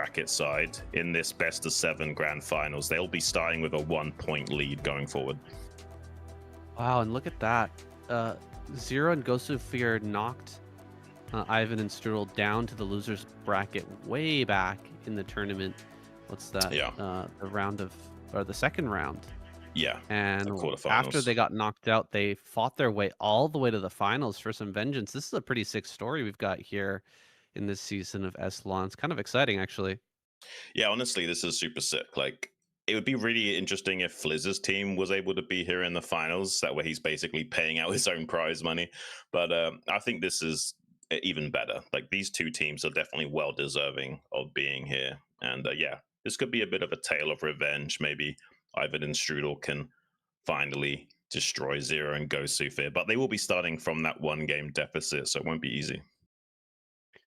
bracket side in this best of 7 grand finals, they'll be starting with a 1-point lead going forward. Wow, and look at that. Zero and Ghostsphere knocked Ivan and Strudel down to the losers bracket way back in the tournament. What's that? Yeah. The second round. Yeah. And the quarterfinals. after they got knocked out, they fought their way all the way to the finals for some vengeance. This is a pretty sick story we've got here in this season of SLON. It's kind of exciting, actually. Yeah, honestly, this is super sick. Like, it would be really interesting if Flizz's team was able to be here in the finals. That way he's basically paying out his own prize money. But I think this is even better. Like, these two teams are definitely well deserving of being here. And yeah, this could be a bit of a tale of revenge. Maybe Ivan and Strudel can finally destroy Zero and Ghostsphere. But they will be starting from that 1-game deficit, so it won't be easy.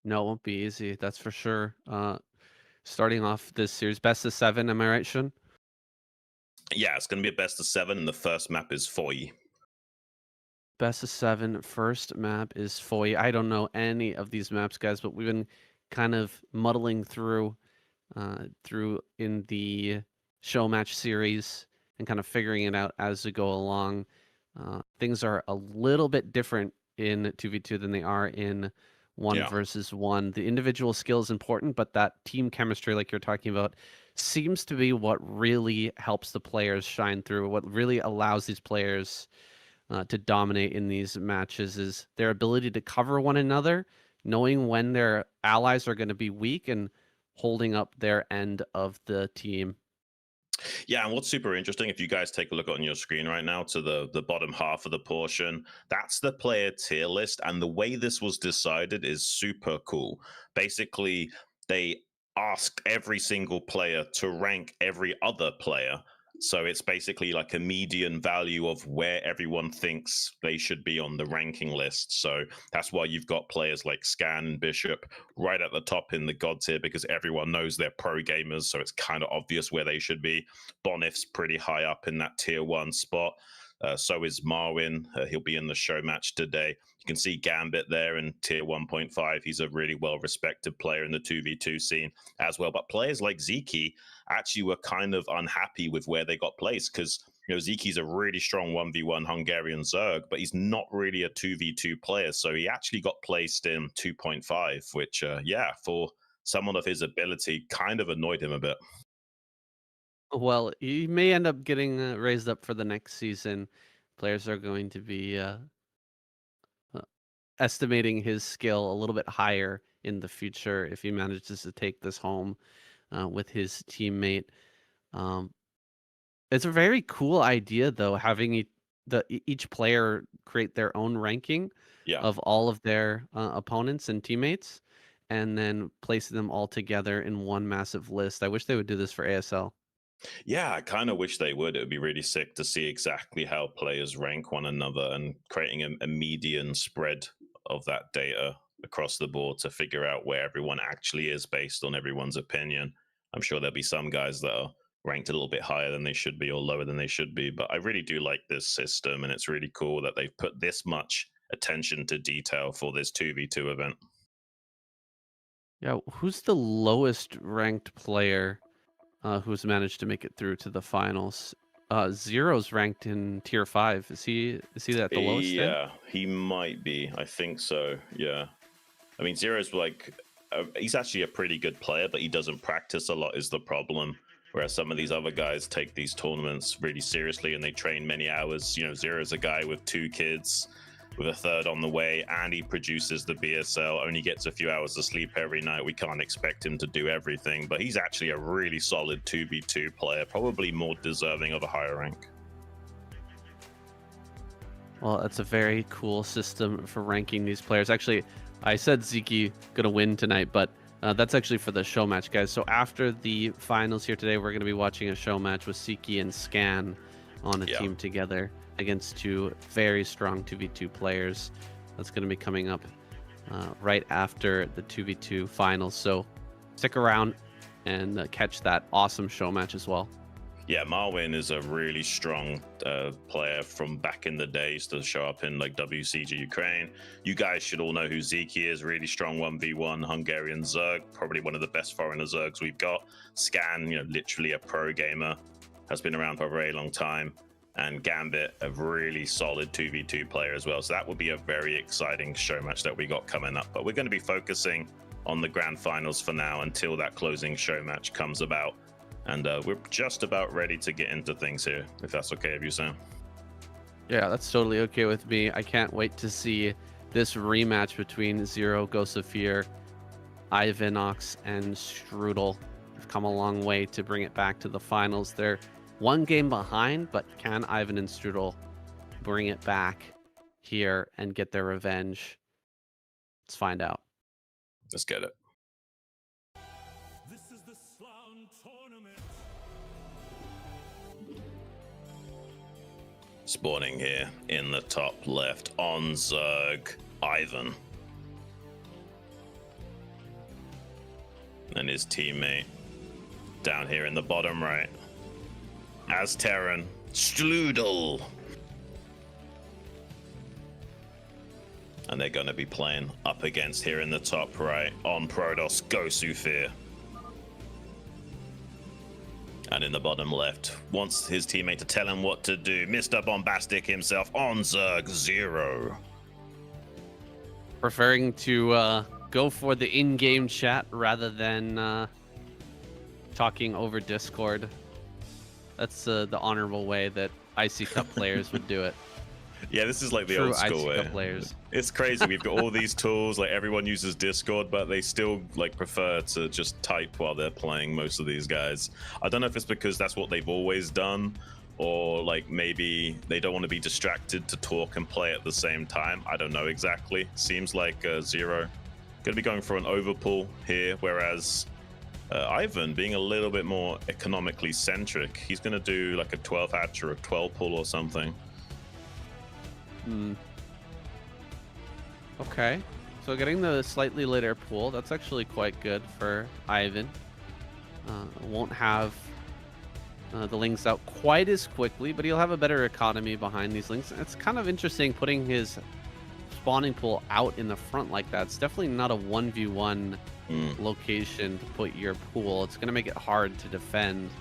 No, it won't be easy. That's for sure. Starting off this series, best of 7. Am I right, Shun? Yeah, it's going to be a best of 7, and the first map is Foy. Best of 7. First map is Foy. I don't know any of these maps, guys, but we've been kind of muddling through in the Showmatch series and kind of figuring it out as we go along. Things are a little bit different in 2v2 than they are in 1 versus 1. The individual skill is important, but that team chemistry, like you're talking about, seems to be what really helps the players shine through. What really allows these players to dominate in these matches is their ability to cover one another, knowing when their allies are going to be weak and holding up their end of the team. Yeah, and what's super interesting, if you guys take a look on your screen right now to the bottom half of the portion, that's the player tier list. And the way this was decided is super cool. Basically, they asked every single player to rank every other player. So it's basically like a median value of where everyone thinks they should be on the ranking list. So that's why you've got players like Scan and Bishop right at the top in the God tier, because everyone knows they're pro gamers. So it's kind of obvious where they should be. Bonif's pretty high up in that tier 1 spot. So is Marwin. He'll be in the show match today. You can see Gambit there in tier 1.5. He's a really well-respected player in the 2v2 scene as well. But players like Ziki actually were kind of unhappy with where they got placed, because Ziki's a really strong 1v1 Hungarian Zerg, but he's not really a 2v2 player. So he actually got placed in 2.5, which, yeah, for someone of his ability, kind of annoyed him a bit. Well, he may end up getting raised up for the next season. Players are going to be estimating his skill a little bit higher in the future if he manages to take this home with his teammate. It's a very cool idea, though, having each player create their own ranking of all of their opponents and teammates, and then placing them all together in one massive list. I wish they would do this for ASL. Yeah, I kind of wish they would. It would be really sick to see exactly how players rank one another and creating a median spread of that data across the board to figure out where everyone actually is based on everyone's opinion. I'm sure there'll be some guys that are ranked a little bit higher than they should be or lower than they should be, but I really do like this system, and it's really cool that they've put this much attention to detail for this 2v2 event. Yeah, who's the lowest ranked player who's managed to make it through to the finals? Zero's ranked in tier 5. Is he at the lowest? Yeah, he might be. I think so. Yeah. I mean, Zero's like, he's actually a pretty good player, but he doesn't practice a lot is the problem. Whereas some of these other guys take these tournaments really seriously and they train many hours. Zero's a guy with 2 kids, with a 3rd on the way, and he produces the BSL, only gets a few hours of sleep every night. We can't expect him to do everything, but he's actually a really solid 2v2 player, probably more deserving of a higher rank. Well, that's a very cool system for ranking these players. Actually, I said Ziki gonna win tonight, but that's actually for the show match, guys. So after the finals here today, we're gonna be watching a show match with Ziki and Scan on a team together against 2 very strong 2v2 players. That's gonna be coming up right after the 2v2 finals. So stick around and catch that awesome show match as well. Yeah, Marwin is a really strong player from back in the days to show up in like WCG Ukraine. You guys should all know who Zeki is. Really strong 1v1 Hungarian Zerg, probably one of the best foreigner Zergs we've got. Scan, literally a pro gamer, has been around for a very long time. And Gambit, a really solid 2v2 player as well. So that would be a very exciting show match that we got coming up. But we're going to be focusing on the grand finals for now until that closing show match comes about. And we're just about ready to get into things here, if that's okay with you, Sam. Yeah, that's totally okay with me. I can't wait to see this rematch between Zero, Ghost of Fear, Ivanox, and Strudel. They've come a long way to bring it back to the finals. They're one game behind, but can Ivan and Strudel bring it back here and get their revenge? Let's find out. Let's get it. This is the SLON tournament. Spawning here in the top left on Zerg, Ivan. And his teammate down here in the bottom right. As Terran, Strudel. And they're going to be playing up against here in the top right on Protoss, Gosufir. And in the bottom left, wants his teammate to tell him what to do. Mr. Bombastic himself on Zerg, Zero. Preferring to go for the in-game chat rather than talking over Discord. That's the honorable way that IC Cup players would do it. Yeah, this is like the True old school IC way. Cup players. It's crazy. We've got all these tools. Like everyone uses Discord, but they still like prefer to just type while they're playing. Most of these guys. I don't know if it's because that's what they've always done, or like maybe they don't want to be distracted to talk and play at the same time. I don't know exactly. Seems like Zero going to be going for an overpull here, whereas Ivan, being a little bit more economically centric, he's going to do like a 12 hatch or a 12 pull or something. Okay, so getting the slightly later pull, that's actually quite good for Ivan. Won't have the links out quite as quickly, but he'll have a better economy behind these links. It's kind of interesting putting his spawning pool out in the front like that. It's definitely not a 1v1 location to put your pool. It's going to make it hard to defend.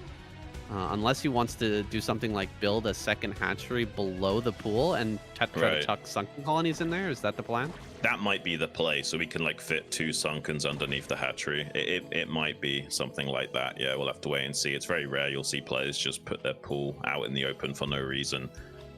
Unless he wants to do something like build a second hatchery below the pool and try to tuck sunken colonies in there. Is that the plan? That might be the play, so we can like fit 2 sunkens underneath the hatchery. It might be something like that. Yeah, we'll have to wait and see. It's very rare you'll see players just put their pool out in the open for no reason.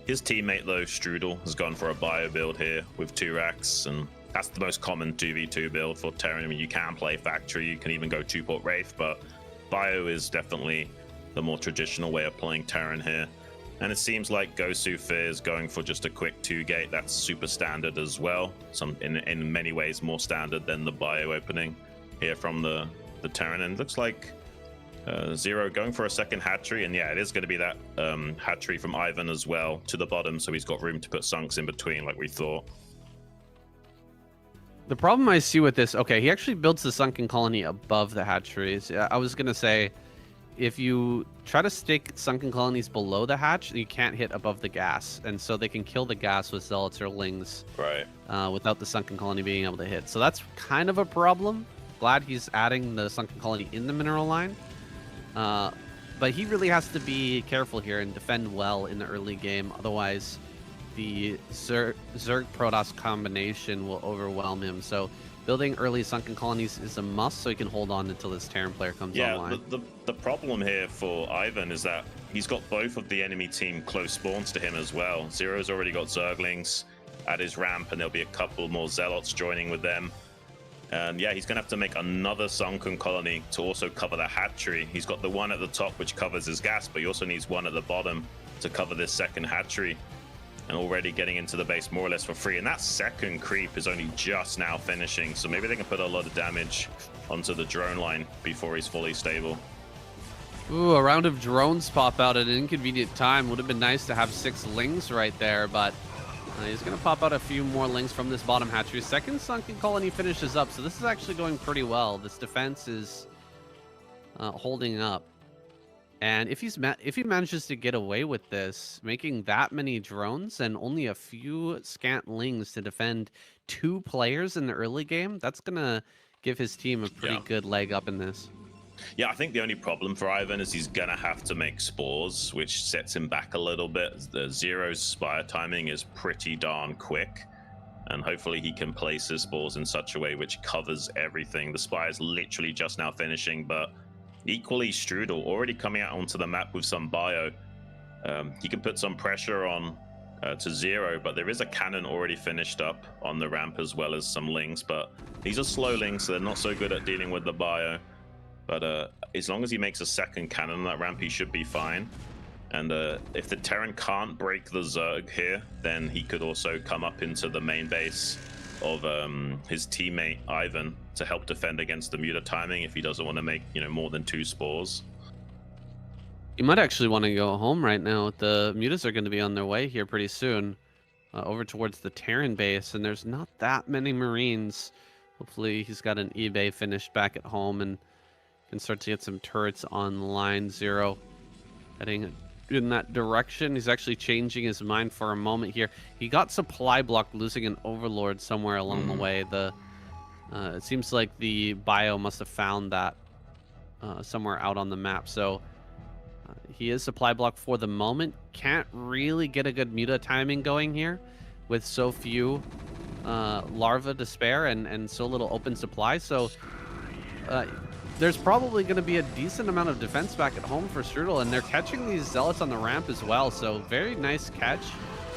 His teammate though, Strudel, has gone for a bio build here with 2 racks, and that's the most common 2v2 build for Terran. I mean, you can play factory, you can even go 2-port Wraith, but bio is definitely the more traditional way of playing Terran here. And it seems like Gosufir is going for just a quick 2-gate. That's super standard as well. In many ways more standard than the bio opening here from the Terran. And it looks like Zero going for a second hatchery. And yeah, it is going to be that hatchery from Ivan as well to the bottom. So he's got room to put sunks in between like we thought. The problem I see with this, okay, he actually builds the sunken colony above the hatcheries. I was going to say, if you try to stick sunken colonies below the hatch, you can't hit above the gas, and so they can kill the gas with zealots or lings, right? Without the sunken colony being able to hit. So that's kind of a problem. Glad he's adding the sunken colony in the mineral line, but he really has to be careful here and defend well in the early game. Otherwise, the Zerg Protoss combination will overwhelm him. So building early sunken colonies is a must, so he can hold on until this Terran player comes online. The problem here for Ivan is that he's got both of the enemy team close spawns to him as well. Zero's already got Zerglings at his ramp, and there'll be a couple more Zealots joining with them. And yeah, he's going to have to make another sunken colony to also cover the hatchery. He's got the one at the top, which covers his gas, but he also needs one at the bottom to cover this second hatchery. And already getting into the base more or less for free. And that second creep is only just now finishing, so maybe they can put a lot of damage onto the drone line before he's fully stable. Ooh, a round of drones pop out at an inconvenient time. Would have been nice to have 6 lings right there, but he's going to pop out a few more lings from this bottom hatchery. Second sunken colony finishes up, so this is actually going pretty well. This defense is holding up. And if he manages to get away with this, making that many drones and only a few scantlings to defend 2 players in the early game, that's gonna give his team a pretty Yeah. good leg up in this. Yeah, I think the only problem for Ivan is he's gonna have to make spores, which sets him back a little bit. The Zero's spire timing is pretty darn quick, and hopefully he can place his spores in such a way which covers everything. The spire's literally just now finishing, but equally Strudel already coming out onto the map with some bio. He can put some pressure on to Zero, but there is a cannon already finished up on the ramp as well as some lings, but these are slow lings, so they're not so good at dealing with the bio. But as long as he makes a second cannon on that ramp, he should be fine. And if the Terran can't break the Zerg here, then he could also come up into the main base of his teammate Ivan to help defend against the muta timing if he doesn't want to make more than 2 spores. You might actually want to go home right now. The mutas are going to be on their way here pretty soon, over towards the Terran base, and there's not that many Marines. Hopefully he's got an eBay finished back at home and can start to get some turrets online. Zero heading in that direction. He's actually changing his mind for a moment here. He got supply block, losing an overlord somewhere along the way. It seems like the bio must have found that somewhere out on the map. So he is supply block for the moment. Can't really get a good muta timing going here with so few larvae to spare and so little open supply. So there's probably going to be a decent amount of defense back at home for Strudel, and they're catching these zealots on the ramp as well. So very nice catch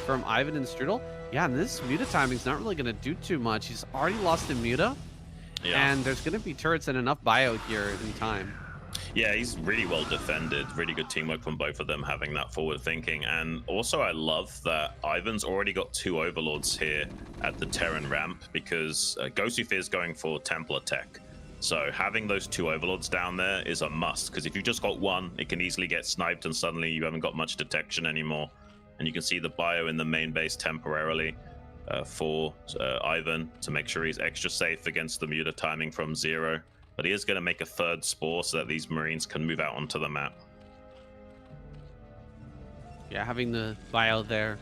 from Ivan and Strudel. Yeah, and this muta timing's not really going to do too much. He's already lost in muta, and there's going to be turrets and enough bio here in time. Yeah, he's really well defended. Really good teamwork from both of them having that forward thinking. And also I love that Ivan's already got 2 overlords here at the Terran ramp because Ghostufir is going for Templar tech. So having those 2 overlords down there is a must, because if you just got one, it can easily get sniped and suddenly you haven't got much detection anymore. And you can see the bio in the main base temporarily for Ivan to make sure he's extra safe against the muta timing from Zero. But he is going to make a 3rd spore so that these Marines can move out onto the map. Yeah, having the bio there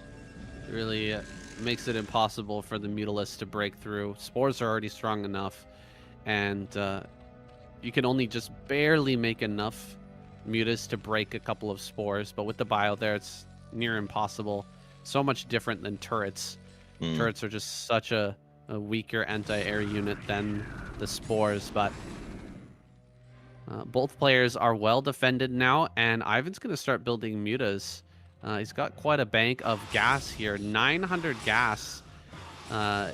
really makes it impossible for the Mutalists to break through. Spores are already strong enough, and you can only just barely make enough mutas to break a couple of spores. But with the bio there, it's near impossible. So much different than turrets. Turrets are just such a weaker anti-air unit than the spores, but both players are well defended now, and Ivan's going to start building mutas. He's got quite a bank of gas here. 900 gas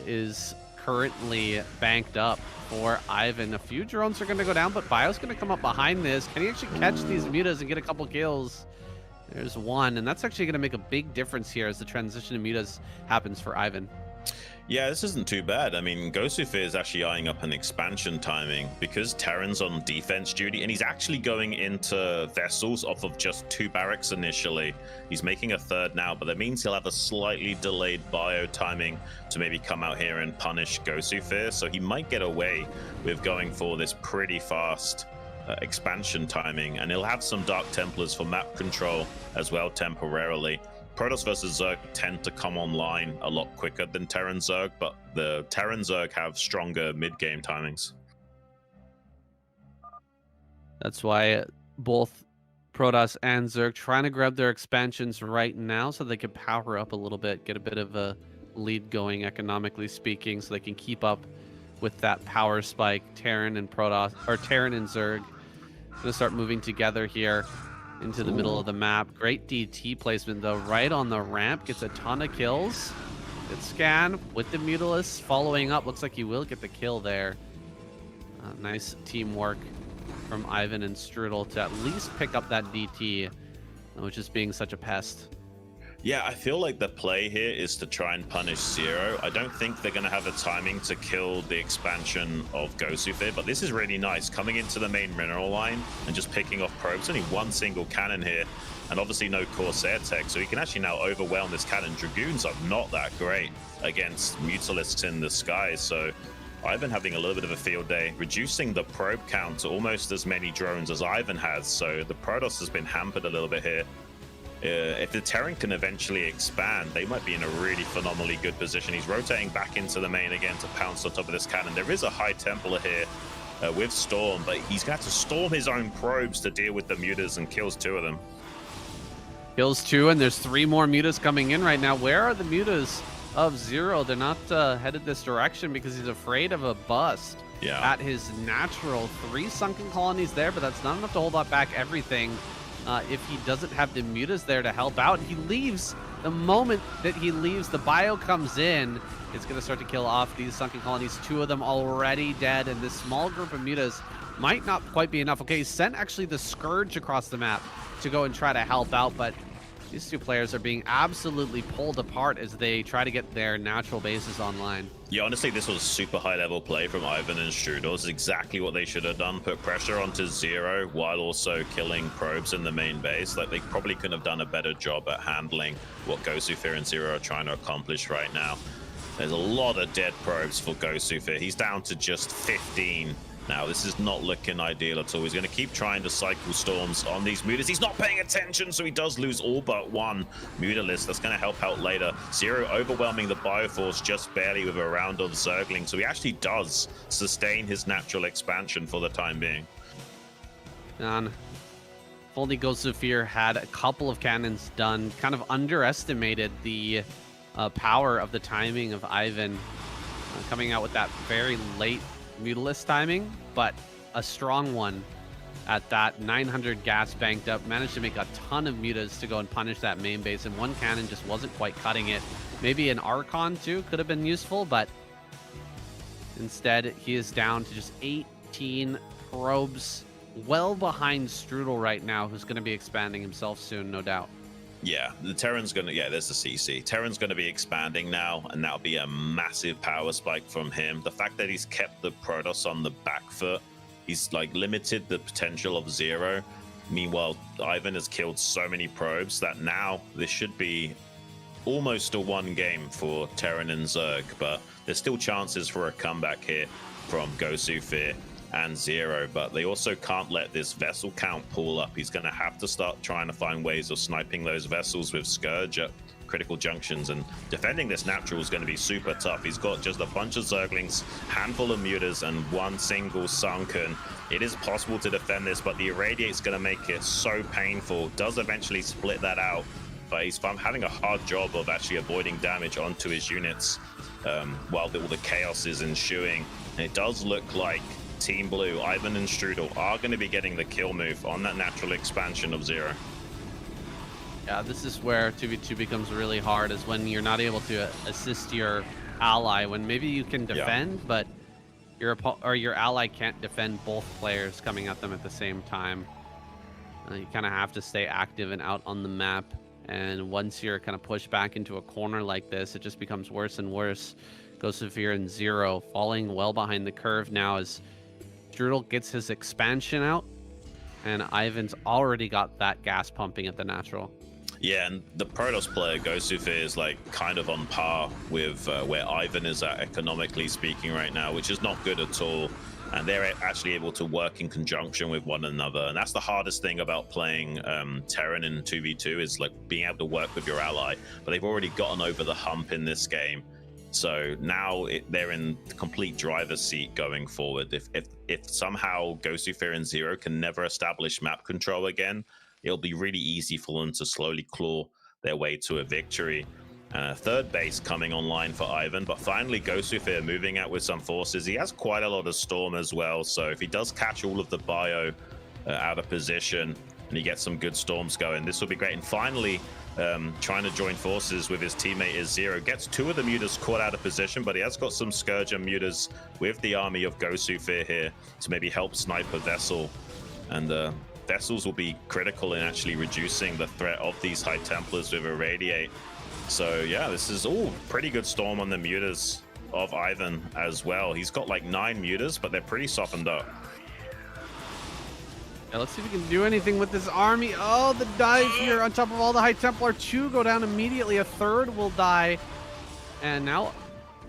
is currently banked up for Ivan. A few drones are going to go down, but Bio's going to come up behind this. Can he actually catch these mutas and get a couple kills? There's one, and that's actually going to make a big difference here as the transition to mutas happens for Ivan. Yeah, this isn't too bad. I mean, Ghostufir is actually eyeing up an expansion timing because Terran's on defense duty, and he's actually going into vessels off of just 2 barracks initially. He's making a 3rd now, but that means he'll have a slightly delayed bio timing to maybe come out here and punish Ghostufir. So he might get away with going for this pretty fast expansion timing, and he'll have some Dark Templars for map control as well temporarily. Protoss versus Zerg tend to come online a lot quicker than Terran Zerg, but the Terran Zerg have stronger mid-game timings. That's why both Protoss and Zerg trying to grab their expansions right now so they can power up a little bit, get a bit of a lead going economically speaking, so they can keep up with that power spike. Terran and Protoss, or Terran and Zerg, gonna start moving together here into the middle of the map. Great DT placement though, right on the ramp. Gets a ton of kills. Good scan with the Mutalists following up. Looks like he will get the kill there. Nice teamwork from Ivan and Strudel to at least pick up that DT, which is being such a pest. Yeah, I feel like the play here is to try and punish Zero. I don't think they're going to have the timing to kill the expansion of Ghostufir, but this is really nice. Coming into the main mineral line and just picking off probes. Only 1 single cannon here, and obviously no Corsair tech, so he can actually now overwhelm this cannon. Dragoons are not that great against Mutalisks in the sky, so Ivan having a little bit of a field day, reducing the probe count to almost as many drones as Ivan has. So the Protoss has been hampered a little bit here. If the Terran can eventually expand, they might be in a really phenomenally good position. He's rotating back into the main again to pounce on top of this cannon. There is a High Templar here with Storm, but he's got to storm his own probes to deal with the mutas and kills 2 of them. Kills 2, and there's 3 more mutas coming in right now. Where are the mutas of Zero? They're not headed this direction because he's afraid of a bust at his natural. 3 sunken colonies there, but that's not enough to hold back everything. If he doesn't have the mutas there to help out, he leaves. The moment that he leaves, the bio comes in. It's going to start to kill off these sunken colonies. 2 of them already dead, and this small group of mutas might not quite be enough. Okay, he sent actually the Scourge across the map to go and try to help out, but these 2 players are being absolutely pulled apart as they try to get their natural bases online. Yeah, honestly, this was super high-level play from Ivan and Strudel. It's exactly what they should have done. Put pressure onto Zero while also killing probes in the main base. Like, they probably couldn't have done a better job at handling what Gosufir and Zero are trying to accomplish right now. There's a lot of dead probes for Gosufir. He's down to just 15 now. This is not looking ideal at all. He's going to keep trying to cycle storms on these mutas. He's not paying attention, so he does lose all but 1 mutalist. That's going to help out later. Zero overwhelming the Bioforce just barely with a round of Zergling, so he actually does sustain his natural expansion for the time being. If only Gosufir had a couple of cannons done, kind of underestimated the power of the timing of Ivan coming out with that very late Mutalist timing, but a strong one at that. 900 gas banked up, managed to make a ton of mutas to go and punish that main base, and 1 cannon just wasn't quite cutting it. Maybe an Archon too could have been useful, but instead he is down to just 18 probes, well behind Strudel right now, who's going to be expanding himself soon, no doubt. Yeah, the Terran's gonna, there's the CC. Terran's gonna be expanding now, and that'll be a massive power spike from him. The fact that he's kept the Protoss on the back foot, he's like limited the potential of Zero. Meanwhile, Ivan has killed so many probes that now this should be almost a 1 game for Terran and Zerg, but there's still chances for a comeback here from Gosufir and Zero, but they also can't let this vessel count pull up. He's going to have to start trying to find ways of sniping those vessels with Scourge at critical junctions, and defending this natural is going to be super tough. He's got just a bunch of Zerglings, handful of mutas, and 1 single sunken. It is possible to defend this, but the Irradiate's going to make it so painful. Does eventually split that out, but he's having a hard job of actually avoiding damage onto his units while all the chaos is ensuing. And it does look like Team Blue, Ivan and Strudel, are going to be getting the kill move on that natural expansion of Zero. Yeah, this is where 2v2 becomes really hard, is when you're not able to assist your ally, when maybe you can defend, but your ally can't defend both players coming at them at the same time. You kind of have to stay active and out on the map, and once you're kind of pushed back into a corner like this, it just becomes worse and worse. Gosufir and Zero falling well behind the curve now as Strudel gets his expansion out, and Ivan's already got that gas pumping at the natural. Yeah, and the Protoss player, Gosufir, is like kind of on par with where Ivan is at economically speaking right now, which is not good at all. And they're actually able to work in conjunction with one another. And that's the hardest thing about playing Terran in 2v2, is like being able to work with your ally. But they've already gotten over the hump in this game. So now they're in the complete driver's seat going forward. If somehow Gosufir and Zero can never establish map control again, it'll be really easy for them to slowly claw their way to a victory. Third base coming online for Ivan, but finally Gosufir moving out with some forces. He has quite a lot of Storm as well, so if he does catch all of the bio out of position and he gets some good Storms going, this will be great. And finally, trying to join forces with his teammate is Zero. Gets 2 of the mutas caught out of position, but he has got some Scourge and mutas with the army of Gosufir here to maybe help snipe a vessel. And vessels will be critical in actually reducing the threat of these High Templars with Irradiate. So yeah, this is all pretty good Storm on the mutas of Ivan as well. He's got like 9 mutas, but they're pretty softened up. Yeah, let's see if we can do anything with this army. Oh, the dive here on top of all the High Templar. 2 go down immediately. A 3rd will die. And now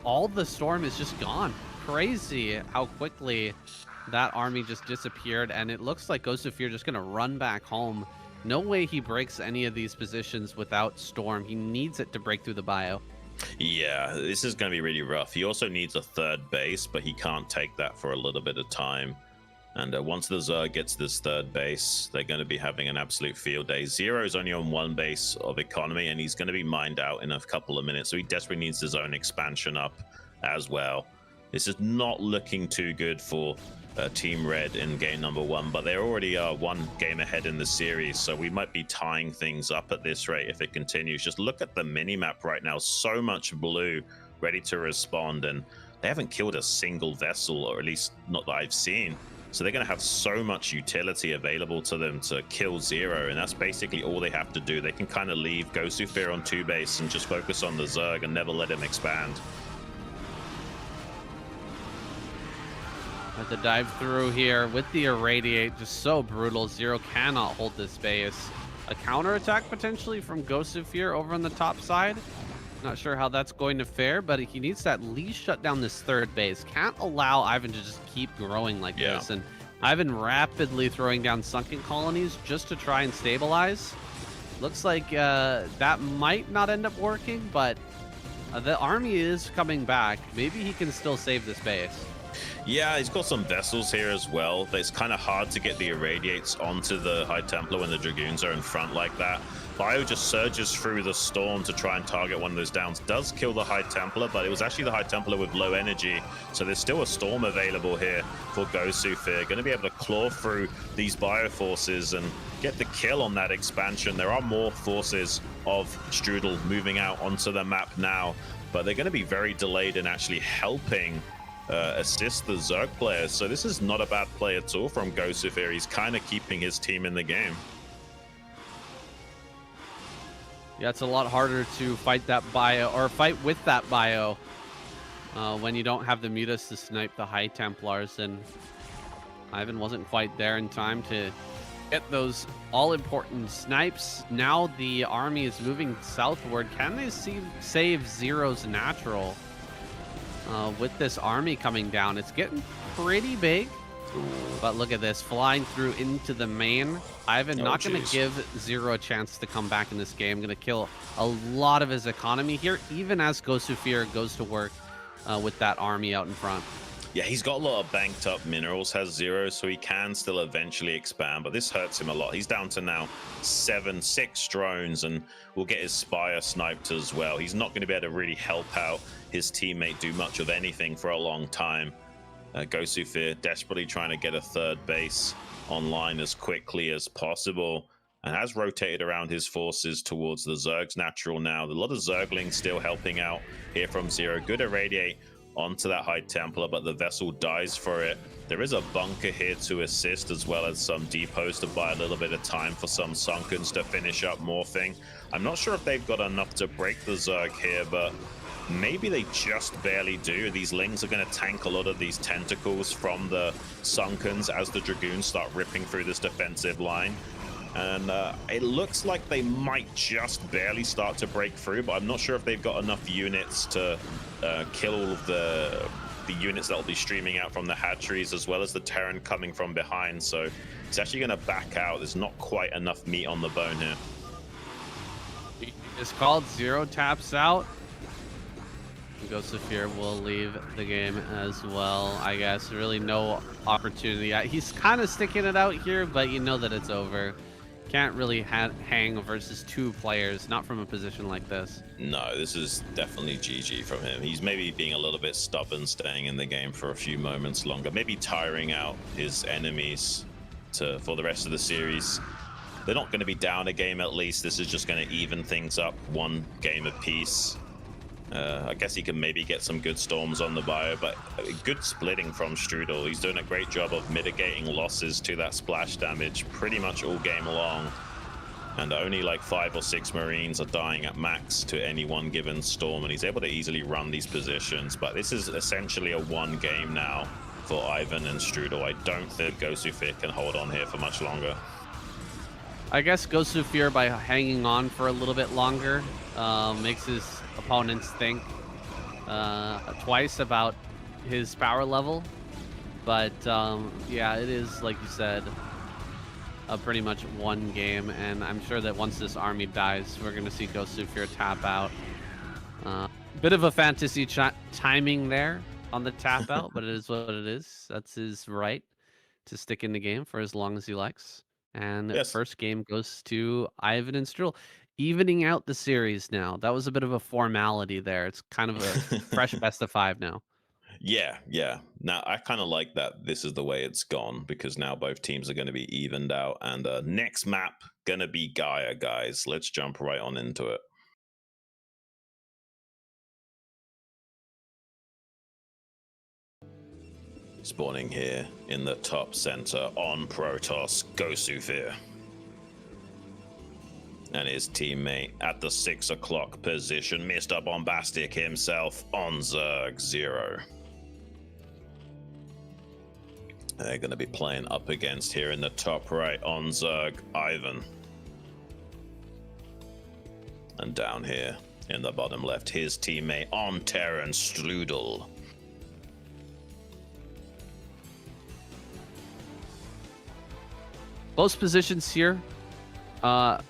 all the Storm is just gone. crazy how quickly that army just disappeared, and it looks like Ghost of Fear just gonna run back home. No way he breaks any of these positions without Storm. He needs it to break through the bio. Yeah, this is going to be really rough. He also needs a third base, but he can't take that for a little bit of time. And once the Zerg gets this third base, they're going to be having an absolute field day. Zero's only on one base of economy, and he's going to be mined out in a couple of minutes. So he desperately needs his own expansion up as well. This is not looking too good for Team Red in game number 1, but they already are one game ahead in the series, so we might be tying things up at this rate if it continues. Just look at the mini-map right now. So much blue ready to respond, and they haven't killed a single vessel, or at least not that I've seen. So they're going to have so much utility available to them to kill Zero, and that's basically all they have to do. They can kind of leave Ghost of Fear on 2 base and just focus on the Zerg and never let him expand. But the dive through here with the Irradiate, just so brutal. Zero cannot hold this base. A counterattack potentially from Ghost of Fear over on the top side. Not sure how that's going to fare, but he needs to at least shut down this third base. Can't allow Ivan to just keep growing like this. And Ivan rapidly throwing down sunken colonies just to try and stabilize. Looks like that might not end up working, but the army is coming back. Maybe he can still save this base. Yeah, he's got some vessels here as well, but it's kind of hard to get the Irradiates onto the High Templar when the Dragoons are in front like that. Bio just surges through the storm to try and target one of those downs. Does kill the High Templar, but it was actually the High Templar with low energy, so there's still a storm available here for Ghost of Fear. Going to be able to claw through these bio forces and get the kill on that expansion. There are more forces of Strudel moving out onto the map now, but they're going to be very delayed in actually helping assist the Zerg players. So this is not a bad play at all from Ghost of Fear. He's kind of keeping his team in the game. Yeah, it's a lot harder to fight that bio, or fight with that bio, when you don't have the mutas to snipe the High Templars, and Ivan wasn't quite there in time to get those all-important snipes. Now the army is moving southward. Can they save Zero's natural? With this army coming down, it's getting pretty big. But look at this, flying through into the main. Ivan not going to give Zero a chance to come back in this game. Going to kill a lot of his economy here, even as Ghost of Fear goes to work with that army out in front. Yeah, he's got a lot of banked up minerals, has Zero, so he can still eventually expand, but this hurts him a lot. He's down to now 6 drones, and will get his Spire sniped as well. He's not going to be able to really help out his teammate do much of anything for a long time. Ghost of Fear desperately trying to get a third base online as quickly as possible, and has rotated around his forces towards the Zerg's natural now. A lot of Zerglings still helping out here from Zero. Good Irradiate onto that High Templar, but the vessel dies for it. There is a bunker here to assist, as well as some depots to buy a little bit of time for some Sunkens to finish up morphing. I'm not sure if they've got enough to break the Zerg here, but maybe they just barely do. These Lings are going to tank a lot of these tentacles from the Sunkens as the Dragoons start ripping through this defensive line. And it looks like they might just barely start to break through, but I'm not sure if they've got enough units to kill all of the units that will be streaming out from the hatcheries, as well as the Terran coming from behind. So it's actually going to back out. There's not quite enough meat on the bone here. It's called. Zero taps out. Ghost of Fear will leave the game as well, I guess. Really no opportunity. He's kind of sticking it out here, but you know that it's over. Can't really hang versus 2 players, not from a position like this. No, this is definitely GG from him. He's maybe being a little bit stubborn, staying in the game for a few moments longer, maybe tiring out his enemies for the rest of the series. They're not going to be down a game at least. This is just going to even things up, 1 game apiece. I guess he can maybe get some good storms on the bio, but good splitting from Strudel. He's doing a great job of mitigating losses to that splash damage pretty much all game long. And only like 5 or 6 Marines are dying at max to any one given storm, and he's able to easily run these positions. But this is essentially a 1 game now for Ivan and Strudel. I don't think Ghost of Fear can hold on here for much longer. I guess Ghost of Fear, by hanging on for a little bit longer, makes his opponents think twice about his power level. But yeah, it is, like you said, a pretty much one game, and I'm sure that once this army dies, we're going to see Ghost Zufir tap out. Bit of a fantasy timing there on the tap out, but it is what it is. That's his right to stick in the game for as long as he likes. And Yes. first game goes to Ivan and Strul, evening out the series now. That was a bit of a formality there. It's kind of a fresh best of 5 now. Yeah. Now I kind of like that this is the way it's gone, because now both teams are going to be evened out. And next map gonna be Gaia, guys. Let's jump right on into it. Spawning here in the top center on Protoss, Gosufir. And his teammate at the 6 o'clock position, Mr. Bombastic himself on Zerg 0. They're going to be playing up against here in the top right on Zerg, Ivan. And down here in the bottom left, his teammate on Terran, Strudel. Close positions here on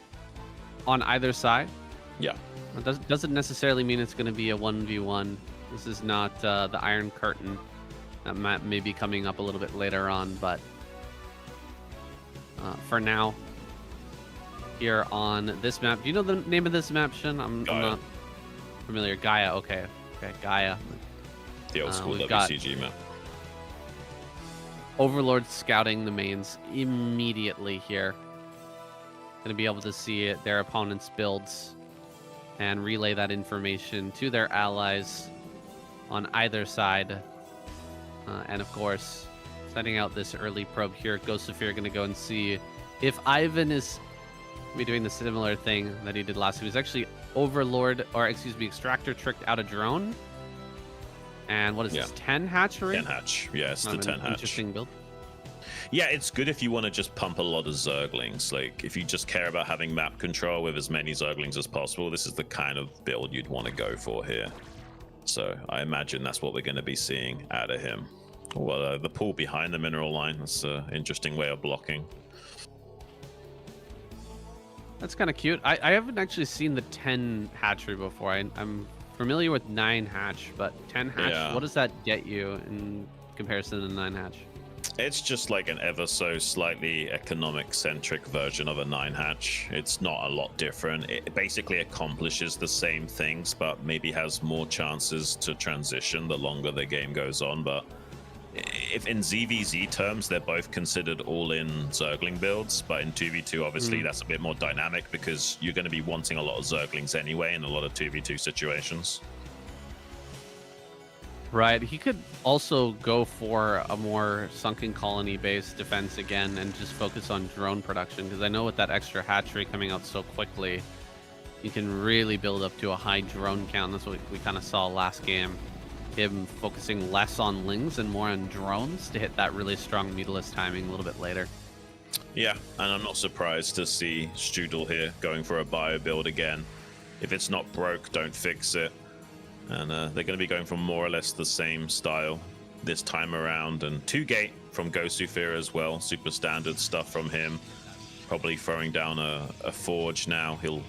either side. Yeah. It doesn't necessarily mean it's going to be a 1v1. This is not the Iron Curtain. That map may be coming up a little bit later on, but for now, here on this map, do you know the name of this map, Shin? I'm not familiar. Gaia, okay, Gaia. The old school we've WCG map. Overlord scouting the mains immediately here. Going to be able to see their opponent's builds and relay that information to their allies on either side. And of course, setting out this early probe here, Ghost Zufir going to go and see if Ivan is be doing the similar thing that he did last week. He was actually Overlord, or excuse me, Extractor tricked out a drone. And what is this, 10 hatchery? 10 hatch. Yeah, it's the 10 hatch. Interesting build. Yeah, it's good if you want to just pump a lot of Zerglings. Like, if you just care about having map control with as many Zerglings as possible, this is the kind of build you'd want to go for here. So I imagine that's what we're going to be seeing out of him. Well, the pool behind the mineral line, that's an interesting way of blocking. That's kind of cute. I haven't actually seen the 10 hatchery before. I'm familiar with 9 hatch, but 10 hatch, Yeah. What does that get you in comparison to 9 hatch? It's just like an ever so slightly economic-centric version of a 9 hatch. It's not a lot different. It basically accomplishes the same things, but maybe has more chances to transition the longer the game goes on. But if in ZVZ terms, they're both considered all-in Zergling builds, but in 2v2, obviously, that's a bit more dynamic because you're going to be wanting a lot of Zerglings anyway in a lot of 2v2 situations. Right. He could also go for a more sunken colony-based defense again and just focus on drone production, because I know with that extra hatchery coming out so quickly, you can really build up to a high drone count. That's what we kind of saw last game. Him focusing less on lings and more on drones to hit that really strong meterless timing a little bit later. Yeah, and I'm not surprised to see Strudel here going for a bio build again. If it's not broke, don't fix it. And they're going to be going for more or less the same style this time around. And 2-gate from Ghost Zufir as well. Super standard stuff from him. Probably throwing down a forge now. He'll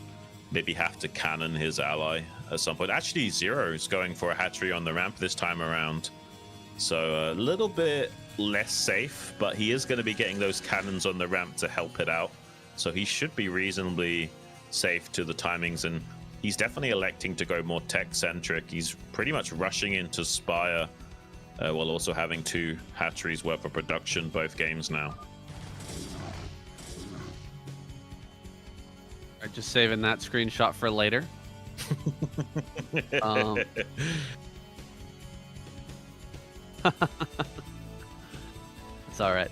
maybe have to cannon his ally at some point. Actually, Zero is going for a hatchery on the ramp this time around. So a little bit less safe, but he is going to be getting those cannons on the ramp to help it out. So he should be reasonably safe to the timings, and he's definitely electing to go more tech-centric. He's pretty much rushing into Spire while also having 2 hatcheries worth of production both games now. Right, just saving that screenshot for later. It's all right.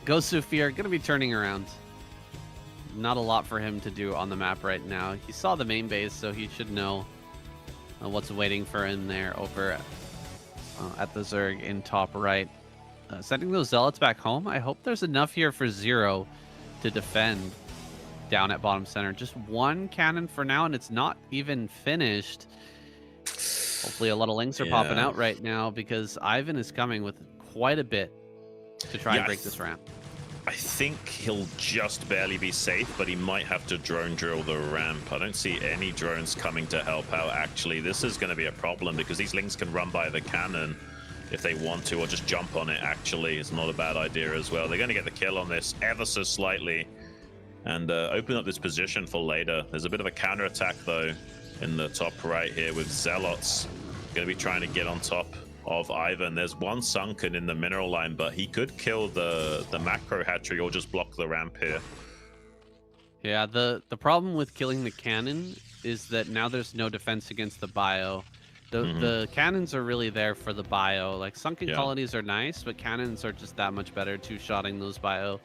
Ghost Zufir going to be turning around. Not a lot for him to do on the map right now. He saw the main base, so he should know what's waiting for him there over at the Zerg in top right. Sending those Zealots back home. I hope there's enough here for Zero to defend down at bottom center. Just 1 cannon for now, and it's not even finished. Hopefully a lot of links are popping out right now because Ivan is coming with quite a bit to try and break this ramp. I think he'll just barely be safe, but he might have to drone drill the ramp. I don't see any drones coming to help out, actually. This is going to be a problem because these lings can run by the cannon if they want to, or just jump on it, actually. It's not a bad idea as well. They're going to get the kill on this ever so slightly and open up this position for later. There's a bit of a counterattack, though, in the top right here with Zealots. Going to be trying to get on top of Ivan. There's one sunken in the mineral line, but he could kill the macro hatchery or just block the ramp here. Yeah, the problem with killing the cannon is that now there's no defense against the bio. The cannons are really there for the bio. Like, sunken colonies are nice, but cannons are just that much better two-shotting those bio,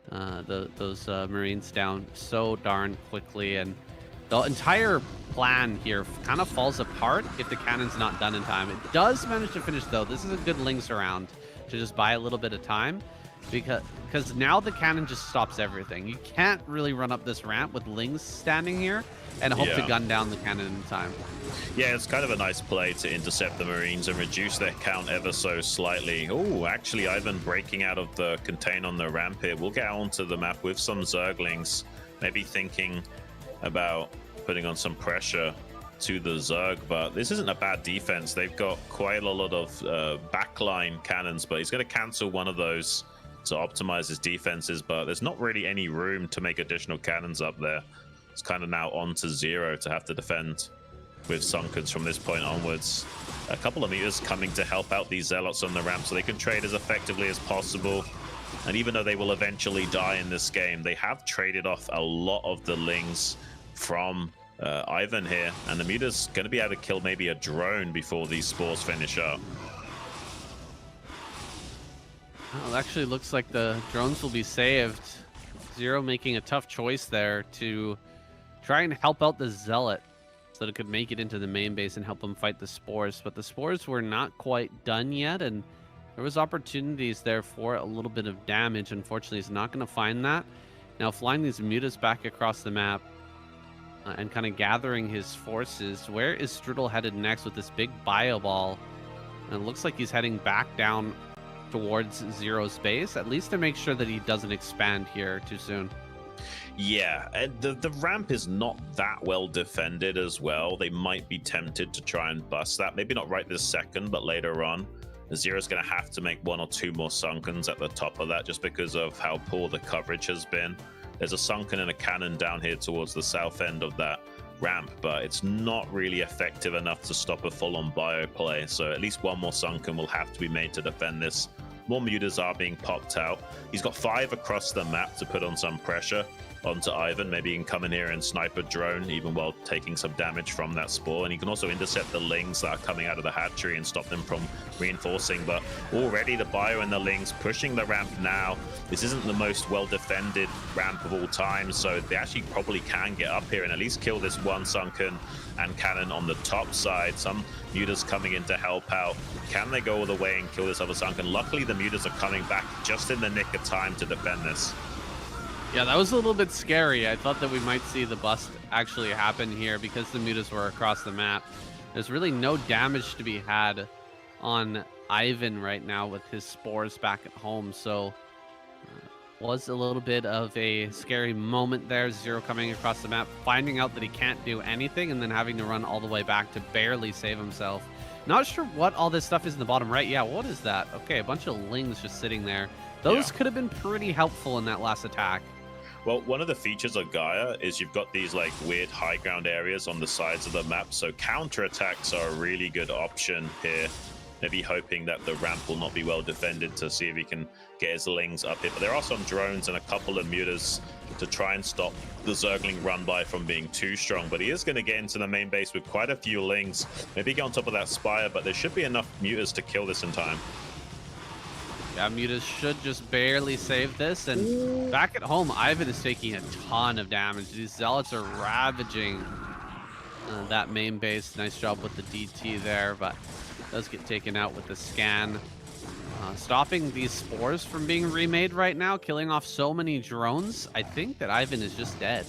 those Marines down so darn quickly. And the entire plan here kind of falls apart if the cannon's not done in time. It does manage to finish, though. This is a good lings around to just buy a little bit of time because now the cannon just stops everything. You can't really run up this ramp with lings standing here and hope to gun down the cannon in time. Yeah, it's kind of a nice play to intercept the Marines and reduce their count ever so slightly. Oh, actually, Ivan breaking out of the contain on the ramp here. We'll get onto the map with some Zerglings, maybe thinking about putting on some pressure to the Zerg, but this isn't a bad defense. They've got quite a lot of backline cannons, but he's going to cancel one of those to optimize his defenses, but there's not really any room to make additional cannons up there. It's kind of now on to 0 to have to defend with Sunkens from this point onwards. A couple of meters coming to help out these Zealots on the ramp so they can trade as effectively as possible. And even though they will eventually die in this game, they have traded off a lot of the lings from Ivan here, and the muta's going to be able to kill maybe a drone before these spores finish up. Well, it actually looks like the drones will be saved. Zero making a tough choice there to try and help out the Zealot so that it could make it into the main base and help them fight the spores. But the spores were not quite done yet, and there was opportunities there for a little bit of damage. Unfortunately, he's not going to find that. Now, flying these mutas back across the map and kind of gathering his forces. Where is Strudel headed next with this big bio ball? And it looks like he's heading back down towards Zero's base, at least to make sure that he doesn't expand here too soon. Yeah, and the ramp is not that well defended as well. They might be tempted to try and bust that. Maybe not right this second, but later on. Zero's going to have to make 1 or 2 more Sunkens at the top of that just because of how poor the coverage has been. There's a Sunken and a cannon down here towards the south end of that ramp, but it's not really effective enough to stop a full-on bio play. So at least 1 more Sunken will have to be made to defend this. More mutas are being popped out. He's got 5 across the map to put on some pressure onto Ivan. Maybe he can come in here and snipe a drone even while taking some damage from that spore. And he can also intercept the lings that are coming out of the hatchery and stop them from reinforcing. But already the bio and the lings pushing the ramp now. This isn't the most well-defended ramp of all time, so they actually probably can get up here and at least kill this one Sunken and cannon on the top side. Some mutas coming in to help out. Can they go all the way and kill this other Sunken? Luckily, the mutas are coming back just in the nick of time to defend this. Yeah, that was a little bit scary. I thought that we might see the bust actually happen here because the mutas were across the map. There's really no damage to be had on Ivan right now with his spores back at home. So was a little bit of a scary moment there. Zero coming across the map, finding out that he can't do anything, and then having to run all the way back to barely save himself. Not sure what all this stuff is in the bottom right. Yeah, what is that? Okay, a bunch of lings just sitting there. Those could have been pretty helpful in that last attack. Well, one of the features of Gaia is you've got these like weird high ground areas on the sides of the map, so counterattacks are a really good option here. Maybe hoping that the ramp will not be well defended to see if he can get his lings up here. But there are some drones and a couple of mutas to try and stop the Zergling run by from being too strong. But he is going to get into the main base with quite a few lings. Maybe get on top of that spire, but there should be enough mutas to kill this in time. Yeah, mutas should just barely save this. And back at home, Ivan is taking a ton of damage. These Zealots are ravaging that main base. Nice job with the DT there, but does get taken out with the scan. Stopping these spores from being remade right now, killing off so many drones. I think that Ivan is just dead.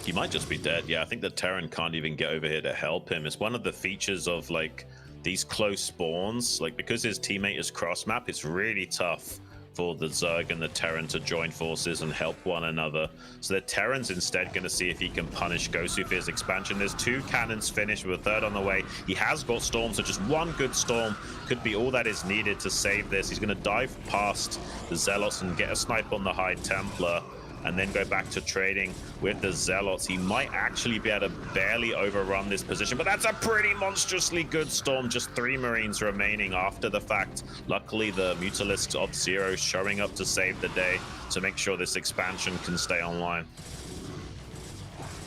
He might just be dead. Yeah, I think the Terran can't even get over here to help him. It's one of the features of like these close spawns, like because his teammate is cross map, it's really tough for the Zerg and the Terran to join forces and help one another. So the Terran's instead going to see if he can punish Gosu for his expansion. There's 2 cannons finished with a 3rd on the way. He has got Storm, so just 1 good Storm could be all that is needed to save this. He's going to dive past the Zealots and get a snipe on the High Templar, and then go back to trading with the Zealots. He might actually be able to barely overrun this position, but that's a pretty monstrously good Storm. Just 3 Marines remaining after the fact. Luckily, the Mutalisks of Zero showing up to save the day to make sure this expansion can stay online.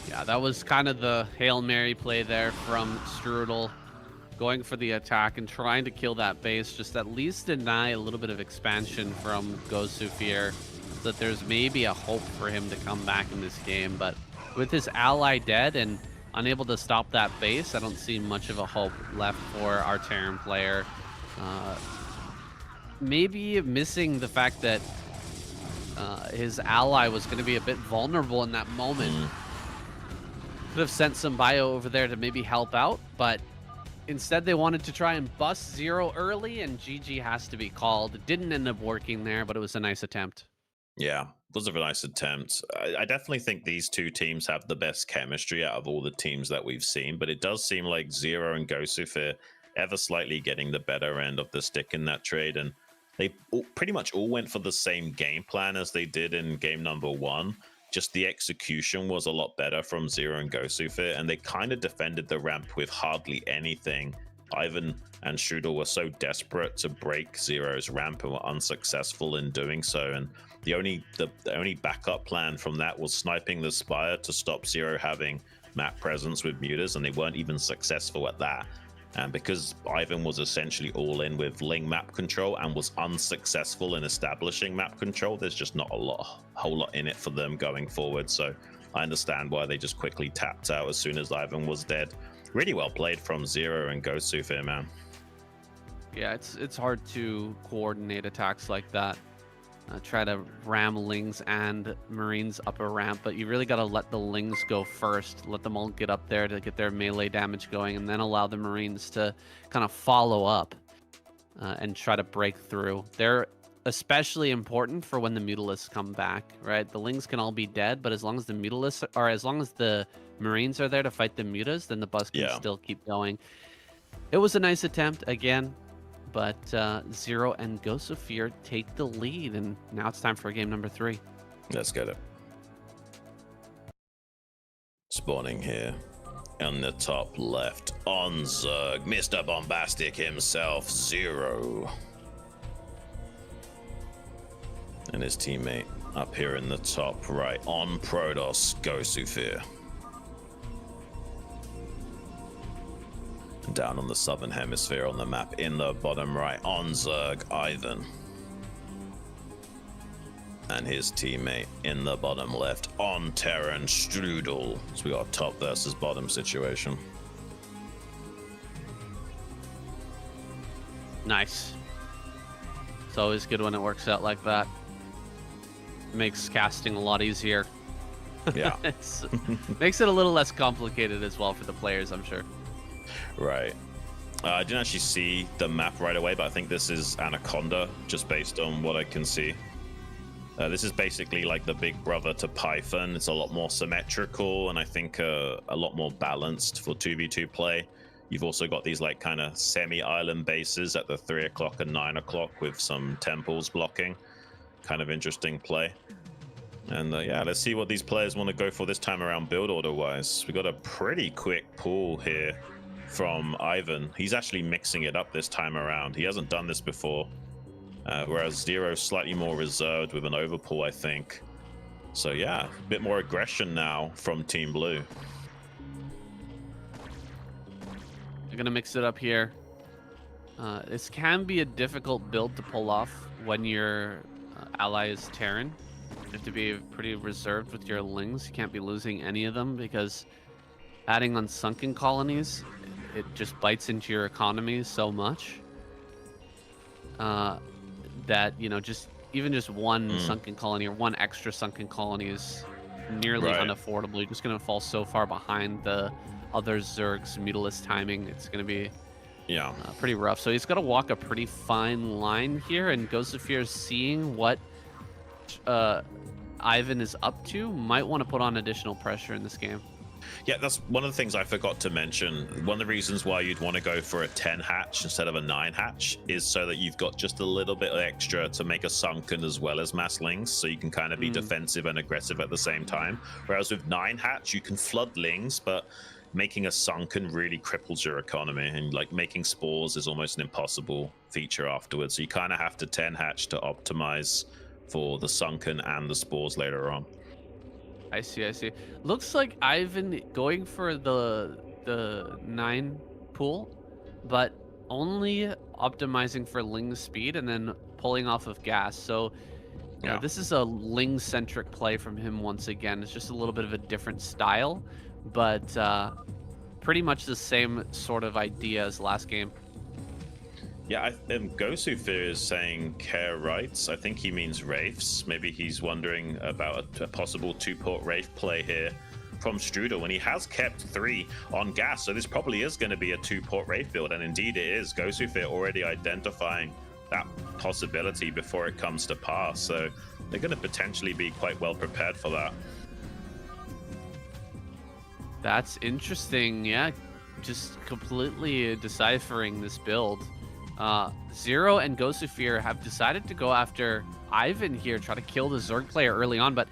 Yeah, that was kind of the Hail Mary play there from Strudel, going for the attack and trying to kill that base, just at least deny a little bit of expansion from Gosufir, that there's maybe a hope for him to come back in this game. But with his ally dead and unable to stop that base, I don't see much of a hope left for our Terran player. Maybe missing the fact that his ally was going to be a bit vulnerable in that moment. Could have sent some bio over there to maybe help out, but instead they wanted to try and bust Zero early, and GG has to be called. It didn't end up working there, but it was a nice attempt. Yeah, it was a nice attempt. I definitely think these 2 teams have the best chemistry out of all the teams that we've seen, but it does seem like Zero and Gosufir ever slightly getting the better end of the stick in that trade, and they pretty much all went for the same game plan as they did in game number 1. Just the execution was a lot better from Zero and Gosufir, and they kind of defended the ramp with hardly anything. Ivan and Strudel were so desperate to break Zero's ramp and were unsuccessful in doing so, and the only backup plan from that was sniping the Spire to stop Zero having map presence with mutas, and they weren't even successful at that. And because Ivan was essentially all in with Ling map control and was unsuccessful in establishing map control, there's just not a whole lot in it for them going forward. So I understand why they just quickly tapped out as soon as Ivan was dead. Really well played from Zero and Gosufir, man. Yeah, it's hard to coordinate attacks like that. Try to ram Lings and Marines up a ramp, but you really got to let the Lings go first. Let them all get up there to get their melee damage going, and then allow the Marines to kind of follow up and try to break through. They're especially important for when the Mutalisks come back, right? The Lings can all be dead, but as long as the Mutalisks, or as long as the Marines are there to fight the Mutas, then the bus can still keep going. It was a nice attempt again, but Zero and Gosufir take the lead, and now it's time for game number 3. Let's get it. Spawning here on the top left on Zerg, Mr. Bombastic himself, Zero. And his teammate up here in the top right on Protoss, Gosufir. Down on the southern hemisphere on the map in the bottom right on Zerg, Ivan. And his teammate in the bottom left on Terran, Strudel. So we got a top versus bottom situation. Nice. It's always good when it works out like that. Makes casting a lot easier. Yeah. Makes it a little less complicated as well for the players, I'm sure. Right. I didn't actually see the map right away, but I think this is Anaconda, just based on what I can see. This is basically like the big brother to Python. It's a lot more symmetrical, and I think a lot more balanced for 2v2 play. You've also got these like kind of semi-island bases at the 3 o'clock and 9 o'clock with some temples blocking. Kind of interesting play. And yeah, let's see what these players want to go for this time around build order-wise. We got a pretty quick pull here from Ivan. He's actually mixing it up this time around. He hasn't done this before. Whereas Zero's slightly more reserved with an overpull, I think. So yeah, a bit more aggression now from Team Blue. They're going to mix it up here. This can be a difficult build to pull off when your ally is Terran. You have to be pretty reserved with your Lings. You can't be losing any of them, because adding on sunken colonies, it just bites into your economy so much that, you know, just one sunken colony or one extra sunken colony is nearly unaffordable. You're just going to fall so far behind the other Zerg's Mutalist timing. It's going to be Yeah. Pretty rough. So he's got to walk a pretty fine line here, and Ghost of Fear seeing what Ivan is up to might want to put on additional pressure in this game. Yeah, that's one of the things I forgot to mention. One of the reasons why you'd want to go for a 10 hatch instead of a 9 hatch is so that you've got just a little bit extra to make a sunken as well as mass lings, so you can kind of be defensive and aggressive at the same time. Whereas with 9 hatch, you can flood lings, but making a sunken really cripples your economy, and like making spores is almost an impossible feature afterwards. So you kind of have to 10 hatch to optimize for the sunken and the spores later on. I see, I see. Looks like Ivan going for the 9 pool, but only optimizing for ling speed and then pulling off of gas. So Yeah. this is a ling-centric play from him once again. It's just a little bit of a different style, but pretty much the same sort of idea as last game. Yeah, Gosu Fear is saying care rights. I think he means Wraiths. Maybe he's wondering about a possible 2-port Wraith play here from Strudel when he has kept 3 on gas. So this probably is going to be a 2-port Wraith build, and indeed it is. Gosu Fear already identifying that possibility before it comes to pass. So they're going to potentially be quite well prepared for that. That's interesting. Yeah, just completely deciphering this build. Zero and Ghost of Fear have decided to go after Ivan here, try to kill the Zerg player early on, but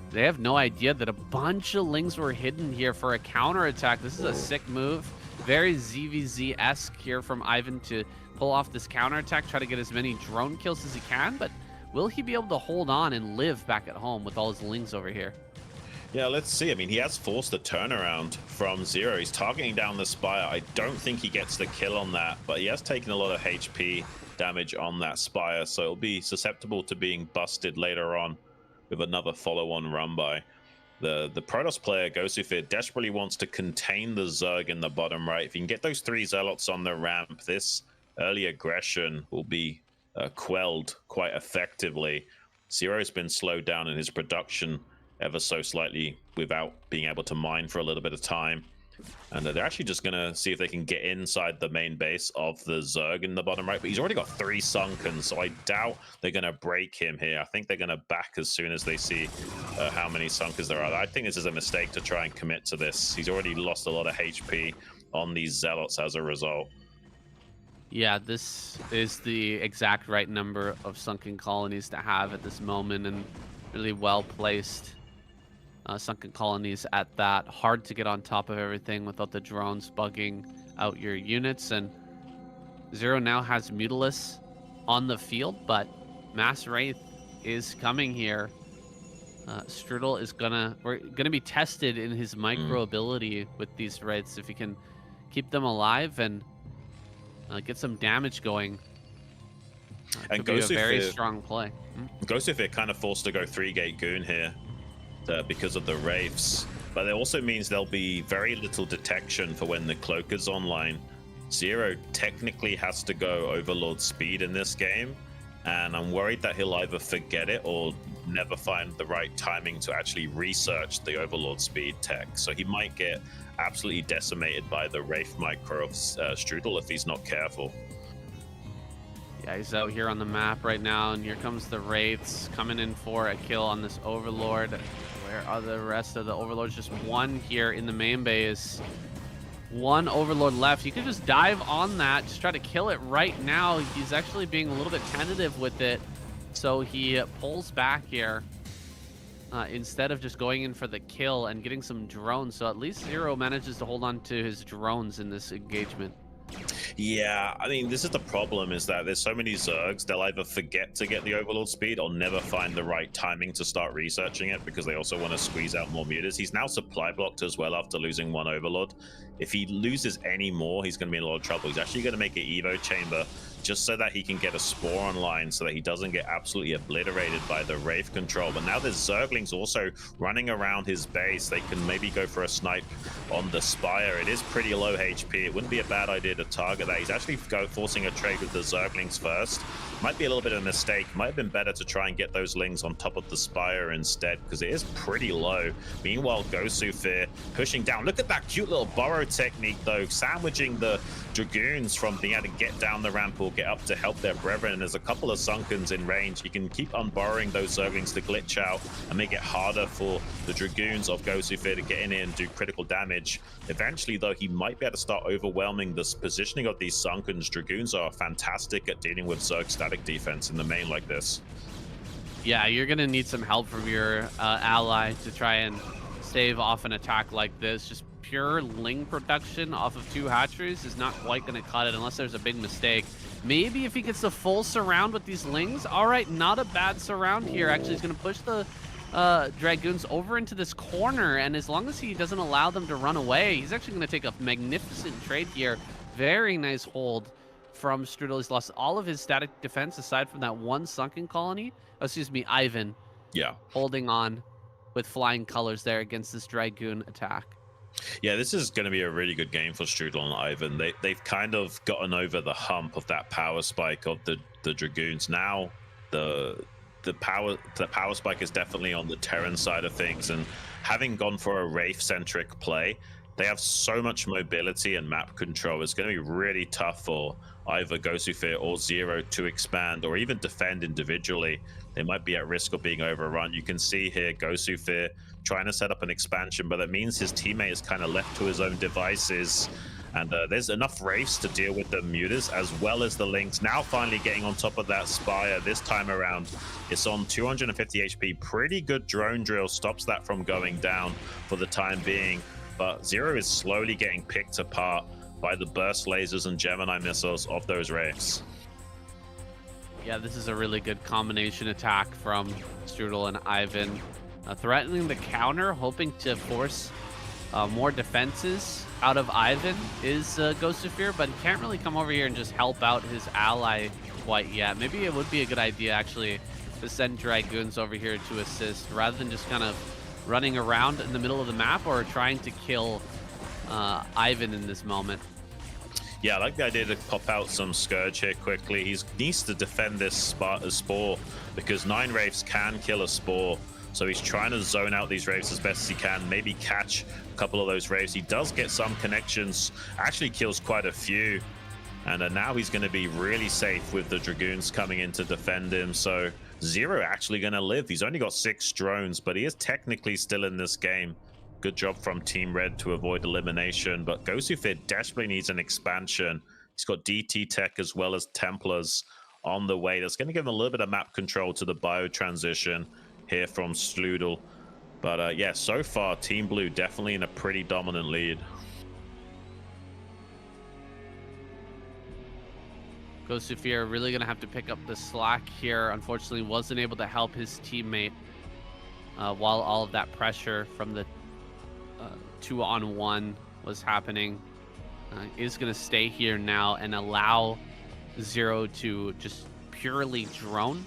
they have no idea that a bunch of lings were hidden here for a counterattack. This is a sick move. Very ZVZ-esque here from Ivan to pull off this counterattack, try to get as many drone kills as he can, but will he be able to hold on and live back at home with all his lings over here? Yeah, let's see. I mean, he has forced the turnaround from Zero. He's targeting down the Spire. I don't think he gets the kill on that, but he has taken a lot of HP damage on that Spire, so it'll be susceptible to being busted later on with another follow-on run by. The Protoss player, Gosufir, desperately wants to contain the Zerg in the bottom right. If you can get those 3 Zealots on the ramp, this early aggression will be quelled quite effectively. Zero's been slowed down in his production ever so slightly without being able to mine for a little bit of time. And they're actually just going to see if they can get inside the main base of the Zerg in the bottom right. But he's already got 3 sunken, so I doubt they're going to break him here. I think they're going to back as soon as they see how many sunkers there are. I think this is a mistake to try and commit to this. He's already lost a lot of HP on these Zealots as a result. Yeah, this is the exact right number of sunken colonies to have at this moment, and really well placed. Sunken colonies at that. Hard to get on top of everything without the drones bugging out your units. And Zero now has Mutalisk on the field, but Mass Wraith is coming here. Strudel is gonna be tested in his micro ability with these Wraiths. If he can keep them alive and get some damage going, and could be a very strong play. Gosufir kind of forced to go 3-gate Goon here because of the Wraiths, but it also means there'll be very little detection for when the Cloak is online. Zero technically has to go Overlord speed in this game, and I'm worried that he'll either forget it or never find the right timing to actually research the Overlord speed tech. So he might get absolutely decimated by the Wraith micro of Strudel if he's not careful. Yeah, he's out here on the map right now, and here comes the Wraiths coming in for a kill on this Overlord. Where are the rest of the Overlords? Just one here in the main base. One Overlord left. You could just dive on that, just try to kill it right now. He's actually being a little bit tentative with it, so he pulls back here instead of just going in for the kill and getting some drones. So at least Zero manages to hold on to his drones in this engagement. Yeah, I mean, this is the problem, is that there's so many Zergs, they'll either forget to get the Overlord speed or never find the right timing to start researching it, because they also want to squeeze out more mutas. He's now supply blocked as well after losing 1 Overlord. If he loses any more, he's going to be in a lot of trouble. He's actually going to make an Evo chamber just so that he can get a Spore online, so that he doesn't get absolutely obliterated by the Wraith control. But now there's Zerglings also running around his base. They can maybe go for a snipe on the Spire. It is pretty low HP. It wouldn't be a bad idea to target that. He's actually forcing a trade with the Zerglings first. Might be a little bit of a mistake. Might have been better to try and get those Lings on top of the Spire instead, because it is pretty low. Meanwhile, Gosufir pushing down. Look at that cute little burrow technique, though, sandwiching the Dragoons from being able to get down the ramp or get up to help their brethren. And there's a couple of Sunkens in range. You can keep unburrowing those Zerglings to glitch out and make it harder for the Dragoons of Gosufir to get in here and do critical damage. Eventually, though, he might be able to start overwhelming this positioning of these Sunkens. Dragoons are fantastic at dealing with Zerg static defense in the main like this. Yeah, you're going to need some help from your ally to try and stave off an attack like this. Just pure Ling production off of 2 hatcheries is not quite going to cut it unless there's a big mistake. Maybe if he gets the full surround with these Lings. All right, not a bad surround here. Actually, he's going to push the Dragoons over into this corner, and as long as he doesn't allow them to run away, he's actually going to take a magnificent trade here. Very nice hold from Strudel. He's lost all of his static defense aside from that one sunken colony. Oh, excuse me, Ivan. Yeah. Holding on with flying colors there against this Dragoon attack. Yeah, this is going to be a really good game for Strudel and Ivan. They've kind of gotten over the hump of that power spike of the Dragoons. Now the power spike is definitely on the Terran side of things, and having gone for a Wraith centric play, they have so much mobility and map control. It's going to be really tough for either Gosufir or Zero to expand or even defend individually. They might be at risk of being overrun. You can see here Gosufir trying to set up an expansion, but that means his teammate is kind of left to his own devices. And there's enough Wraiths to deal with the Mutas as well as the Lynx. Now finally getting on top of that Spire this time around. It's on 250 HP. Pretty good drone drill stops that from going down for the time being. But Zero is slowly getting picked apart by the burst lasers and Gemini missiles of those Wraiths. Yeah, this is a really good combination attack from Strudel and Ivan. Threatening the counter, hoping to force more defenses out of Ivan is Gosufir, but he can't really come over here and just help out his ally quite yet. Maybe it would be a good idea, actually, to send Dragoons over here to assist, rather than just kind of running around in the middle of the map or trying to kill Ivan in this moment. Yeah, I like the idea to pop out some Scourge here quickly. He needs to defend this Spore because 9 Wraiths can kill a Spore. So he's trying to zone out these Wraiths as best as he can, maybe catch a couple of those Wraiths. He does get some connections, actually kills quite a few. And now he's going to be really safe with the Dragoons coming in to defend him. So Zero actually going to live. He's only got 6 drones, but he is technically still in this game. Good job from Team Red to avoid elimination. But Gosufir desperately needs an expansion. He's got DT tech as well as Templars on the way. That's going to give him a little bit of map control to the bio transition here from Strudel. But yeah, so far Team Blue definitely in a pretty dominant lead. Gosufir really going to have to pick up the slack here. Unfortunately, wasn't able to help his teammate while all of that pressure from the 2-on-1 was happening. Is going to stay here now and allow Zero to just purely drone.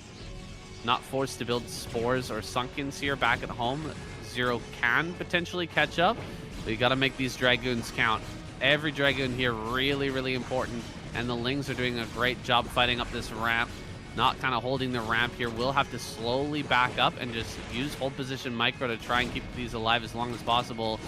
Not forced to build spores or sunkens here back at home. Zero can potentially catch up, but you got to make these Dragoons count. Every Dragoon here really, really important. And the Lings are doing a great job fighting up this ramp. Not kind of holding the ramp here. We'll have to slowly back up and just use hold position micro to try and keep these alive as long as possible.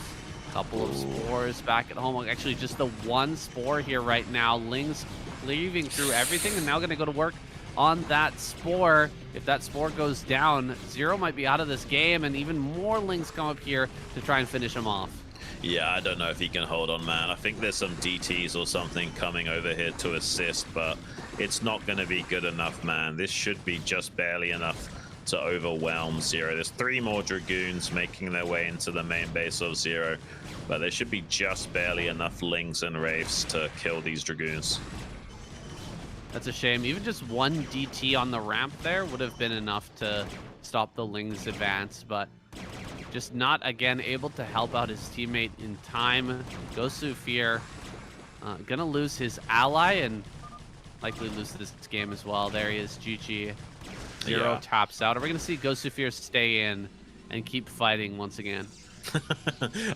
Couple of spores back at home. Actually, just the one spore here right now. Lings cleaving through everything and now going to go to work on that spore. If that spore goes down, Zero might be out of this game, and even more Lings come up here to try and finish him off. Yeah, I don't know if he can hold on, man. I think there's some DTs or something coming over here to assist, but it's not going to be good enough, man. This should be just barely enough to overwhelm Zero. There's 3 more Dragoons making their way into the main base of Zero, but there should be just barely enough Lings and Wraiths to kill these Dragoons. That's a shame. Even just one DT on the ramp there would have been enough to stop the Lings advance, but just not, again, able to help out his teammate in time. Gosufir gonna lose his ally and likely lose this game as well. There he is, GG. Zero taps out. Are we gonna see Gosufir stay in and keep fighting once again.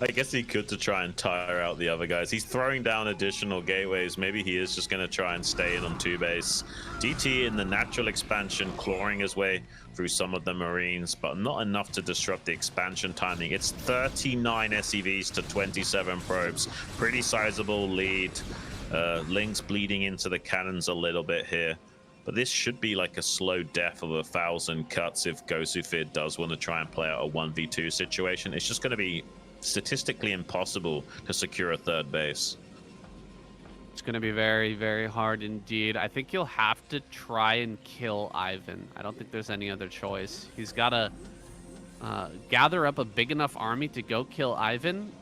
I guess he could to try and tire out the other guys. He's throwing down additional gateways. Maybe he is just going to try and stay in on 2 base. DT in the natural expansion, clawing his way through some of the Marines, but not enough to disrupt the expansion timing. It's 39 SEVs to 27 probes. Pretty sizable lead. Lings bleeding into the cannons a little bit here. But this should be like a slow death of 1,000 cuts if Gosufir does want to try and play out a 1v2 situation. It's just going to be statistically impossible to secure a 3rd base. It's going to be very, very hard indeed. I think you'll have to try and kill Ivan. I don't think there's any other choice. He's got to gather up a big enough army to go kill Ivan,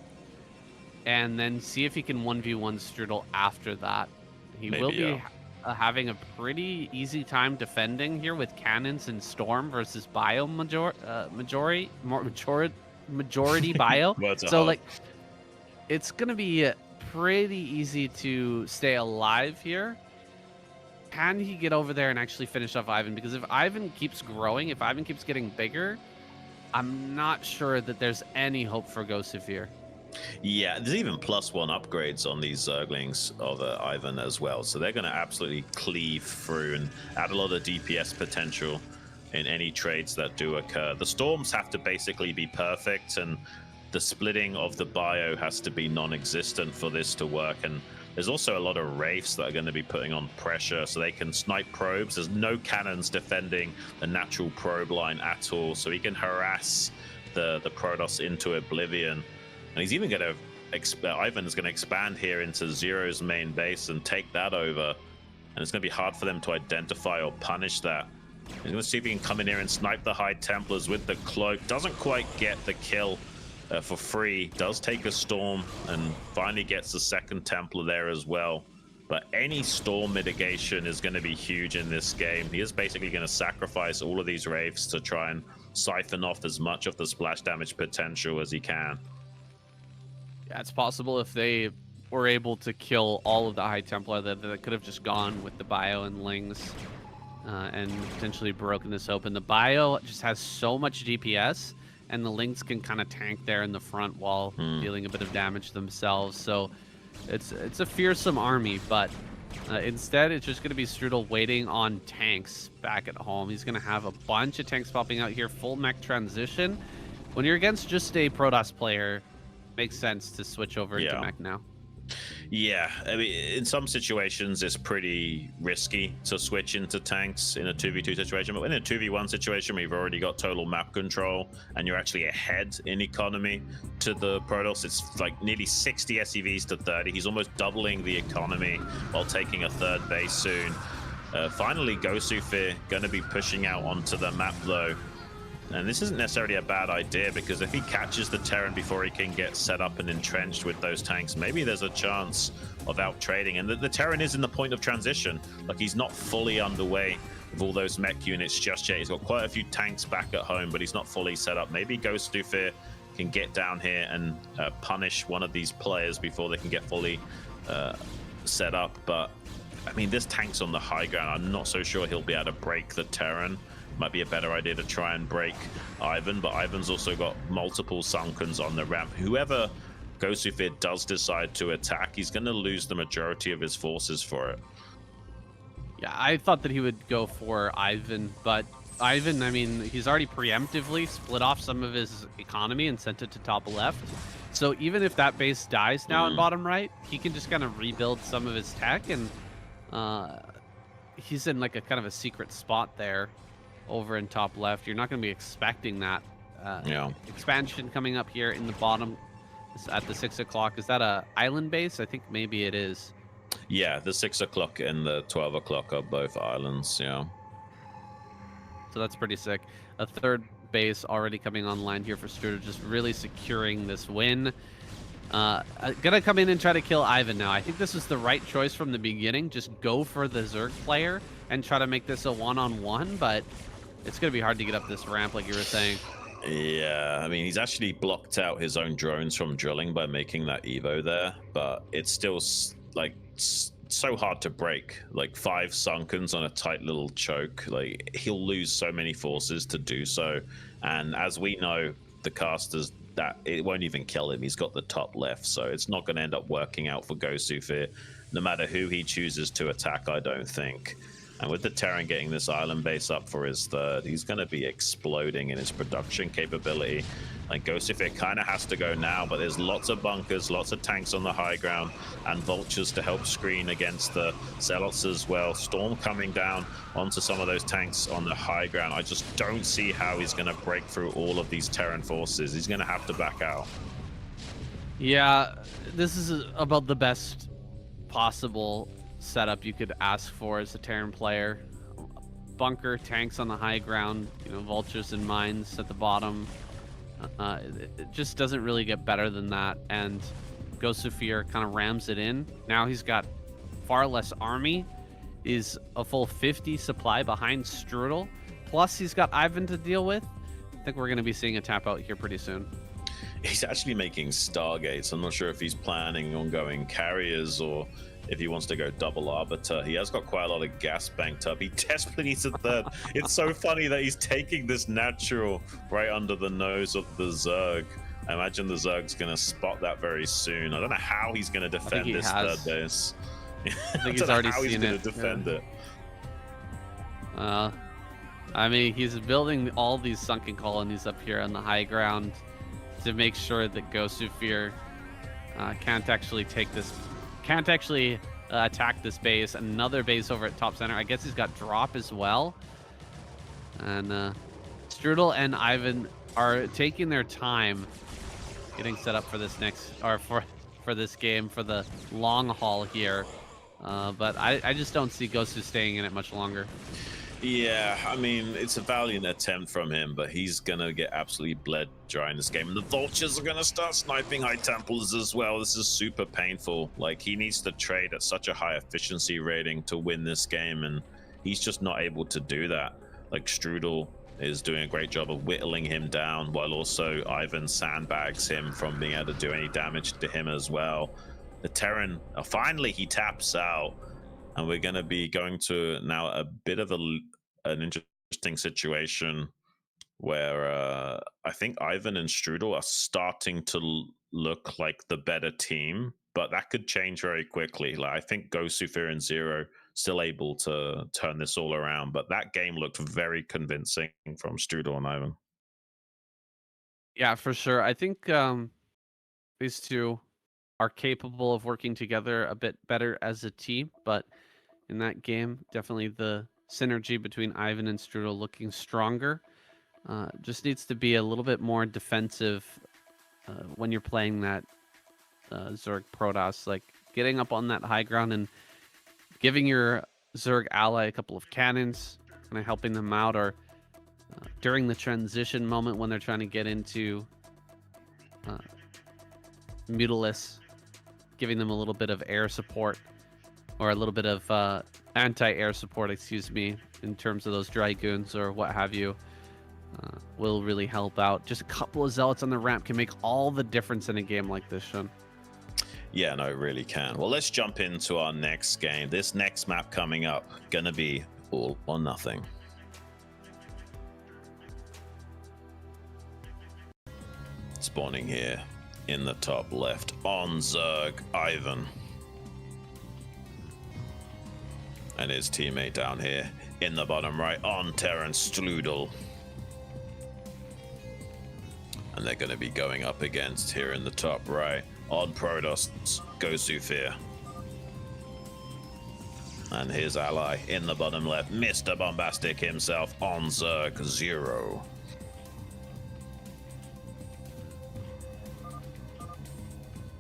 and then see if he can 1v1 Strudel after that. He will be having a pretty easy time defending here with cannons and Storm versus Bio majority Bio. So like, it's gonna be pretty easy to stay alive here. Can he get over there and actually finish off Ivan? Because if Ivan keeps growing, if Ivan keeps getting bigger, I'm not sure that there's any hope for Gosufir. Yeah, there's even +1 upgrades on these Zerglings of Ivan as well. So they're going to absolutely cleave through and add a lot of DPS potential in any trades that do occur. The Storms have to basically be perfect, and the splitting of the bio has to be non-existent for this to work. And there's also a lot of Wraiths that are going to be putting on pressure so they can snipe probes. There's no cannons defending the natural probe line at all, so he can harass the Protoss into oblivion. And he's even going to, Ivan's going to expand here into Zero's main base and take that over. And it's going to be hard for them to identify or punish that. He's going to see if he can come in here and snipe the High Templars with the cloak. Doesn't quite get the kill for free. Does take a Storm and finally gets the 2nd Templar there as well. But any Storm mitigation is going to be huge in this game. He is basically going to sacrifice all of these Wraiths to try and siphon off as much of the splash damage potential as he can. Yeah, it's possible if they were able to kill all of the High Templar that could have just gone with the Bio and Lings and potentially broken this open. The Bio just has so much DPS, and the Lings can kind of tank there in the front while dealing a bit of damage themselves. So it's a fearsome army, but instead it's just going to be Strudel waiting on tanks back at home. He's going to have a bunch of tanks popping out here, full mech transition. When you're against just a Protoss player, makes sense to switch over into mech now. Yeah, I mean, in some situations it's pretty risky to switch into tanks in a 2v2 situation, but in a 2v1 situation where you've already got total map control and you're actually ahead in economy to the Protoss, it's like nearly 60 SEVs to 30. He's almost doubling the economy while taking a 3rd base soon. Finally, Gosufir going to be pushing out onto the map though. And this isn't necessarily a bad idea, because if he catches the Terran before he can get set up and entrenched with those tanks, maybe there's a chance of out trading. And the Terran is in the point of transition. Like, he's not fully underway with all those mech units just yet. He's got quite a few tanks back at home, but he's not fully set up. Maybe Gosufir can get down here and punish one of these players before they can get fully set up. But I mean, this tank's on the high ground. I'm not so sure he'll be able to break the Terran. Might be a better idea to try and break Ivan, but Ivan's also got multiple Sunkens on the ramp. Whoever Gosufir does decide to attack, he's going to lose the majority of his forces for it. Yeah, I thought that he would go for Ivan, but Ivan, I mean, he's already preemptively split off some of his economy and sent it to top left. So even if that base dies now in bottom right, he can just kind of rebuild some of his tech, and he's in like a kind of a secret spot there over in top left. You're not going to be expecting that expansion coming up here in the bottom at the 6 o'clock. Is that a island base? I think maybe it is. Yeah, the 6 o'clock and the 12 o'clock are both islands. Yeah. So that's pretty sick. A 3rd base already coming online here for Strudel, just really securing this win. Gonna come in and try to kill Ivan now. I think this is the right choice from the beginning. Just go for the Zerg player and try to make this a one-on-one, but it's going to be hard to get up this ramp, like you were saying. Yeah, I mean, he's actually blocked out his own drones from drilling by making that Evo there, but it's still like so hard to break. Like 5 sunkens on a tight little choke. Like he'll lose so many forces to do so. And as we know, the casters, that it won't even kill him. He's got the top left, so it's not going to end up working out for Gosufir, no matter who he chooses to attack, I don't think. And with the Terran getting this island base up for his third, he's going to be exploding in his production capability. Like Gosufir kind of has to go now, but there's lots of bunkers, lots of tanks on the high ground, and vultures to help screen against the zealots as well. Storm coming down onto some of those tanks on the high ground. I just don't see how he's going to break through all of these Terran forces. He's going to have to back out. Yeah, this is about the best possible setup you could ask for as a Terran player. Bunker, tanks on the high ground, you know, vultures and mines at the bottom. It just doesn't really get better than that. And Gosufir kind of rams it in. Now he's got far less army. Is a full 50 supply behind Strudel. Plus he's got Ivan to deal with. I think we're going to be seeing a tap out here pretty soon. He's actually making Stargates. I'm not sure if he's planning on going carriers or if he wants to go double arbiter. He has got quite a lot of gas banked up. He desperately needs a third. It's so funny that he's taking this natural right under the nose of the Zerg. I imagine the Zerg's going to spot that very soon. I don't know how he's going to defend this third base. I think he's already seen it. Defend it. I mean, he's building all these sunken colonies up here on the high ground to make sure that Gosufir can't actually attack this base. Another base over at top center. I guess he's got drop as well. And Strudel and Ivan are taking their time getting set up for this next, or for this game, for the long haul here. But I just don't see Gosu staying in it much longer. Yeah, I mean, it's a valiant attempt from him, but he's going to get absolutely bled dry in this game. And the vultures are going to start sniping high temples as well. This is super painful. Like, he needs to trade at such a high efficiency rating to win this game, and he's just not able to do that. Like, Strudel is doing a great job of whittling him down, while also Ivan sandbags him from being able to do any damage to him as well. The Terran, finally he taps out. And we're going to be going to now a bit of an interesting situation where I think Ivan and Strudel are starting to look like the better team, but that could change very quickly. Like, I think Gosufir and Zero still able to turn this all around, but that game looked very convincing from Strudel and Ivan. Yeah, for sure. I think these two are capable of working together a bit better as a team, but in that game, definitely the synergy between Ivan and Strudel looking stronger. Just needs to be a little bit more defensive when you're playing that Zerg Protoss, like getting up on that high ground and giving your Zerg ally a couple of cannons, kind of helping them out, or during the transition moment when they're trying to get into Mutalisk, giving them a little bit of air support, or a little bit of anti-air support, excuse me, in terms of those Dragoons or what have you, will really help out. Just a couple of Zealots on the ramp can make all the difference in a game like this, Sean. Yeah, no, it really can. Well, let's jump into our next game. This next map coming up, gonna be all or nothing. Spawning here in the top left on Zerg, Ivan. And his teammate down here in the bottom right on Terran, Strudel. And they're going to be going up against here in the top right on Protoss, Gosufir. And his ally in the bottom left, Mr. Bombastic himself on Zerg, Zero.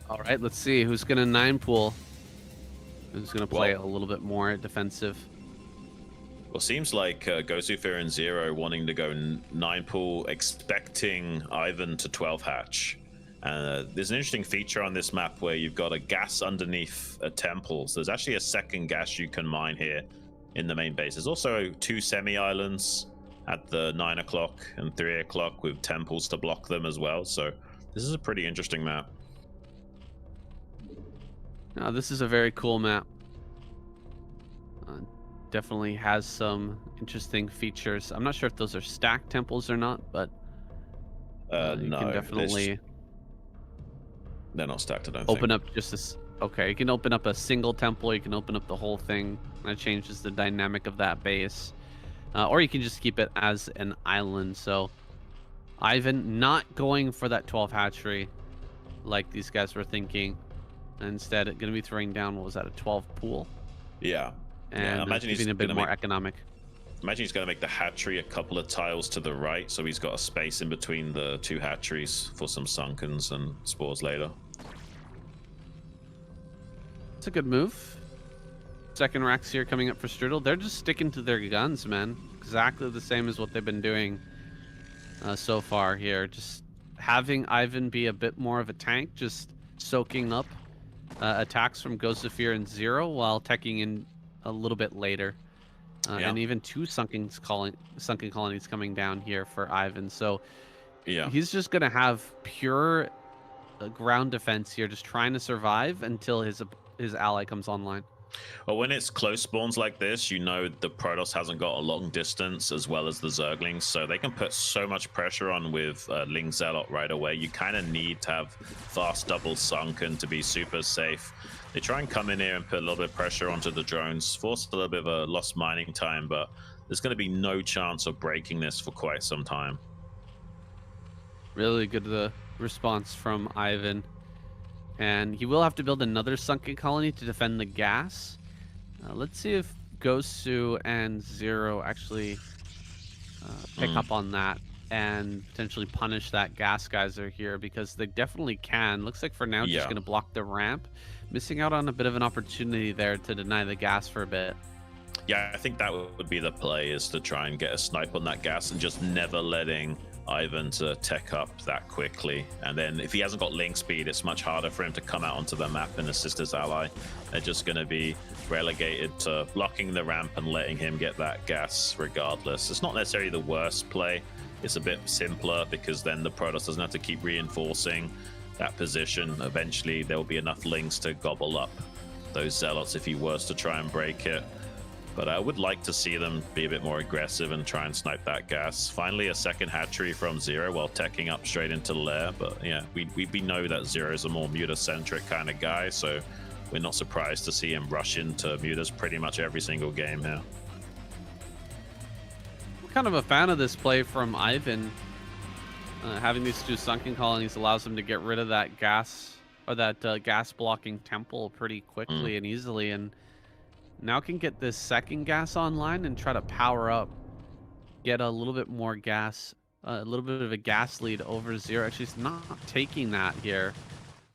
All right, let's see who's going to 9-pool. Who's going to play a little bit more defensive. Well, seems like Gosufir and Zero wanting to go 9-pool, expecting Ivan to 12 hatch. There's an interesting feature on this map where you've got a gas underneath a temple. So there's actually a second gas you can mine here in the main base. There's also 2 semi-islands at the 9 o'clock and 3 o'clock with temples to block them as well. So this is a pretty interesting map. Now, this is a very cool map. Definitely has some interesting features. I'm not sure if those are stacked temples or not, but you can No, definitely they're not stacked, I don't open think. up just this. Okay, you can open up a single temple. You can open up the whole thing. That changes the dynamic of that base. Or you can just keep it as an island. So Ivan not going for that 12 hatchery like these guys were thinking. Instead, going to be throwing down, what was that, a 12 pool? Yeah. Yeah, And imagine he's keeping it a bit gonna more make economic. Imagine he's going to make the hatchery a couple of tiles to the right, so he's got a space in between the two hatcheries for some sunkens and spores later. It's a good move. Second racks here coming up for Strudel. They're just sticking to their guns, man. Exactly the same as what they've been doing so far here. Just having Ivan be a bit more of a tank, just soaking up attacks from Ghost of Fear and Zero while teching in a little bit later. Yeah. And even two sunken colonies coming down here for Ivan. So Yeah. he's just going to have pure ground defense here, just trying to survive until his ally comes online. Well, when it's close spawns like this, you know the Protoss hasn't got a long distance as well as the Zerglings, so they can put so much pressure on with Ling Zealot right away. You kind of need to have fast double sunken to be super safe. They try and come in here and put a little bit of pressure onto the drones, force a little bit of a lost mining time, but there's going to be no chance of breaking this for quite some time. Really good response from Ivan. And he will have to build another sunken colony to defend the gas. Let's see if Gosu and Zero actually pick up on that and potentially punish that gas geyser here, because they definitely can. Looks like for now, just going to block the ramp. Missing out on a bit of an opportunity there to deny the gas for a bit. Yeah, I think that would be the play, is to try and get a snipe on that gas and just never letting Ivan to tech up that quickly. And then if he hasn't got link speed, it's much harder for him to come out onto the map and assist his ally. They're just going to be relegated to blocking the ramp and letting him get that gas regardless. It's not necessarily the worst play. It's a bit simpler because then the Protoss doesn't have to keep reinforcing that position. Eventually there will be enough links to gobble up those zealots if he was to try and break it. But I would like to see them be a bit more aggressive and try and snipe that gas. Finally, a second hatchery from Zero while teching up straight into the lair. But yeah, we know that Zero is a more Muta-centric kind of guy, so we're not surprised to see him rush into Mutas pretty much every single game here. I'm kind of a fan of this play from Ivan. Having these two sunken colonies allows him to get rid of that gas, or that gas blocking temple pretty quickly and easily, and now can get this second gas online and try to power up, get a little bit more gas, a little bit of a gas lead over Zero. Actually, he's not taking that here,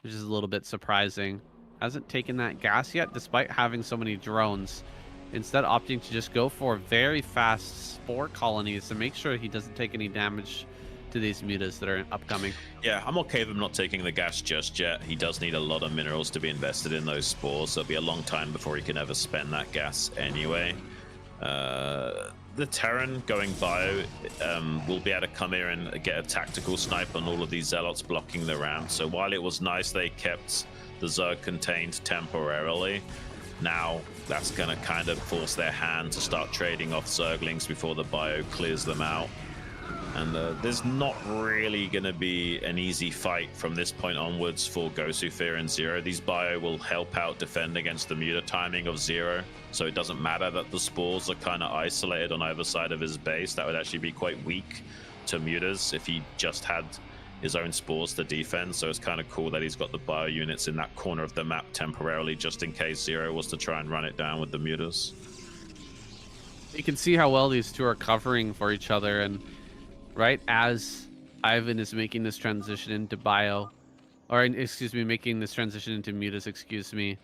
which is a little bit surprising. Hasn't taken that gas yet, despite having so many drones. Instead, opting to just go for very fast spore colonies to make sure he doesn't take any damage to these mutas that are upcoming. Yeah, I'm okay with him not taking the gas just yet. He does need a lot of minerals to be invested in those spores, so it'll be a long time before he can ever spend that gas anyway. The Terran going bio will be able to come here and get a tactical snipe on all of these zealots blocking the ramp. So while it was nice they kept the Zerg contained temporarily, now that's going to kind of force their hand to start trading off Zerglings before the bio clears them out. And there's not really going to be an easy fight from this point onwards for Gosu, Fear, and Zero. These bio will help out defend against the Muta timing of Zero, so it doesn't matter that the spores are kind of isolated on either side of his base. That would actually be quite weak to Mutas if he just had his own spores to defend. So it's kind of cool that he's got the bio units in that corner of the map temporarily, just in case Zero was to try and run it down with the Mutas. You can see how well these two are covering for each other, and right as Ivan is making this transition into bio, or excuse me, making this transition into mutas, excuse me,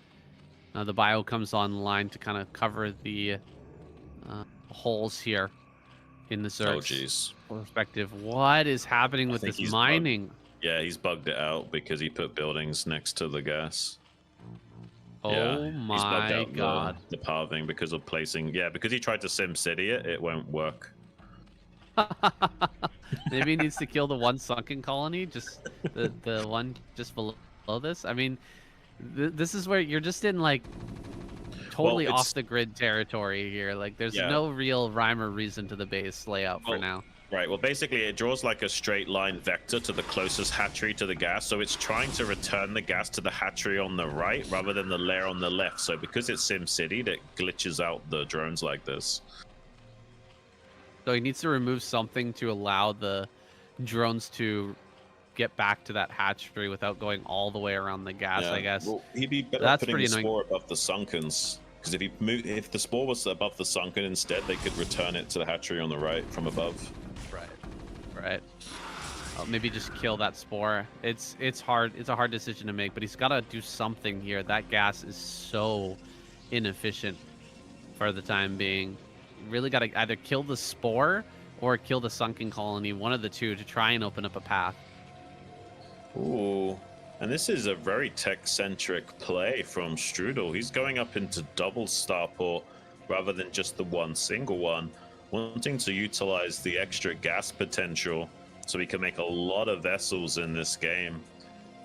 the bio comes online to kind of cover the holes here in the Zerg's perspective. What is happening with this mining? Yeah, he's bugged it out because he put buildings next to the gas. Oh yeah, my he's bugged out god. The pathing because of placing, because he tried to sim city it, it won't work. Maybe he needs to kill the one sunken colony, just the one just below this. I mean, this is where you're just in like totally it's off the grid territory here. Like, there's yeah. no real rhyme or reason to the base layout for Well, now. right. Well, basically, it draws like a straight line vector to the closest hatchery to the gas. So it's trying to return the gas to the hatchery on the right rather than the lair on the left. So because it's SimCity, it glitches out the drones like this. So he needs to remove something to allow the drones to get back to that hatchery without going all the way around the gas, I Yeah. guess. Well, he'd be better off That's putting pretty the annoying. spore above the sunkens. Because if the spore was above the sunken instead, they could return it to the hatchery on the right from above. Right. Oh, maybe just kill that spore. It's hard. It's a hard decision to make, but he's got to do something here. That gas is so inefficient for the time being. You really got to either kill the spore or kill the sunken colony, one of the two, to try and open up a path. Ooh. And this is a very tech-centric play from Strudel. He's going up into double starport rather than just the one single one, wanting to utilize the extra gas potential so he can make a lot of vessels in this game.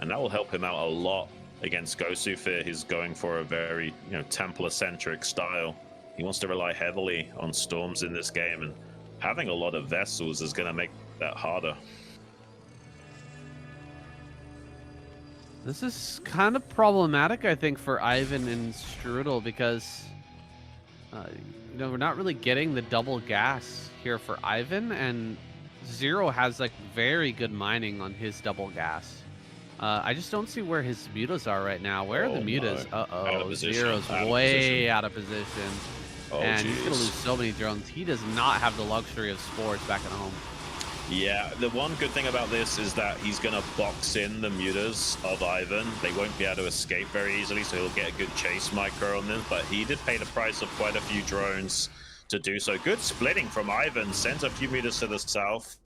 And that will help him out a lot against Gosufir. He's going for a very, Templar-centric style. He wants to rely heavily on storms in this game, and having a lot of vessels is going to make that harder. This is kind of problematic, I think, for Ivan and Strudel because, we're not really getting the double gas here for Ivan, and Zero has like very good mining on his double gas. I just don't see where his mutas are right now. Where are the mutas? No. Out of position. Zero's way out of position, and he's gonna lose so many drones. He does not have the luxury of spores back at home. Yeah, the one good thing about this is that he's going to box in the mutas of Ivan. They won't be able to escape very easily, so he'll get a good chase micro on them. But he did pay the price of quite a few drones to do so. Good splitting from Ivan. Sends a few mutas to the south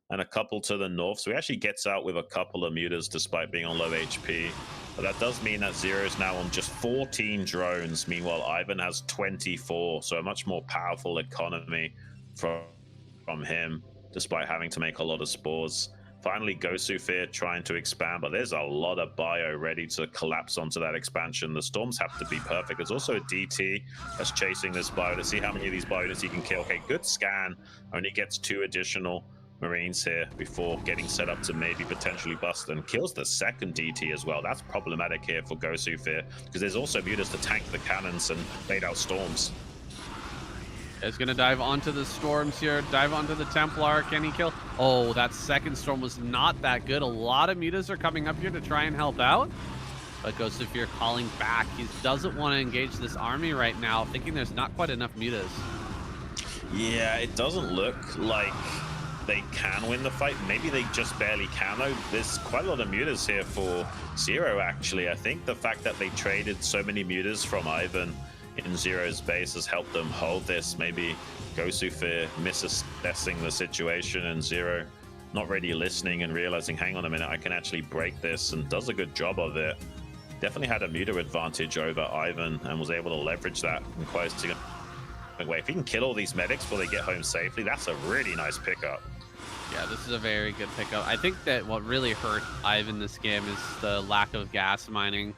and a couple to the north. So he actually gets out with a couple of mutas despite being on low HP. But that does mean that Zero is now on just 14 drones. Meanwhile, Ivan has 24. So a much more powerful economy from him, despite having to make a lot of spores. Finally, Gosufir trying to expand, but there's a lot of bio ready to collapse onto that expansion. The storms have to be perfect. There's also a DT that's chasing this bio to see how many of these bios he can kill. Okay, good scan. Only gets 2 additional Marines here before getting set up to maybe potentially bust, and kills the second DT as well. That's problematic here for Gosufir because there's also mutas to tank the cannons and bait out storms. Is going to dive onto the storms here, dive onto the Templar. Can he kill? Oh, that second storm was not that good. A lot of mutas are coming up here to try and help out. But Gosufir calling back. He doesn't want to engage this army right now, thinking there's not quite enough mutas. Yeah, it doesn't look like they can win the fight. Maybe they just barely can, though. There's quite a lot of mutas here for Zero, actually. I think the fact that they traded so many mutas from Ivan in Zero's base has helped them hold this. Maybe Gosufir misassessing the situation and Zero not really listening and realizing, hang on a minute, I can actually break this, and does a good job of it. Definitely had a muta advantage over Ivan and was able to leverage that in quite a significant way. If he can kill all these medics before they get home safely, that's a really nice pickup. Yeah, this is a very good pickup. I think that what really hurt Ivan this game is the lack of gas mining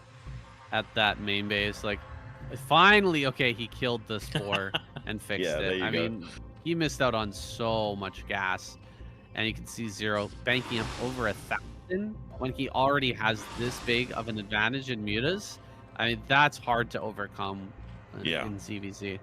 at that main base. Like, finally, okay, he killed the spore and fixed it. I mean, he missed out on so much gas, and you can see Zero banking up over 1,000 when he already has this big of an advantage in mutas. I mean, that's hard to overcome in ZVZ.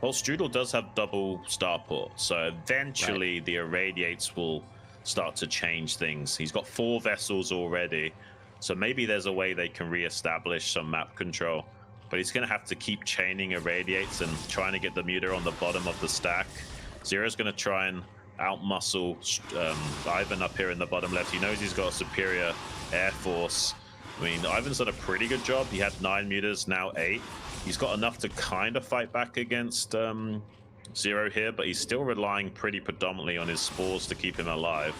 Well, Strudel does have double starport, so eventually the irradiates will start to change things. He's got 4 vessels already, so maybe there's a way they can re-establish some map control. But he's going to have to keep chaining irradiates and trying to get the muta on the bottom of the stack. Zero's going to try and outmuscle Ivan up here in the bottom left. He knows he's got a superior air force. I mean, Ivan's done a pretty good job. He had 9 mutas, now 8. He's got enough to kind of fight back against Zero here, but he's still relying pretty predominantly on his spores to keep him alive.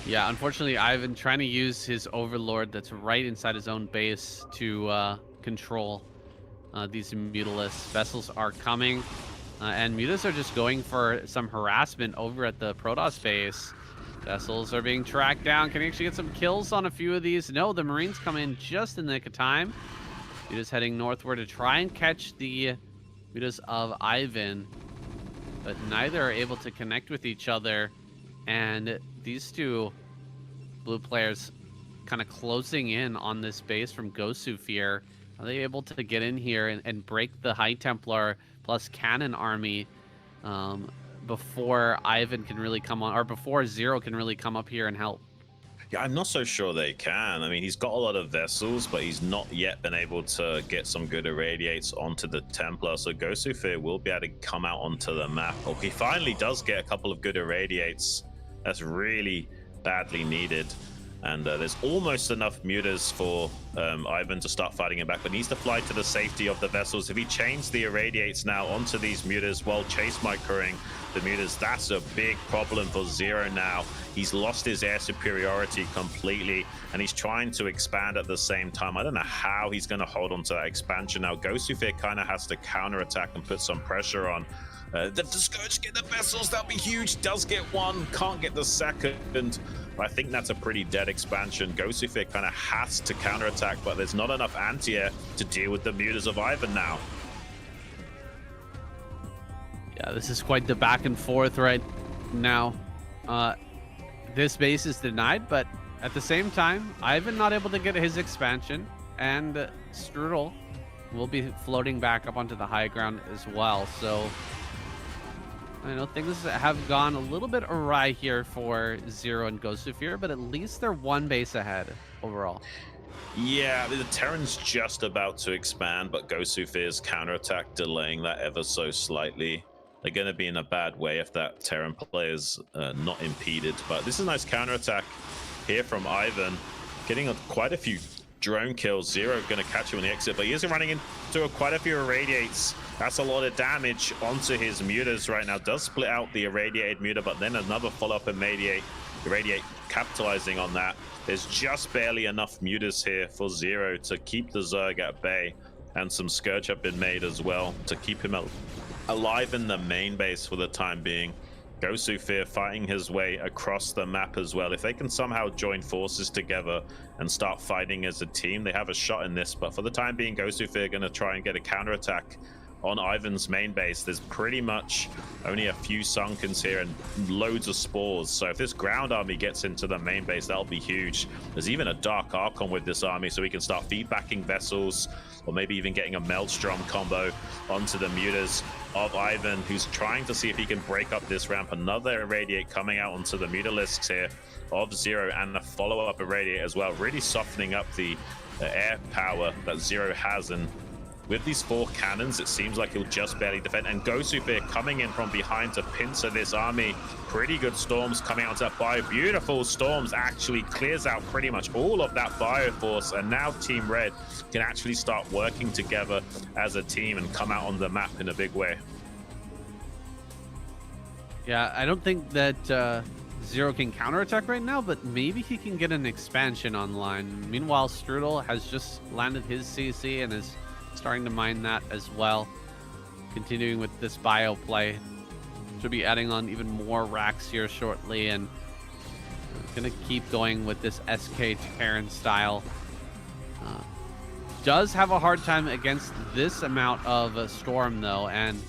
Yeah, unfortunately, Ivan trying to use his Overlord that's right inside his own base to control these mutalists. Vessels are coming, and mutas are just going for some harassment over at the Protoss base. Vessels are being tracked down. Can he actually get some kills on a few of these? No, the Marines come in just in the nick of time. Mutas heading northward to try and catch the Mutas of Ivan, but neither are able to connect with each other. And these two blue players kind of closing in on this base from Gosufir. Are they able to get in here and break the High Templar plus Cannon army before Ivan can really come on, or before Zero can really come up here and help? Yeah, I'm not so sure they can. I mean, he's got a lot of vessels, but he's not yet been able to get some good irradiates onto the Templar. So Gosufir will be able to come out onto the map. Oh, he finally does get a couple of good irradiates. That's really badly needed. And there's almost enough mutas for Ivan to start fighting him back, but needs to fly to the safety of the vessels. If he chains the irradiates now onto these mutas while chase microing the mutas, that's a big problem for Zero now. He's lost his air superiority completely, and he's trying to expand at the same time. I don't know how he's going to hold on to that expansion now. Gosufir kind of has to counterattack and put some pressure on. The Scourge get the vessels, that'll be huge. Does get one, can't get the second. I think that's a pretty dead expansion. Gosufir kind of has to counterattack, but there's not enough anti-air to deal with the mutas of Ivan now. Yeah, this is quite the back and forth right now. This base is denied, but at the same time, Ivan not able to get his expansion, and Strudel will be floating back up onto the high ground as well. So I know things have gone a little bit awry here for Zero and Gosufir, but at least they're one base ahead overall. Yeah, the Terran's just about to expand, but Gosufir's counterattack delaying that ever so slightly. They're going to be in a bad way if that Terran player's not impeded. But this is a nice counterattack here from Ivan, getting quite a few drone kills. Zero going to catch him on the exit, but he is running into quite a few irradiates. That's a lot of damage onto his mutas right now. Does split out the irradiated muta, but then another follow-up irradiate capitalizing on that. There's just barely enough mutas here for Zero to keep the Zerg at bay, and some Scourge have been made as well to keep him alive in the main base for the time being. Gosufir fighting his way across the map as well. If they can somehow join forces together and start fighting as a team, they have a shot in this. But for the time being, Gosufir going to try and get a counterattack on Ivan's main base. There's pretty much only a few Sunkens here and loads of spores. So if this ground army gets into the main base, that'll be huge. There's even a Dark Archon with this army, so we can start feedbacking vessels, or maybe even getting a Maelstrom combo onto the mutas of Ivan, who's trying to see if he can break up this ramp. Another Irradiate coming out onto the mutalisks here of Zero, and a follow-up Irradiate as well, really softening up the air power that Zero has. And with these 4 cannons, it seems like he'll just barely defend. And Gosufir coming in from behind to pincer this army. Pretty good storms coming out to that bio. Beautiful storms actually clears out pretty much all of that bioforce. And now Team Red can actually start working together as a team and come out on the map in a big way. Yeah, I don't think that Zero can counterattack right now, but maybe he can get an expansion online. Meanwhile, Strudel has just landed his CC and is starting to mine that as well. Continuing with this bio play. Should be adding on even more racks here shortly, and gonna keep going with this SK Terran style. Does have a hard time against this amount of storm though, and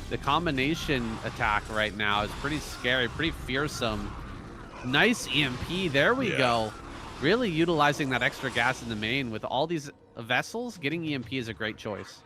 the combination attack right now is pretty scary, pretty fearsome. Nice EMP, there we go. Really utilizing that extra gas in the main with all these vessels. Getting EMP is a great choice.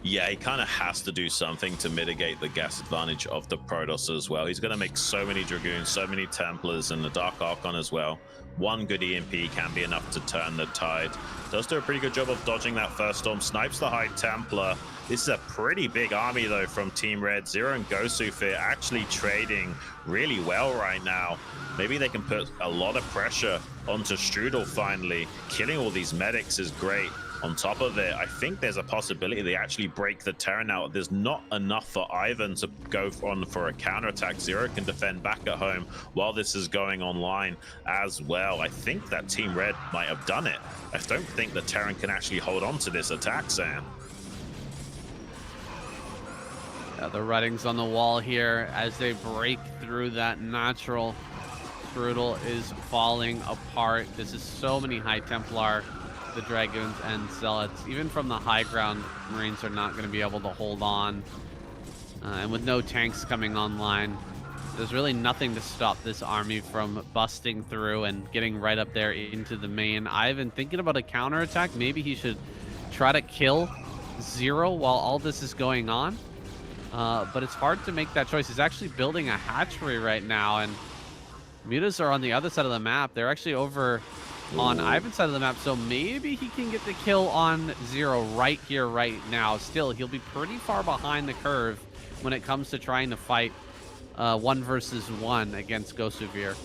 Yeah, he kind of has to do something to mitigate the gas advantage of the Protoss as well. He's going to make so many Dragoons, so many Templars, and the Dark Archon as well. One good EMP can be enough to turn the tide. Does do a pretty good job of dodging that first storm. Snipes the High Templar. This is a pretty big army, though, from Team Red. Zero and Gosufir actually trading really well right now. Maybe they can put a lot of pressure onto Strudel finally. Killing all these medics is great. On top of it, I think there's a possibility they actually break the Terran out. There's not enough for Ivan to go on for a counterattack. Zero can defend back at home while this is going online as well. I think that Team Red might have done it. I don't think the Terran can actually hold on to this attack, Sam. Yeah, the writings on the wall here as they break through that natural. Strudel is falling apart. This is so many High Templar the Dragoons and Zealots. Even from the high ground, Marines are not going to be able to hold on. And with no tanks coming online, there's really nothing to stop this army from busting through and getting right up there into the main. Ivan thinking about a counterattack. Maybe he should try to kill Zero while all this is going on. But it's hard to make that choice. He's actually building a hatchery right now, and mutas are on the other side of the map. They're actually over on Ivan's side of the map, so maybe he can get the kill on Zero right here, right now. Still, he'll be pretty far behind the curve when it comes to trying to fight 1 versus 1 against Gosuvir.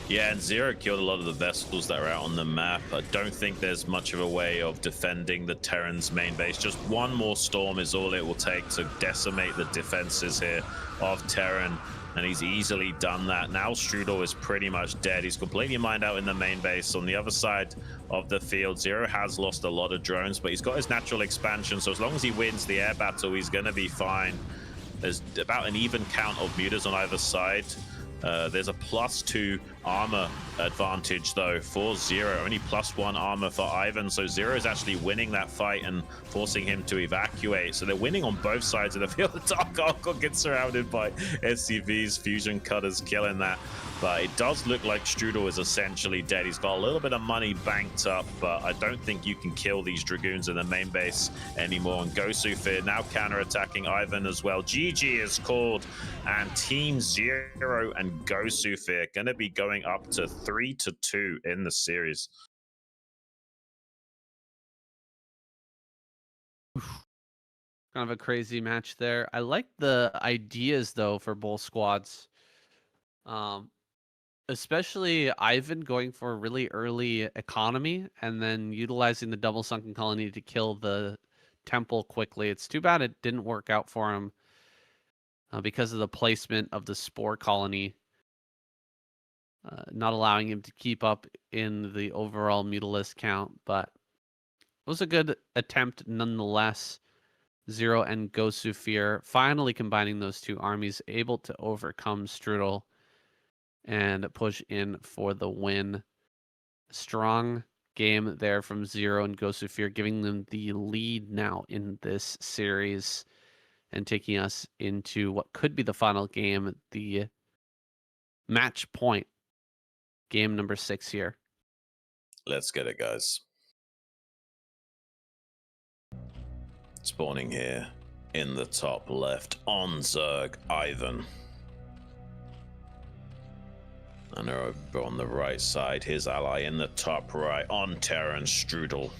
Yeah, and Zero killed a lot of the vessels that are out on the map. I don't think there's much of a way of defending the Terran's main base. Just one more storm is all it will take to decimate the defenses here of Terran, and he's easily done that. Now Strudel is pretty much dead. He's completely mined out in the main base. On the other side of the field, Zero has lost a lot of drones, but he's got his natural expansion, so as long as he wins the air battle, he's going to be fine. There's about an even count of mutas on either side. There's a +2 armor advantage though for Zero, only +1 armor for Ivan, so Zero is actually winning that fight and forcing him to evacuate. So they're winning on both sides of the field. The Dark Archon gets surrounded by SCVs, fusion cutters killing that, but it does look like Strudel is essentially dead. He's got a little bit of money banked up, but I don't think you can kill these Dragoons in the main base anymore. And Gosufir now counterattacking Ivan as well. GG is called, and Team Zero and Gosufir gonna be going up to 3-2 in the series. Kind of a crazy match there. I like the ideas though for both squads. Especially Ivan going for a really early economy and then utilizing the double sunken colony to kill the temple quickly. It's too bad it didn't work out for him because of the placement of the spore colony, not allowing him to keep up in the overall mutalist count. But it was a good attempt nonetheless. Zero and Gosufir finally combining those two armies, able to overcome Strudel and push in for the win. Strong game there from Zero and Gosufir, giving them the lead now in this series and taking us into what could be the final game, the match point, game number 6 here. Let's get it, guys. Spawning here in the top left on Zerg, Ivan. And over on the right side, his ally in the top right on Terran, Strudel.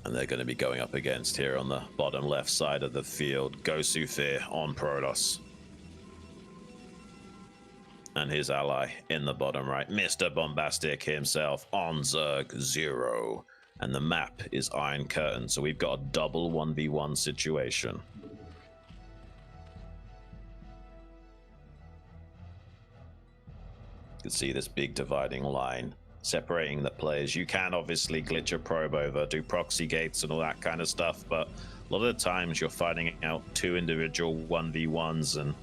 And they're going to be going up against here on the bottom left side of the field, Gosufir on Protoss. And his ally in the bottom right, Mr. Bombastic himself on Zerg, Zero. And the map is Iron Curtain, so we've got a double 1v1 situation. You can see this big dividing line separating the players. You can obviously glitch a probe over, do proxy gates and all that kind of stuff, but a lot of the times you're fighting out two individual 1v1s and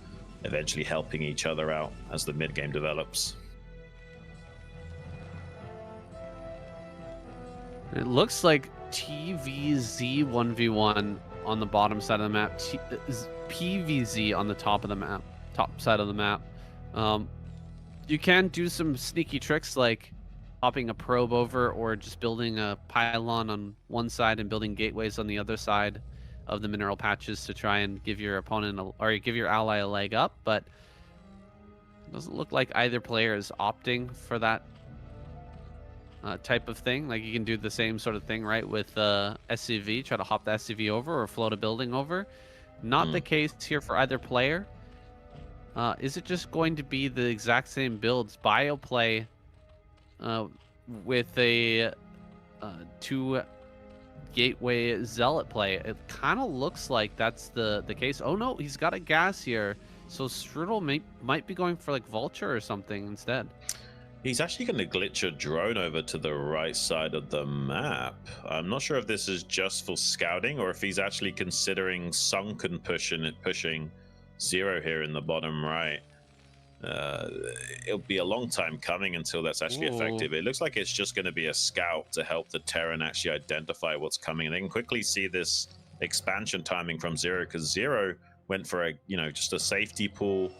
eventually helping each other out as the mid game develops. It looks like TVZ 1v1 on the bottom side of the map, PVZ on the top of the map, top side of the map. You can do some sneaky tricks like popping a probe over or just building a pylon on one side and building gateways on the other side of the mineral patches to try and give your opponent or give your ally a leg up, but it doesn't look like either player is opting for that type of thing. Like you can do the same sort of thing, right, with SCV, try to hop the SCV over or float a building over. Not the case here for either player. Is it just going to be the exact same builds? Bioplay with a 2 gateway zealot play. It kind of looks like that's the case. Oh no, he's got a gas here. So Strudel might be going for like Vulture or something instead. He's actually going to glitch a drone over to the right side of the map. I'm not sure if this is just for scouting or if he's actually considering sunken pushing Zero here in the bottom right. Uh, it'll be a long time coming until that's actually effective. It looks like it's just going to be a scout to help the Terran actually identify what's coming. And they can quickly see this expansion timing from Zero, because Zero went for a, you know, just a safety pool,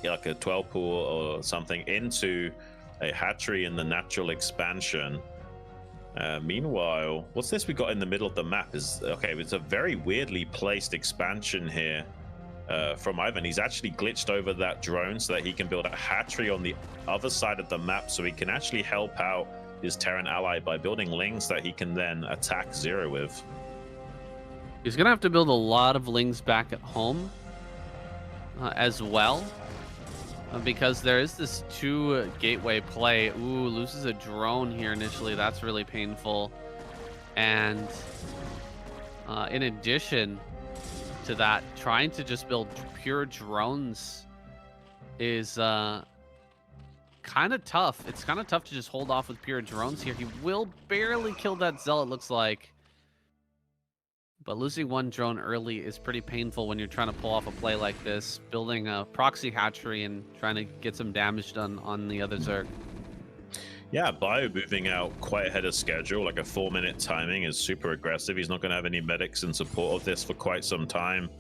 like a 12 pool or something, into a hatchery in the natural expansion. Meanwhile, what's this we got in the middle of the map? Is okay, it's a very weirdly placed expansion here. From Ivan, he's actually glitched over that drone so that he can build a hatchery on the other side of the map, so he can actually help out his Terran ally by building lings that he can then attack Zero with. He's gonna have to build a lot of lings back at home as well, because there is this 2 gateway play. Ooh, loses a drone here initially. That's really painful. And in addition to that, trying to just build pure drones is kind of tough. It's kind of tough to just hold off with pure drones here. He will barely kill that Zealot, looks like. But losing 1 drone early is pretty painful when you're trying to pull off a play like this, building a proxy hatchery and trying to get some damage done on the other Zerg. Yeah, Bio moving out quite ahead of schedule, like a 4-minute timing is super aggressive. He's not going to have any medics in support of this for quite some time.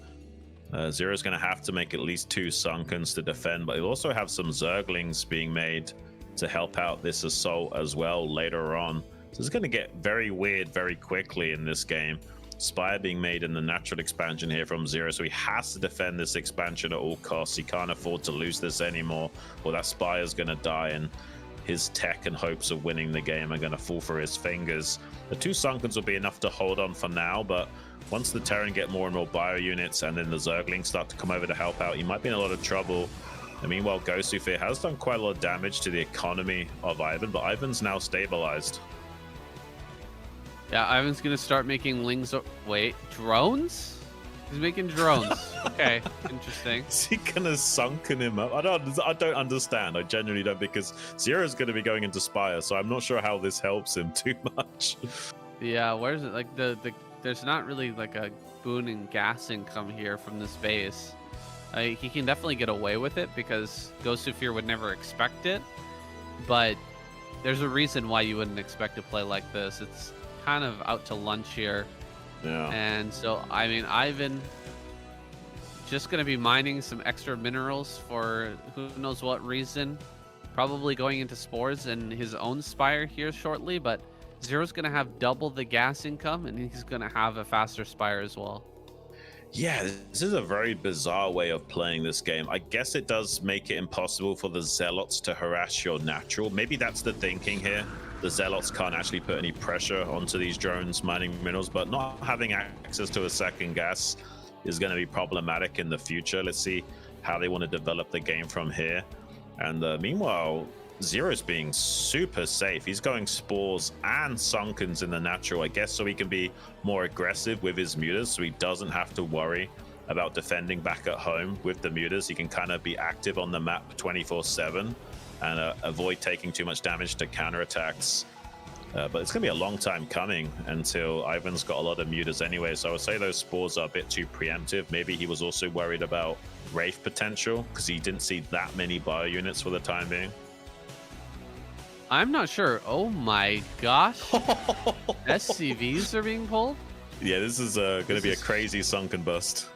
Zero's going to have to make at least 2 Sunkens to defend, but he'll also have some Zerglings being made to help out this assault as well later on. So it's going to get very weird very quickly in this game. Spire being made in the natural expansion here from Zero, so he has to defend this expansion at all costs. He can't afford to lose this anymore, or that Spire's going to die, and his tech and hopes of winning the game are going to fall through his fingers. The 2 Sunkens will be enough to hold on for now, but once the Terran get more and more bio units and then the Zerglings start to come over to help out, he might be in a lot of trouble. And meanwhile, Gosufir has done quite a lot of damage to the economy of Ivan, but Ivan's now stabilized. Yeah, Ivan's going to start making lings. Wait, drones? He's making drones. Okay, interesting. Is he gonna sunken him up? I don't understand. I genuinely don't, because Zero's gonna be going into Spire, so I'm not sure how this helps him too much. Yeah, where's it? Like there's not really like a boon in gas income here from this base. He can definitely get away with it because Gosufir would never expect it, but there's a reason why you wouldn't expect to play like this. It's kind of out to lunch here. Yeah. And so, I mean, Ivan just going to be mining some extra minerals for who knows what reason. Probably going into spores and his own Spire here shortly, but Zero's going to have double the gas income, and he's going to have a faster Spire as well. Yeah, this is a very bizarre way of playing this game. I guess it does make it impossible for the Zealots to harass your natural. Maybe that's the thinking here. The Zealots can't actually put any pressure onto these drones mining minerals, but not having access to a second gas is going to be problematic in the future. Let's see how they want to develop the game from here. And meanwhile, Zero's being super safe. He's going spores and Sunkens in the natural, I guess, so he can be more aggressive with his mutas, so he doesn't have to worry about defending back at home with the mutas. He can kind of be active on the map 24/7 and avoid taking too much damage to counterattacks. But it's going to be a long time coming until Ivan's got a lot of mutas anyway, so I would say those spores are a bit too preemptive. Maybe he was also worried about Wraith potential because he didn't see that many bio units for the time being. I'm not sure. Oh my gosh. SCVs are being pulled? Yeah, this is going to be a crazy sunken bust.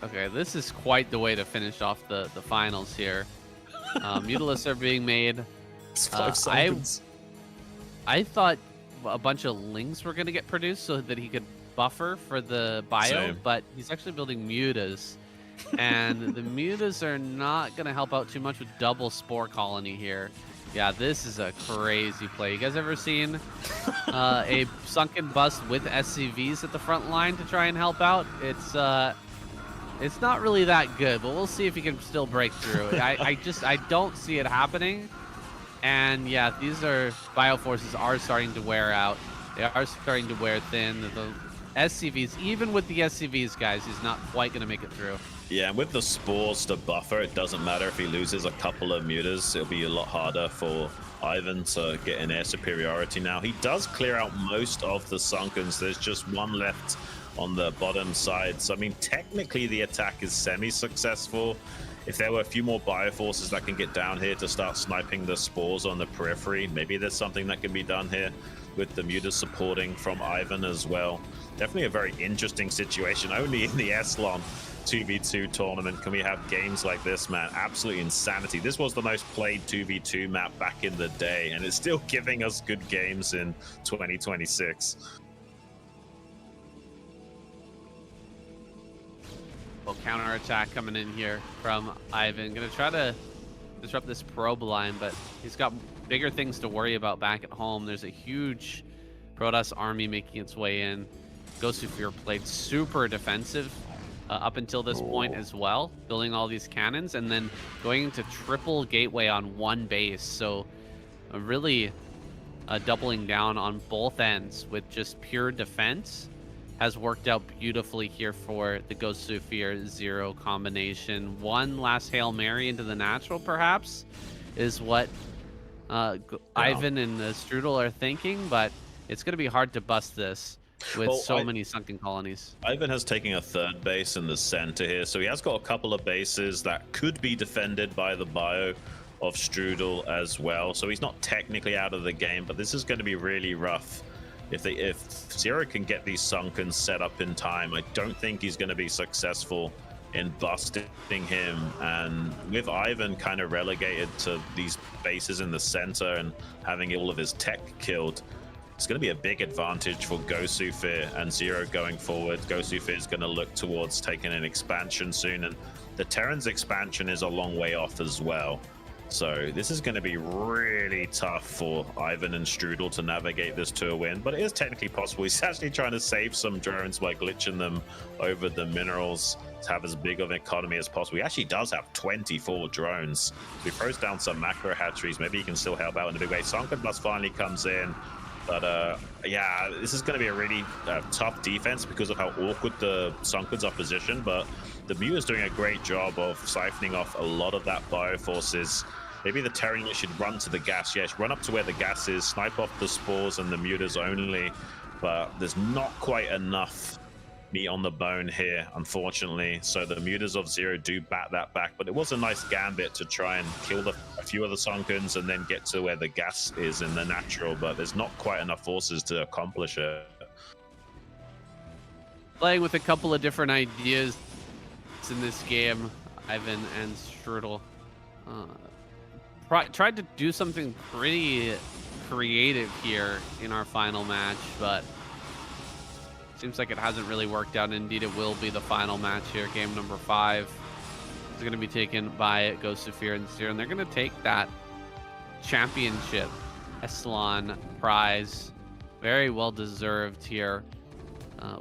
Okay, this is quite the way to finish off the finals here. Mutalisks are being made. It's 5 Sunkens. I thought a bunch of lings were going to get produced so that he could buffer for the bio, Same. but he's actually building mutas. And the mutas are not going to help out too much with double spore colony here. Yeah, this is a crazy play. You guys ever seen a sunken bust with SCVs at the front line to try and help out? It's not really that good, but we'll see if he can still break through. I don't see it happening. And yeah, these bioforces are starting to wear out. They are starting to wear thin. The SCVs, even with the SCVs, guys, he's not quite going to make it through. Yeah, and with the spores to buffer, it doesn't matter if he loses a couple of mutas. It'll be a lot harder for Ivan to get an air superiority now. He does clear out most of the Sunkens. There's just one left on the bottom side. So, I mean, technically the attack is semi-successful. If there were a few more bioforces that can get down here to start sniping the spores on the periphery, maybe there's something that can be done here with the mutas supporting from Ivan as well. Definitely a very interesting situation. Only in the SLON 2v2 tournament can we have games like this, man. Absolute insanity. This was the most played 2v2 map back in the day, and it's still giving us good games in 2026. Well, counterattack coming in here from Ivan. Gonna try to disrupt this probe line, but he's got bigger things to worry about back at home. There's a huge Protoss army making its way in. Ghostufir played super defensive up until this point as well, building all these cannons and then going into triple gateway on one base. So really doubling down on both ends with just pure defense has worked out beautifully here for the Ghostufir Zero combination. One last Hail Mary into the natural, perhaps, is what Ivan and Strudel are thinking, but it's going to be hard to bust this with many sunken colonies. Ivan has taken a third base in the center here, so he has got a couple of bases that could be defended by the bio of Strudel as well. So he's not technically out of the game, but this is going to be really rough. If Zero can get these sunken set up in time, I don't think he's going to be successful in busting him. And with Ivan kind of relegated to these bases in the center and having all of his tech killed, it's going to be a big advantage for Ghostufir and Zero going forward. Ghostufir is going to look towards taking an expansion soon, and the Terran's expansion is a long way off as well. So this is going to be really tough for Ivan and Strudel to navigate this to a win, but it is technically possible. He's actually trying to save some drones by glitching them over the minerals to have as big of an economy as possible. He actually does have 24 drones. He throws down some macro hatcheries. Maybe he can still help out in a big way. Sunken Plus finally comes in. But yeah, this is going to be a really tough defense because of how awkward the Sunkens are positioned. But the Mu is doing a great job of siphoning off a lot of that bioforces. Maybe the Terran should run to the gas. Yes, run up to where the gas is, snipe off the spores and the mutas only. But there's not quite enough meat on the bone here, unfortunately. So the mutas of Zero do bat that back. But it was a nice gambit to try and kill a few of the Sunkens and then get to where the gas is in the natural. But there's not quite enough forces to accomplish it. Playing with a couple of different ideas in this game, Ivan and Strudel tried to do something pretty creative here in our final match, but seems like it hasn't really worked out. Indeed, it will be the final match here. Game number 5 is going to be taken by Ghostufir and Zero, and they're going to take that championship SLON prize. Very well deserved here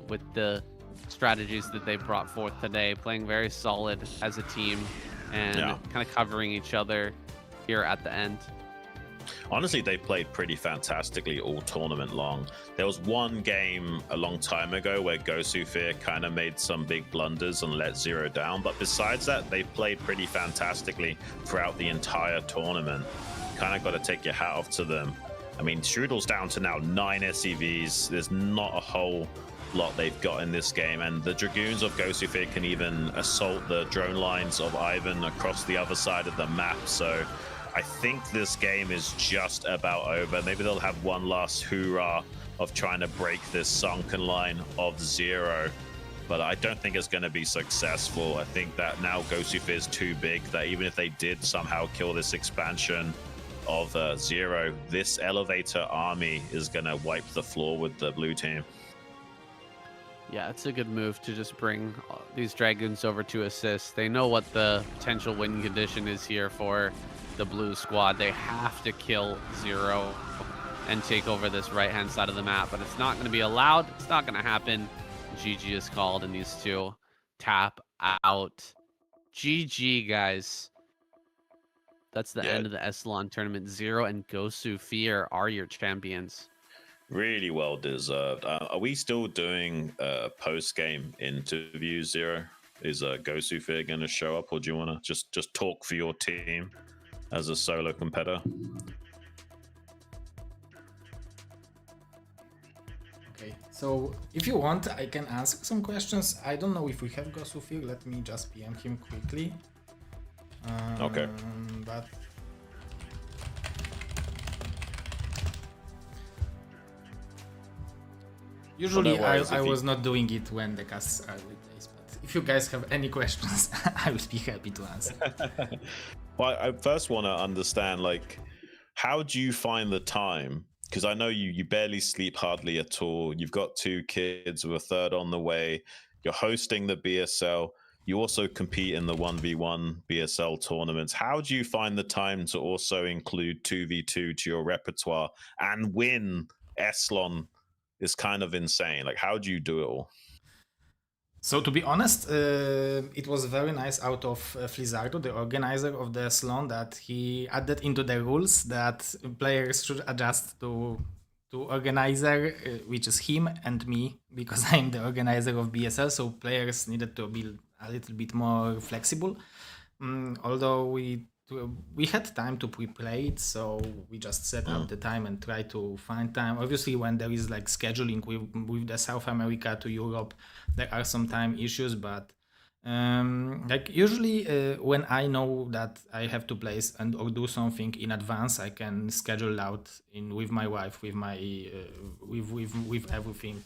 with the strategies that they brought forth today, playing very solid as a team and kind of covering each other here at the end. Honestly, they played pretty fantastically all tournament long. There was one game a long time ago where Ghostufir kind of made some big blunders and let Zero down, but besides that, they played pretty fantastically throughout the entire tournament. Kind of got to take your hat off to them. I mean, Strudel's down to now 9 SCVs. There's not a whole lot they've got in this game, and the Dragoons of Ghostufir can even assault the drone lines of Ivan across the other side of the map. So I think this game is just about over. Maybe they'll have one last hoorah of trying to break this sunken line of Zero, but I don't think it's going to be successful. I think that now Ghostufir is too big that even if they did somehow kill this expansion of Zero, this elevator army is going to wipe the floor with the blue team. Yeah, it's a good move to just bring these Dragons over to assist. They know what the potential win condition is here for the blue squad. They have to kill Zero and take over this right-hand side of the map, but it's not going to be allowed. It's not going to happen. GG is called, and these two tap out. GG, guys. That's the end of the SLON tournament. Zero and Ghostufir are your champions. Really well deserved. Are we still doing post-game interviews, Zero? Is Ghostufir going to show up, or do you want to just talk for your team as a solo competitor? Okay, so if you want, I can ask some questions. I don't know if we have Ghostufir. Let me just PM him quickly. Okay. But usually worries I if you- was not doing it when the casts are replaced. But if you guys have any questions, I will be happy to answer. Well, I first want to understand, like, how do you find the time? Because I know you barely sleep hardly at all. You've got 2 kids with a third on the way. You're hosting the BSL. You also compete in the 1v1 BSL tournaments. How do you find the time to also include 2v2 to your repertoire and win SLON? Is kind of insane. Like, how do you do it all? So to be honest, it was very nice out of Flizzardo, the organizer of the SLON, that he added into the rules that players should adjust to organizer, which is him and me, because I'm the organizer of BSL. So players needed to be a little bit more flexible. Although we had time to pre-play it, so we just set up the time and try to find time. Obviously, when there is like scheduling with the South America to Europe, there are some time issues, but like usually when I know that I have to place and or do something in advance, I can schedule out in with my wife, with my with everything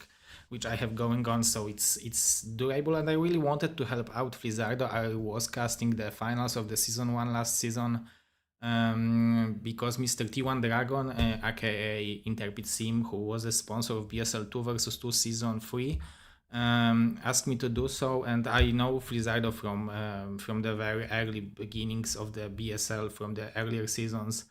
which I have going on, so it's doable. And I really wanted to help out Flizzardo. I was casting the finals of the season 1 last season, because Mr. T1 Dragon, aka Interpret Sim, who was a sponsor of BSL 2 versus 2 season 3, asked me to do so. And I know Flizzardo from the very early beginnings of the BSL, from the earlier seasons.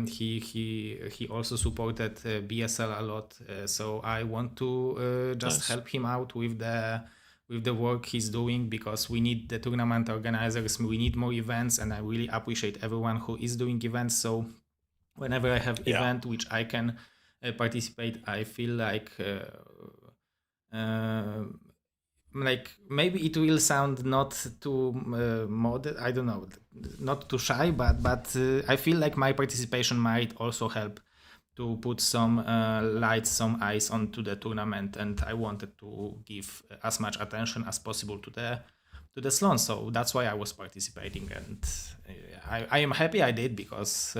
He also supported BSL a lot, so I want to just Nice. help him out with the work he's doing, because we need the tournament organizers, we need more events, and I really appreciate everyone who is doing events. So whenever I have Yeah. event which I can participate, I feel like maybe it will sound not too modest, I don't know, not too shy, but I feel like my participation might also help to put some lights, some eyes onto the tournament, and I wanted to give as much attention as possible to the SLON. So that's why I was participating, and I am happy I did, because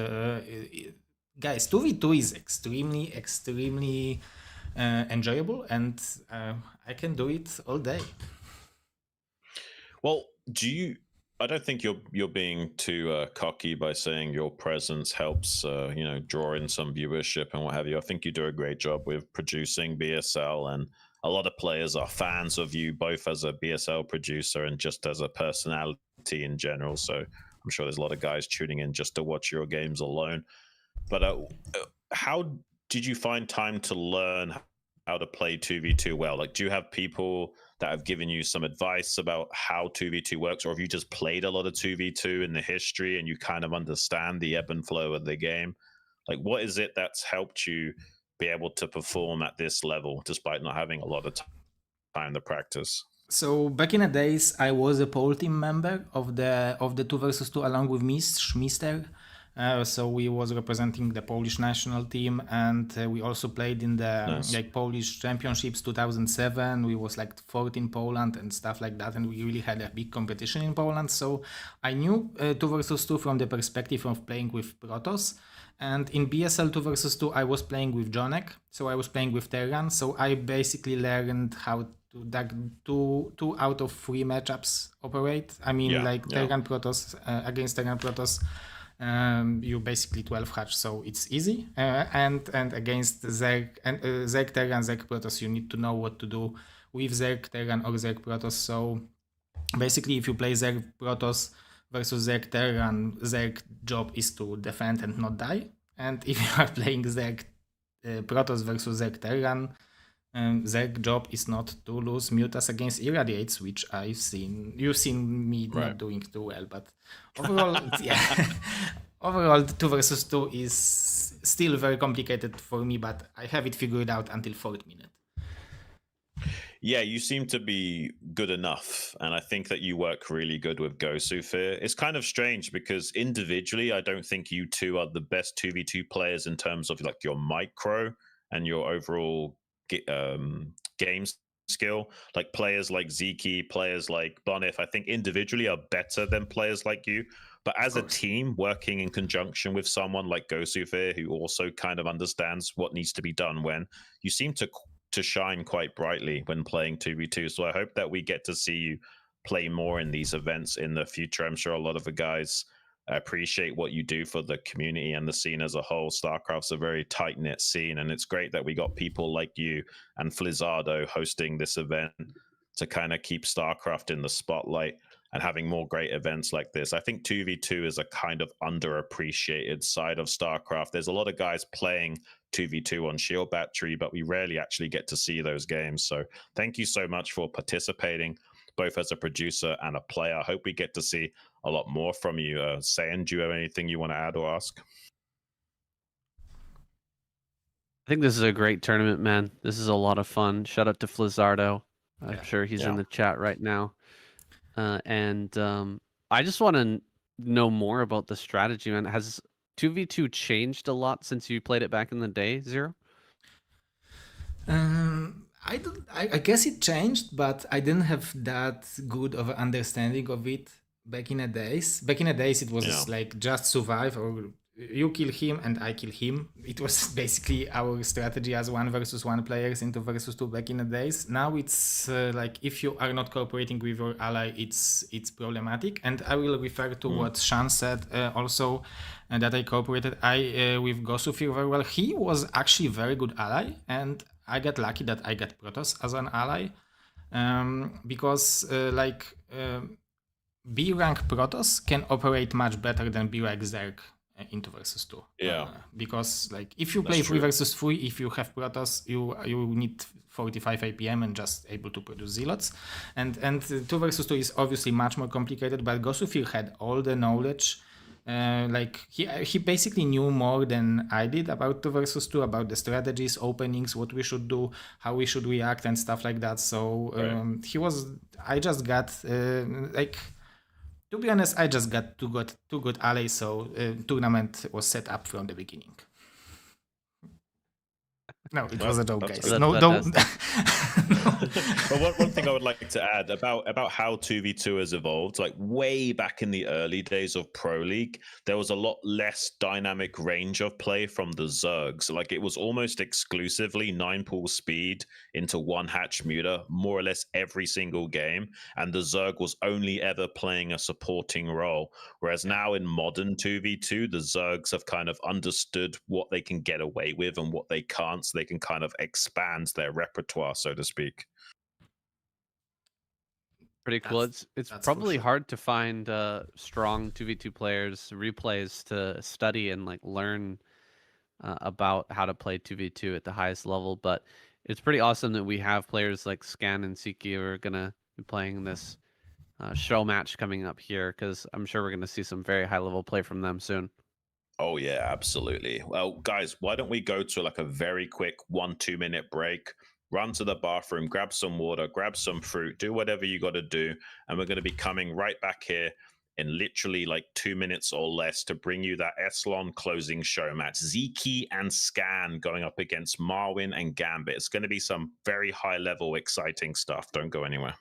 guys, 2v2 is extremely enjoyable, and I can do it all day. Well, I don't think you're being too cocky by saying your presence helps, draw in some viewership and what have you. I think you do a great job with producing BSL, and a lot of players are fans of you, both as a BSL producer and just as a personality in general. So I'm sure there's a lot of guys tuning in just to watch your games alone. But how did you find time to learn how to play 2v2 well? Like, do you have people that have given you some advice about how 2v2 works, or have you just played a lot of 2v2 in the history and you kind of understand the ebb and flow of the game? Like, what is it that's helped you be able to perform at this level despite not having a lot of time to practice? So back in the days, I was a pole team member of the 2 versus 2 along with Mister. So we was representing the Polish national team, and we also played in the Nice. like Polish Championships 2007. We was like fourth in Poland and stuff like that, and we really had a big competition in Poland. So I knew 2 versus 2 from the perspective of playing with Protoss. And in BSL 2 versus 2, I was playing with Jonek, so I was playing with Terran. So I basically learned how to that two out of 3 matchups operate. I mean, like Terran Protoss against Terran Protoss, you basically 12 hatch, so it's easy. And against Zerg and Zerg Terran, Zerg Protoss, you need to know what to do with Zerg Terran or Zerg Protoss. So basically, if you play Zerg Protoss versus Zerg Terran, Zerg job is to defend and not die. And if you are playing Zerg Protoss versus Zerg Terran, Zerg job is not to lose Mutas against Irradiates, which you've seen me not doing too well. But overall, overall, 2 versus 2 is still very complicated for me, but I have it figured out until 4th minute. Yeah, you seem to be good enough, and I think that you work really good with Gosufir. It's kind of strange because individually, I don't think you two are the best 2v2 players in terms of like your micro and your overall game skill. Like players like Zeke, players like Bonif, I think individually are better than players like you. But as a team working in conjunction with someone like Gosufir, who also kind of understands what needs to be done, when you seem to shine quite brightly when playing 2v2. So I hope that we get to see you play more in these events in the future. I'm sure a lot of the guys appreciate what you do for the community and the scene as a whole. Starcraft's a very tight knit scene, and it's great that we got people like you and Flizzardo hosting this event to kind of keep Starcraft in the spotlight and having more great events like this. I think 2v2 is a kind of underappreciated side of Starcraft. There's a lot of guys playing 2v2 on Shield Battery, but we rarely actually get to see those games. So thank you so much for participating, both as a producer and a player. I hope we get to see a lot more from you. Sayan, do you have anything you want to add or ask? I think this is a great tournament, man. This is a lot of fun. Shout out to Flizzardo. I'm sure he's in the chat right now. And I just want to know more about the strategy, man. Has 2v2 changed a lot since you played it back in the day, Zero? I guess it changed, but I didn't have that good of an understanding of it back in the days. Back in the days, it was like just survive, or you kill him and I kill him. It was basically our strategy as 1 versus 1 players in 2 versus 2 back in the days. Now it's like if you are not cooperating with your ally, it's problematic. And I will refer to what Shan said also, that I cooperated with Gosufir very well. He was actually a very good ally, and I got lucky that I got Protoss as an ally, because B rank Protoss can operate much better than B rank Zerg in 2 versus 2. Because like if you play 3 versus 3, if you have Protoss, you need 45 APM and just able to produce zealots. And 2 versus 2 is obviously much more complicated, but Gosufir had all the knowledge. Like he basically knew more than I did about 2 versus 2, about the strategies, openings, what we should do, how we should react, and stuff like that. So I just got to be honest, I just got two good allies. So tournament was set up from the beginning. No, it was a joke, guys. No. But one thing I would like to add about how 2v2 has evolved, like way back in the early days of Pro League, there was a lot less dynamic range of play from the Zergs. Like it was almost exclusively 9-pool speed into 1 hatch muta, more or less every single game. And the Zerg was only ever playing a supporting role. Whereas now in modern 2v2, the Zergs have kind of understood what they can get away with and what they can't, so they can kind of expand their repertoire, so to speak. Pretty cool. It's probably hard to find strong 2v2 players, replays to study and like learn about how to play 2v2 at the highest level. But it's pretty awesome that we have players like Scan and Siki who are gonna be playing this show match coming up here, because I'm sure we're gonna see some very high level play from them soon. Oh yeah, absolutely. Well, guys, why don't we go to like a very quick 1-2 minute break? Run to the bathroom, grab some water, grab some fruit, do whatever you got to do. And we're going to be coming right back here in literally like 2 minutes or less to bring you that SLON closing show match. Zeke and Scan going up against Marwin and Gambit. It's going to be some very high level, exciting stuff. Don't go anywhere.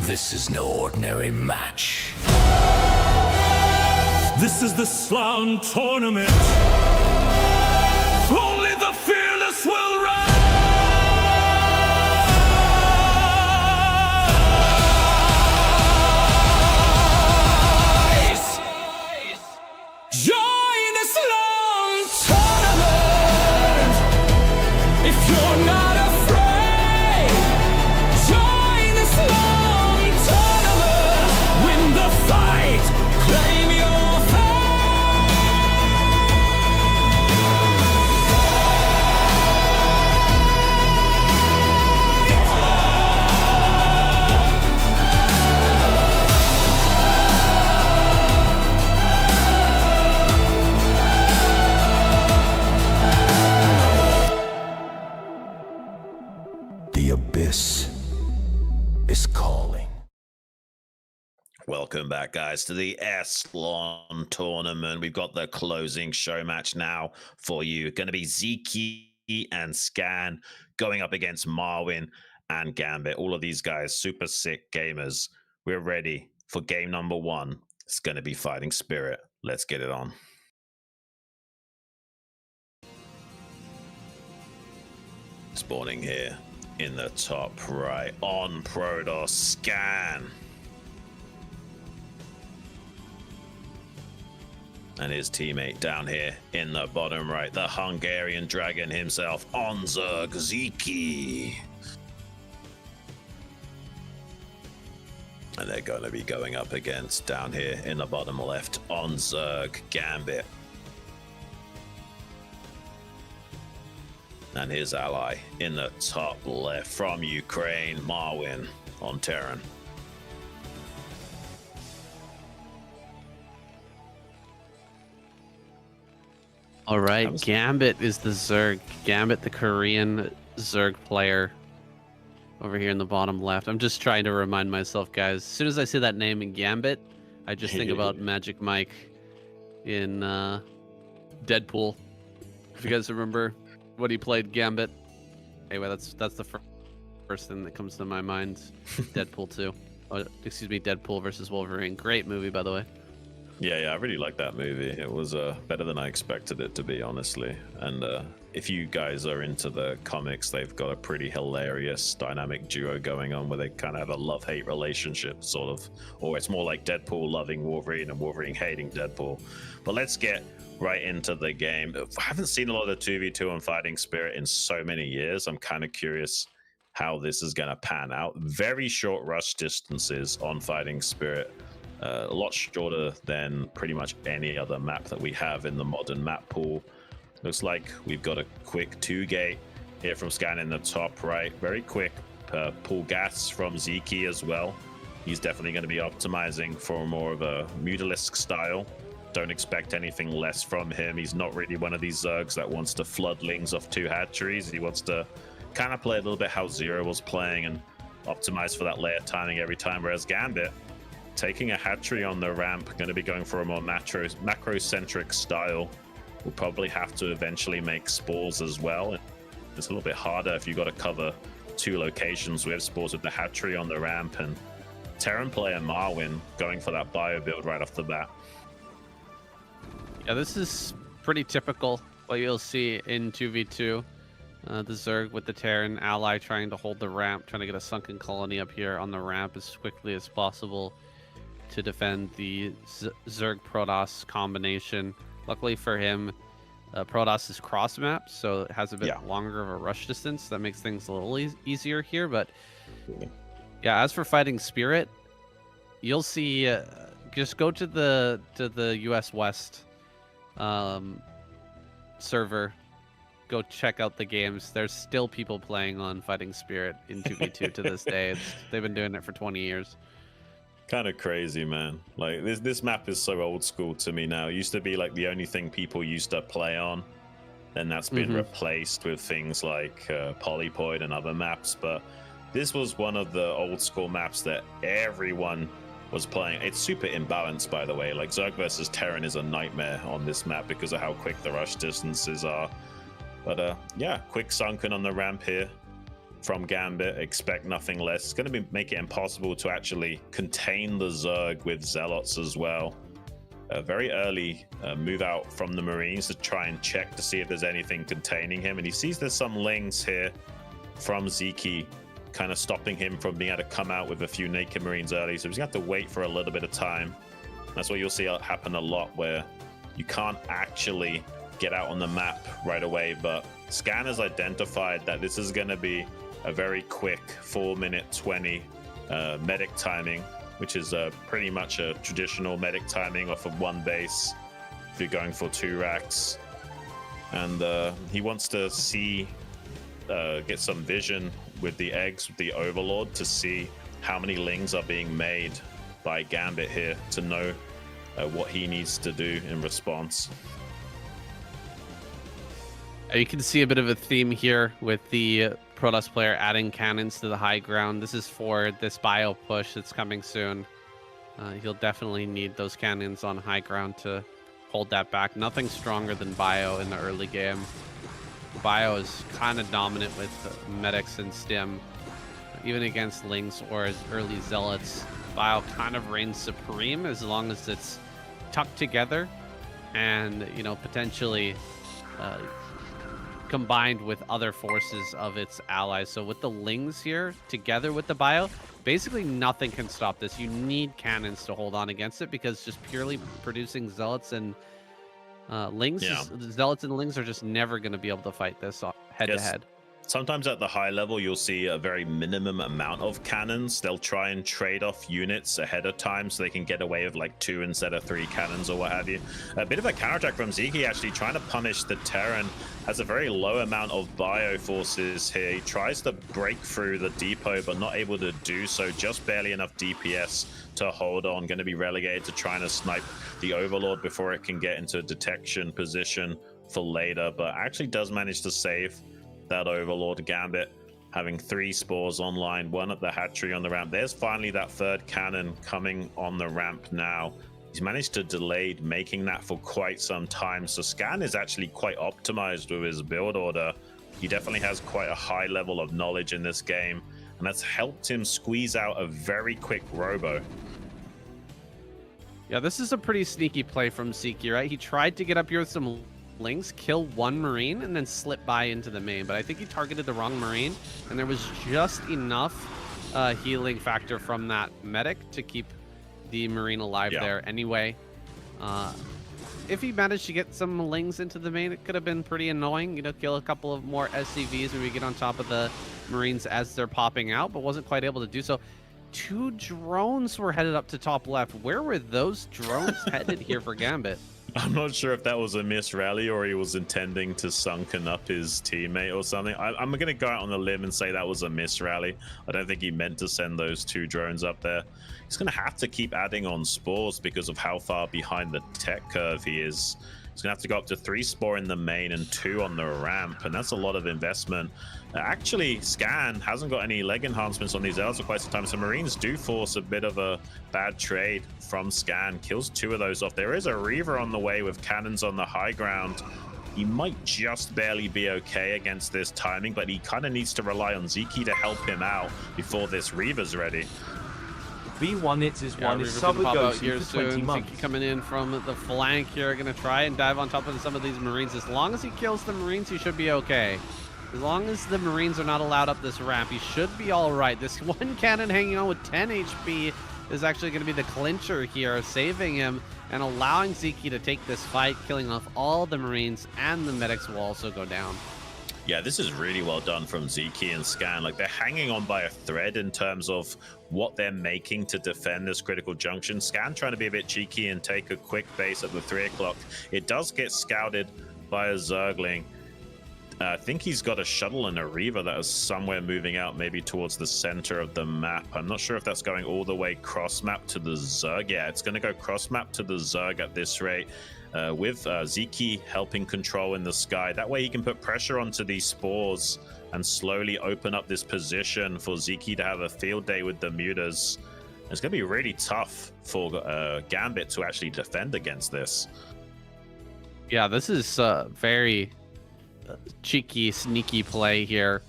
This is no ordinary match. This is the SLON tournament. Only the fearless will rise. Join the SLON tournament. If you're not afraid, join the SLON tournament. Win the fight, claim your The abyss is calling. Welcome back, guys, to the SLON tournament. We've got the closing show match now for you. Going to be Zeke and Scan going up against Marwin and Gambit. All of these guys, super sick gamers. We're ready for game number 1. It's going to be Fighting Spirit. Let's get it on. Spawning here in the top right on Protoss, Scan. And his teammate down here in the bottom right, the Hungarian dragon himself, on Zerg, Zeke. And they're going to be going up against, down here in the bottom left, on Zerg, Gambit. And his ally in the top left from Ukraine, Marwin, on Terran. All right, Gambit is the Zerg. Gambit, the Korean Zerg player over here in the bottom left. I'm just trying to remind myself, guys. As soon as I see that name in Gambit, I just think about Magic Mike in Deadpool. If you guys remember what he played Gambit. Anyway, that's the first thing that comes to my mind. Deadpool 2. Oh, excuse me, Deadpool versus Wolverine. Great movie, by the way. Yeah, I really liked that movie. It was better than I expected it to be, honestly. And if you guys are into the comics, they've got a pretty hilarious dynamic duo going on where they kind of have a love-hate relationship, sort of. Or it's more like Deadpool loving Wolverine and Wolverine hating Deadpool. But let's get right into the game. I haven't seen a lot of 2v2 on Fighting Spirit in so many years. I'm kind of curious how this is going to pan out. Very short rush distances on Fighting Spirit. A lot shorter than pretty much any other map that we have in the modern map pool. Looks like we've got a quick 2-gate here from Scan in the top right. Very quick pull gas from Zeke as well. He's definitely going to be optimizing for more of a Mutalisk style. Don't expect anything less from him. He's not really one of these Zergs that wants to flood Lings off 2 hatcheries. He wants to kind of play a little bit how Zero was playing and optimize for that layer timing every time, whereas Gambit, taking a hatchery on the ramp, going to be going for a more macro-centric style. We'll probably have to eventually make spores as well. It's a little bit harder if you've got to cover 2 locations with spores with the hatchery on the ramp. And Terran player Marwin going for that bio build right off the bat. Yeah, this is pretty typical what you'll see in 2v2. The Zerg with the Terran ally trying to hold the ramp, trying to get a sunken colony up here on the ramp as quickly as possible to defend the Zerg Protoss combination. Luckily for him, Protoss is cross map, so it has a bit longer of a rush distance. That makes things a little easier here. But yeah, as for Fighting Spirit, you'll see. Just go to the US West server. Go check out the games. There's still people playing on Fighting Spirit in 2v2 to this day. They've been doing it for 20 years. Kind of crazy, man. Like this map is so old school to me now. It used to be like the only thing people used to play on, and that's been replaced with things like Polypoid and other maps. But this was one of the old school maps that everyone was playing. It's super imbalanced, by the way. Like Zerg versus Terran is a nightmare on this map because of how quick the rush distances are. But yeah, quick sunken on the ramp here. from Gambit. Expect nothing less. It's going to make it impossible to actually contain the Zerg with Zealots as well. Very early move out from the Marines to try and check to see if there's anything containing him. And he sees there's some Lings here from Zeke, kind of stopping him from being able to come out with a few Naked Marines early. So he's going to have to wait for a little bit of time. That's what you'll see happen a lot, where you can't actually get out on the map right away. But Scan has identified that this is going to be a very quick 4-minute 20 medic timing, which is pretty much a traditional medic timing off of one base if you're going for 2 racks. And he wants to see, get some vision with the eggs, with the Overlord, to see how many Lings are being made by Gambit here, to know what he needs to do in response. You can see a bit of a theme here with the Protoss player adding cannons to the high ground. This is for this bio push that's coming soon. He'll definitely need those cannons on high ground to hold that back. Nothing stronger than bio in the early game. Bio is kind of dominant with medics and stim, even against Lings or as early Zealots. Bio kind of reigns supreme as long as it's tucked together and, you know, potentially combined with other forces of its allies. So with the Lings here together with the bio, basically nothing can stop this. You need cannons to hold on against it, because just purely producing Zealots and Lings, Zealots and Lings are just never going to be able to fight this head to head. Sometimes at the high level, you'll see a very minimum amount of cannons. They'll try and trade off units ahead of time so they can get away with like 2 instead of 3 cannons or what have you. A bit of a counterattack from Zeke, actually trying to punish the Terran. Has a very low amount of bio forces here. He tries to break through the depot, but not able to do so. Just barely enough DPS to hold on. Going to be relegated to trying to snipe the Overlord before it can get into a detection position for later, but actually does manage to save that Overlord. Gambit having 3 spores online, 1 at the hatchery on the ramp. There's finally that 3rd cannon coming on the ramp now. He's managed to delay making that for quite some time. So Scan is actually quite optimized with his build order. He definitely has quite a high level of knowledge in this game, and that's helped him squeeze out a very quick robo. Yeah, this is a pretty sneaky play from Zeke, right? He tried to get up here with some Lings, kill 1 Marine, and then slip by into the main. But I think he targeted the wrong Marine, and there was just enough healing factor from that medic to keep the Marine alive there anyway. If he managed to get some Lings into the main, it could have been pretty annoying. You know, kill a couple of more SCVs when we get on top of the Marines as they're popping out, but wasn't quite able to do so. 2 drones were headed up to top left. Where were those drones headed here for Gambit? I'm not sure if that was a miss rally or he was intending to sunken up his teammate or something. I'm going to go out on a limb and say that was a miss rally. I don't think he meant to send those 2 drones up there. He's going to have to keep adding on spores because of how far behind the tech curve he is. He's going to have to go up to 3 spore in the main and 2 on the ramp, and that's a lot of investment. Actually, Scan hasn't got any leg enhancements on these L's for quite some time, so Marines do force a bit of a bad trade from Scan. Kills 2 of those off. There is a Reaver on the way with cannons on the high ground. He might just barely be okay against this timing, but he kind of needs to rely on Zeke to help him out before this Reaver's ready. V1 It's is one is sub goes here for 20 months. Zeke coming in from the flank here, going to try and dive on top of some of these Marines. As long as he kills the Marines, he should be okay. As long as the Marines are not allowed up this ramp, he should be all right. This 1 cannon hanging on with 10 HP is actually going to be the clincher here, saving him and allowing Zeke to take this fight, killing off all the Marines, and the medics will also go down. Yeah, this is really well done from Zeke and Scan. Like, they're hanging on by a thread in terms of what they're making to defend this critical junction. Scan trying to be a bit cheeky and take a quick base at the 3 o'clock. It does get scouted by a Zergling. I think he's got a shuttle and a Reaver that is somewhere moving out, maybe towards the center of the map. I'm not sure if that's going all the way cross-map to the Zerg. Yeah, it's going to go cross-map to the Zerg at this rate, with Zeke helping control in the sky. That way he can put pressure onto these spores and slowly open up this position for Zeke to have a field day with the mutas. It's going to be really tough for Gambit to actually defend against this. Yeah, this is very cheeky, sneaky play here.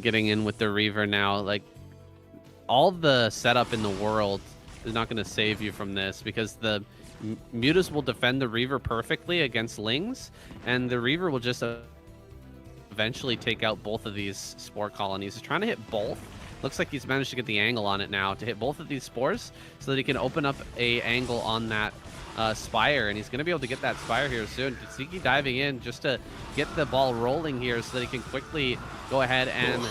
getting in with the Reaver now. Like, all the setup in the world is not going to save you from this, because the Mutas will defend the Reaver perfectly against Lings, and the Reaver will just eventually take out both of these spore colonies. He's trying to hit both. Looks like he's managed to get the angle on it now to hit both of these spores so that he can open up a angle on that Spire, and he's going to be able to get that Spire here soon. Ziki diving in just to get the ball rolling here so that he can quickly go ahead and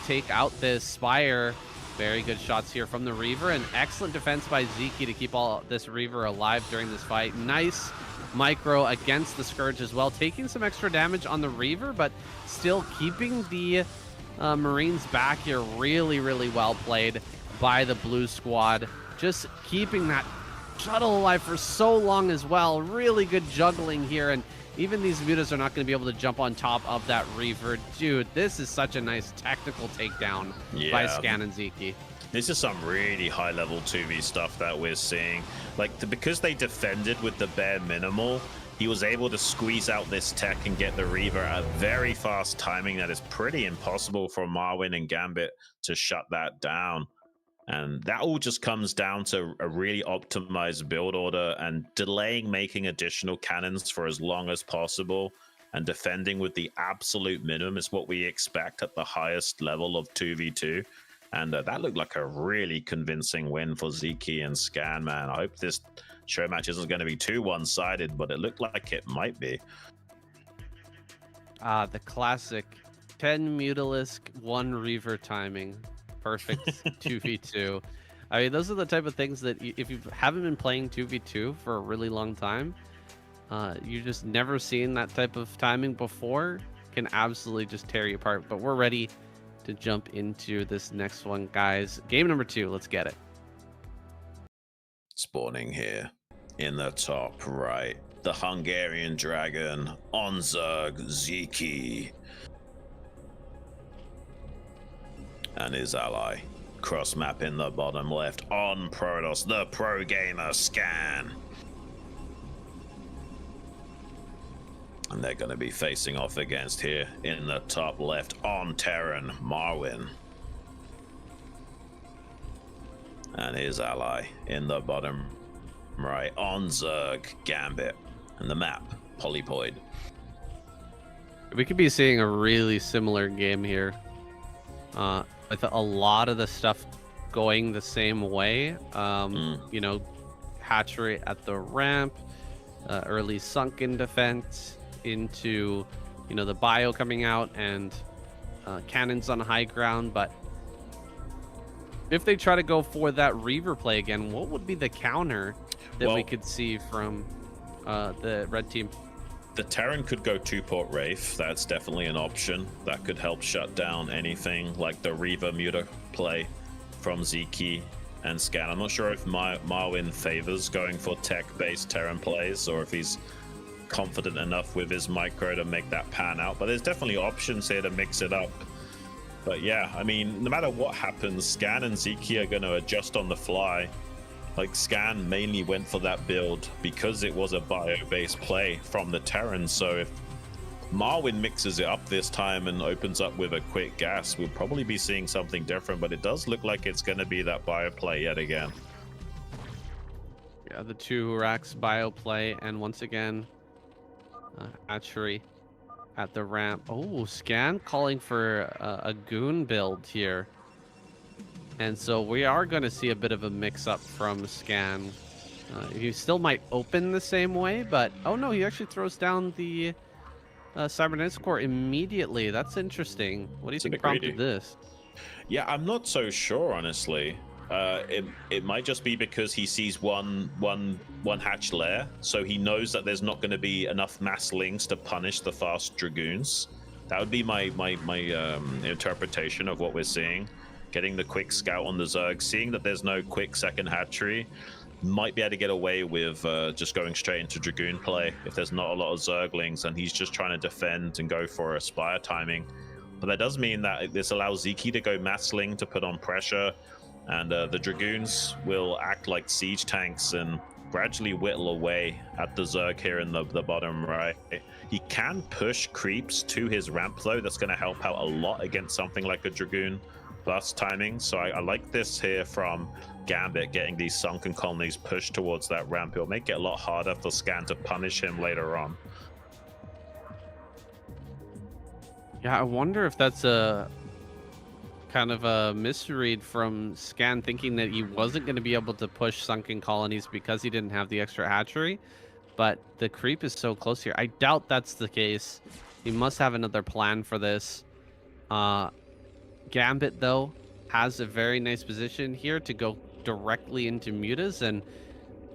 take out this Spire. Very good shots here from the Reaver, and excellent defense by Ziki to keep all this Reaver alive during this fight. Nice micro against the Scourge as well, taking some extra damage on the Reaver, but still keeping the Marines back here. Really, really well played by the blue squad. Just keeping that shuttle alive for so long as well. Really good juggling here, and even these Mutas are not going to be able to jump on top of that Reaver. Dude, this is such a nice technical takedown by Scan and Ziki. This is some really high-level 2v stuff that we're seeing. Like, because they defended with the bare minimal, he was able to squeeze out this tech and get the Reaver at very fast timing that is pretty impossible for Marwyn and Gambit to shut that down. And that all just comes down to a really optimized build order and delaying making additional cannons for as long as possible, and defending with the absolute minimum is what we expect at the highest level of 2v2. And that looked like a really convincing win for Ziki and Scan, man. I hope this show match isn't going to be too one-sided, but it looked like it might be. The classic 10 Mutalisk, 1 Reaver timing. Perfect 2v2. I mean, those are the type of things that if you haven't been playing 2v2 for a really long time, you just never seen that type of timing before, can absolutely just tear you apart. But we're ready to jump into this next one, guys. Game number 2, let's get it. Spawning here in the top right, the Hungarian Dragon on Zerg, Ziki, and his ally. Cross map in the bottom left on Protoss, the pro gamer Scan. And they're going to be facing off against here in the top left on Terran, Marwyn. And his ally in the bottom right on Zerg, Gambit. And the map, Polypoid. We could be seeing a really similar game here. With a lot of the stuff going the same way. You know, hatchery at the ramp, early sunken defense into, you know, the bio coming out, and cannons on high ground. But if they try to go for that Reaver play again, what would be the counter that we could see from the red team? The Terran could go 2-port Wraith. That's definitely an option. That could help shut down anything like the Reaver Muta play from Ziki and Scan. I'm not sure if Marwyn favors going for tech-based Terran plays, or if he's confident enough with his micro to make that pan out. But there's definitely options here to mix it up. But yeah, I mean, no matter what happens, Scan and Ziki are going to adjust on the fly. Like, Scan mainly went for that build because it was a bio-based play from the Terran. So if Marwyn mixes it up this time and opens up with a quick gas, we'll probably be seeing something different. But it does look like it's going to be that bio play yet again. Yeah, the 2 racks bio play, and once again, hatchery at the ramp. Oh, Scan calling for a goon build here. And so we are going to see a bit of a mix-up from Scan. He still might open the same way, but... Oh, no, he actually throws down the Cybernetics Core immediately. That's interesting. What do you think prompted this? Yeah, I'm not so sure, honestly. It might just be because he sees one hatch lair, so he knows that there's not going to be enough mass links to punish the fast Dragoons. That would be my interpretation of what we're seeing. Getting the quick scout on the Zerg, seeing that there's no quick second hatchery, might be able to get away with just going straight into Dragoon play if there's not a lot of Zerglings and he's just trying to defend and go for a Spire timing. But that does mean that this allows Ziki to go Massling to put on pressure, and the Dragoons will act like siege tanks and gradually whittle away at the Zerg here in the bottom right. He can push creeps to his ramp, though. That's going to help out a lot against something like a Dragoon burst timing. So I like this here from Gambit, getting these sunken colonies pushed towards that ramp. It'll make it a lot harder for Scan to punish him later on. Yeah, I wonder if that's a kind of a misread from Scan, thinking that he wasn't going to be able to push sunken colonies because he didn't have the extra hatchery. But the creep is so close here. I doubt that's the case. He must have another plan for this. Gambit, though, has a very nice position here to go directly into Mutas, and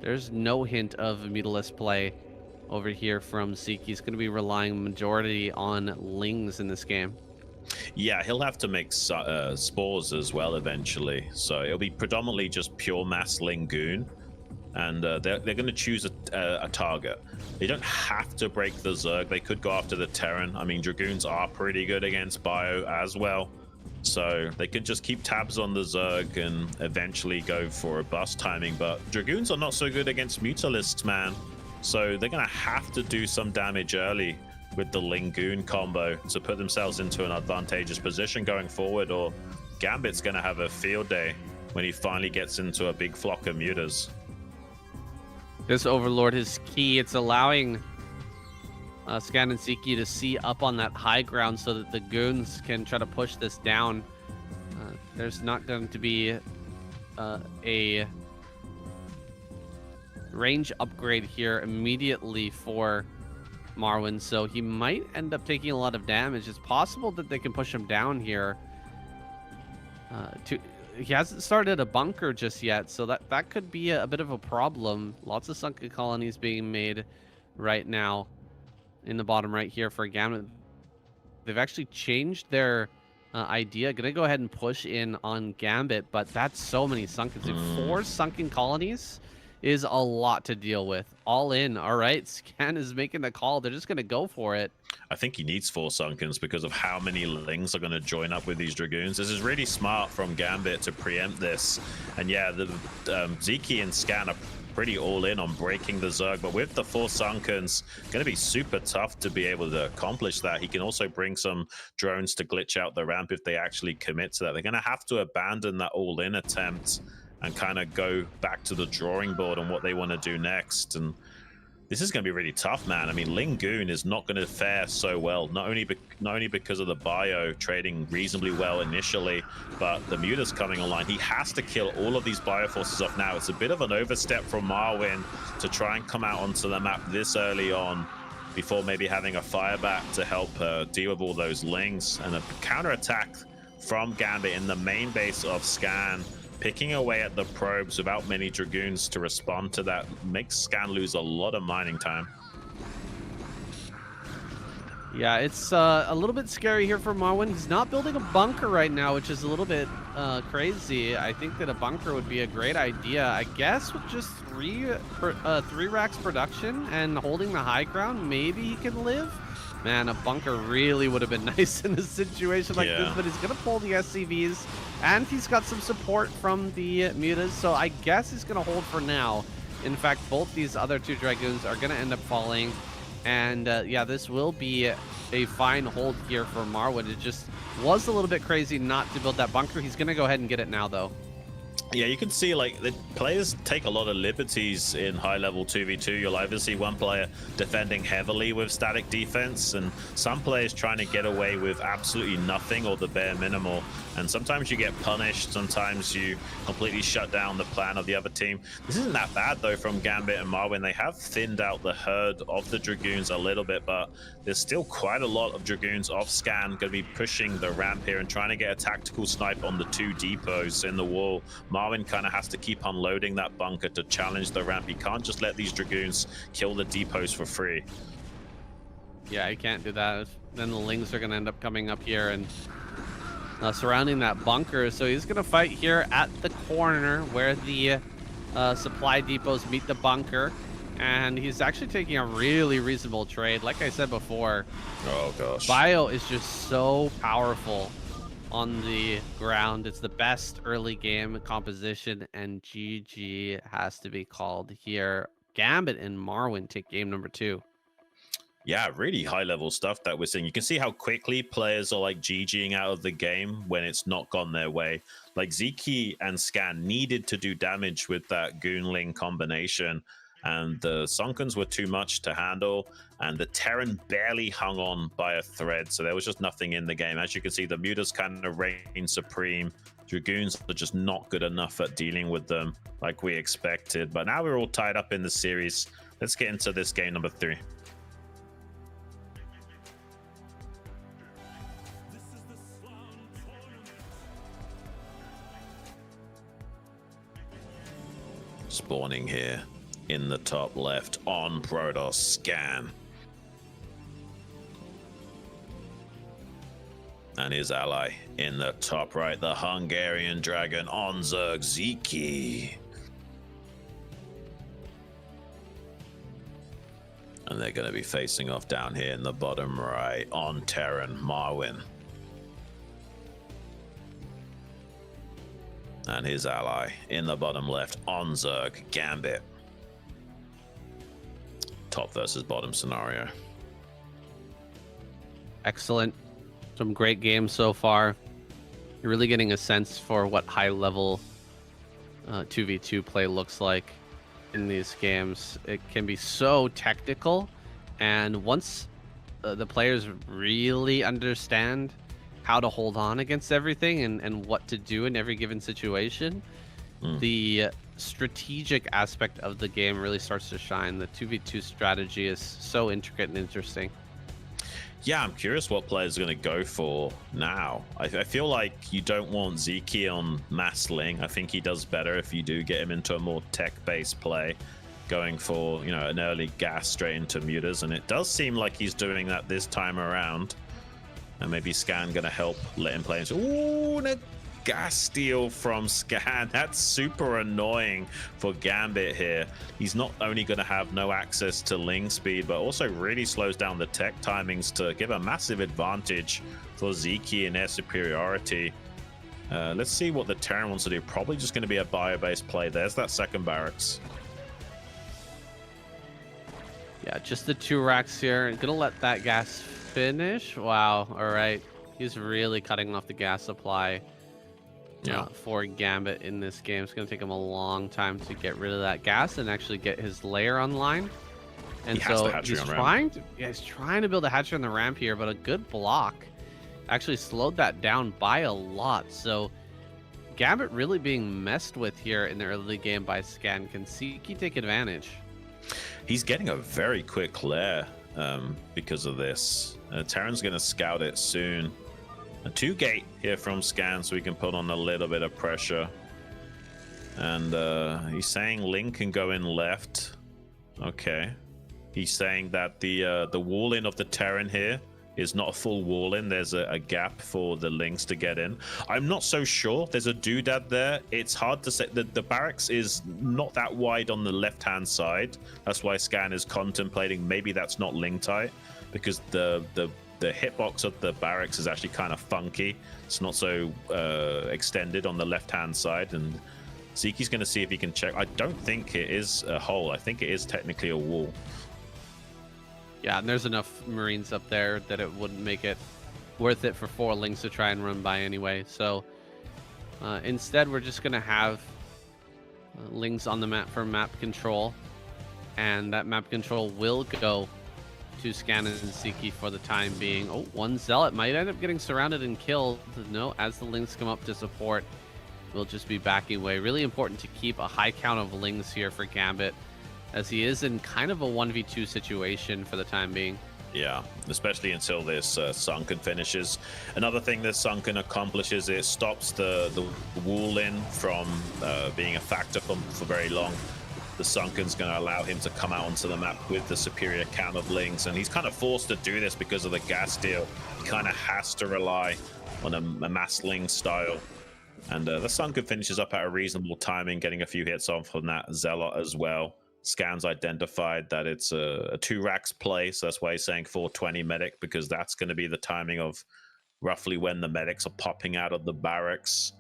there's no hint of Mutalist play over here from Zeke. He's going to be relying majority on Lings in this game. Yeah, he'll have to make spores as well eventually. So it'll be predominantly just pure mass Lingoon. And they're going to choose a target. They don't have to break the Zerg. They could go after the Terran. I mean, Dragoons are pretty good against Bio as well. So they could just keep tabs on the Zerg and eventually go for a bust timing. But Dragoons are not so good against Mutalists, man. So they're going to have to do some damage early with the Lingoon combo to put themselves into an advantageous position going forward, or Gambit's going to have a field day when he finally gets into a big flock of Mutas. This Overlord is key. It's allowing Scan and Zeke to see up on that high ground so that the goons can try to push this down. There's not going to be a range upgrade here immediately for Marwyn, so he might end up taking a lot of damage. It's possible that they can push him down here. He hasn't started a bunker just yet, so that could be a bit of a problem. Lots of sunken colonies being made right now in the bottom right here for Gambit. They've actually changed their idea. Gonna go ahead and push in on Gambit, but that's so many sunken. So 4 sunken colonies is a lot to deal with. All in. All right, Scan is making the call. They're just gonna go for it. I think he needs 4 Sunkens because of how many Lings are going to join up with these Dragoons. This is really smart from Gambit to preempt this. And yeah, the Zeke and Scan are pretty all in on breaking the Zerg, but with the 4 Sunkens, going to be super tough to be able to accomplish that. He can also bring some drones to glitch out the ramp if they actually commit to that. They're going to have to abandon that all-in attempt and kind of go back to the drawing board on what they want to do next. And this is going to be really tough, man. I mean, Lingoon is not going to fare so well, not only because of the bio trading reasonably well initially, but the Muta's coming online. He has to kill all of these bio forces off now. It's a bit of an overstep from Marwyn to try and come out onto the map this early on before maybe having a fireback to help deal with all those Lings. And a counterattack from Gambit in the main base of Scan, picking away at the probes without many Dragoons to respond to that, makes Scan lose a lot of mining time. Yeah, it's a little bit scary here for Marwyn. He's not building a bunker right now, which is a little bit crazy. I think that a bunker would be a great idea. I guess with just 3 racks production and holding the high ground, maybe he can live. Man, a bunker really would have been nice in a situation like this, but he's going to pull the SCVs, and he's got some support from the Mutas, so I guess he's going to hold for now. In fact, both these other 2 Dragoons are going to end up falling, and yeah, this will be a fine hold here for Marwyn. It just was a little bit crazy not to build that bunker. He's going to go ahead and get it now, though. Yeah, you can see like the players take a lot of liberties in high-level 2v2. You'll either see one player defending heavily with static defense, and some players trying to get away with absolutely nothing or the bare minimal. And sometimes you get punished, sometimes you completely shut down the plan of the other team. This isn't that bad though from Gambit and Marwyn. They have thinned out the herd of the Dragoons a little bit, but there's still quite a lot of Dragoons off Scan going to be pushing the ramp here and trying to get a tactical snipe on the 2 depots in the wall. Marwyn kind of has to keep unloading that bunker to challenge the ramp. He can't just let these Dragoons kill the depots for free. Yeah, I can't do that. Then the Lings are going to end up coming up here and surrounding that bunker. So he's going to fight here at the corner where the supply depots meet the bunker. And he's actually taking a really reasonable trade. Like I said before, oh gosh, Bio is just so powerful on the ground. It's the best early game composition, and GG has to be called here. Gambit and Marwyn take game number 2. Yeah, really high level stuff that we're seeing. You can see how quickly players are like GGing out of the game when it's not gone their way. Like Ziki and Scan needed to do damage with that Goonling combination, and the Sunkens were too much to handle, and the Terran barely hung on by a thread, so there was just nothing in the game. As you can see, the Mutas kind of reign supreme. Dragoons are just not good enough at dealing with them like we expected. But now we're all tied up in the series. Let's get into this game number 3. Spawning here in the top left on Protoss Scan. And his ally in the top right, the Hungarian Dragon on Zerg Ziki. And they're going to be facing off down here in the bottom right on Terran Marwyn. And his ally in the bottom left on Zerg Gambit. Top versus bottom scenario. Excellent. Some great games so far. You're really getting a sense for what high level 2v2 play looks like in these games. It can be so technical, and once the players really understand how to hold on against everything and what to do in every given situation, the strategic aspect of the game really starts to shine. The 2v2 strategy is so intricate and interesting. Yeah, I'm curious what players are going to go for now. I feel like you don't want Ziki on Mass Ling. I think he does better if you do get him into a more tech-based play, going for, you know, an early gas straight into Mutas, and it does seem like he's doing that this time around. And maybe Scan gonna help let him play. Ooh, a gas steal from Scan. That's super annoying for Gambit here. He's not only gonna have no access to Ling speed, but also really slows down the tech timings to give a massive advantage for Ziki and their superiority. Let's see what the Terran wants to do. Probably just gonna be a bio-based play. There's that second barracks. Yeah, just the 2 racks here. Gonna let that gas finish. Wow. All right. He's really cutting off the gas supply for Gambit in this game. It's going to take him a long time to get rid of that gas and actually get his lair online. And so he's trying to build a hatchery on the ramp here, but a good block actually slowed that down by a lot. So Gambit really being messed with here in the early game by Scan. Can Ziki take advantage? He's getting a very quick lair because of this. Terran's going to scout it soon. A 2-gate here from Scan, so we can put on a little bit of pressure. And he's saying Ling can go in left. Okay. He's saying that the wall in of the Terran here is not a full wall in. There's a gap for the Lings to get in. I'm not so sure. There's a doodad there. It's hard to say. The barracks is not that wide on the left-hand side. That's why Scan is contemplating maybe that's not Ling tight, because the hitbox of the barracks is actually kind of funky. It's not so extended on the left-hand side, and Ziki's going to see if he can check. I don't think it is a hole. I think it is technically a wall. Yeah, and there's enough Marines up there that it wouldn't make it worth it for 4 Lings to try and run by anyway. So instead, we're just going to have Lings on the map for map control, and that map control will go to Scan and Ziki for the time being. Oh, one Zealot might end up getting surrounded and killed. No, as the Lings come up to support, we'll just be backing away. Really important to keep a high count of Lings here for Gambit, as he is in kind of a 1v2 situation for the time being. Yeah, especially until this Sunken finishes. Another thing that Sunken accomplishes, it stops the wall in from being a factor for very long. The Sunken's going to allow him to come out onto the map with the superior count of Lings, and he's kind of forced to do this because of the gas deal. He kind of has to rely on a mass Ling style. And the Sunken finishes up at a reasonable timing, getting a few hits off on that Zealot as well. Scan's identified that it's a 2 racks play, so that's why he's saying 420 medic, because that's going to be the timing of roughly when the medics are popping out of the barracks.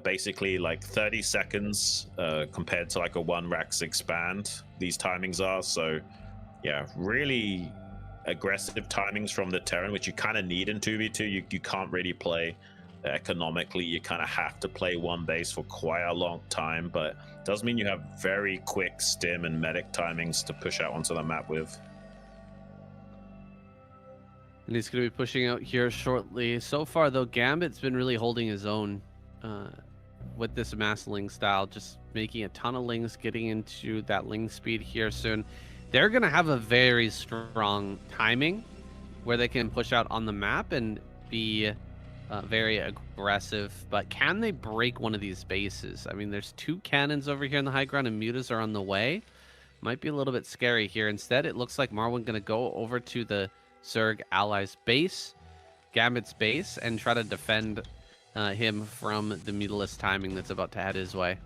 Basically like 30 seconds compared to like a 1 racks expand, these timings are. So yeah, really aggressive timings from the Terran, which you kind of need in 2v2. You can't really play economically. You kind of have to play one base for quite a long time, but it does mean you have very quick stim and medic timings to push out onto the map with. And he's going to be pushing out here shortly. So far, though, Gambit's been really holding his own with this mass ling style, just making a ton of lings, getting into that ling speed here soon. They're going to have a very strong timing where they can push out on the map and be very aggressive. But can they break one of these bases? I mean, there's 2 cannons over here in the high ground, and mutas are on the way. Might be a little bit scary here. Instead, it looks like Marwin going to go over to the Zerg allies base, Gambit's base, and try to defend him from the Mutalist timing that's about to head his way.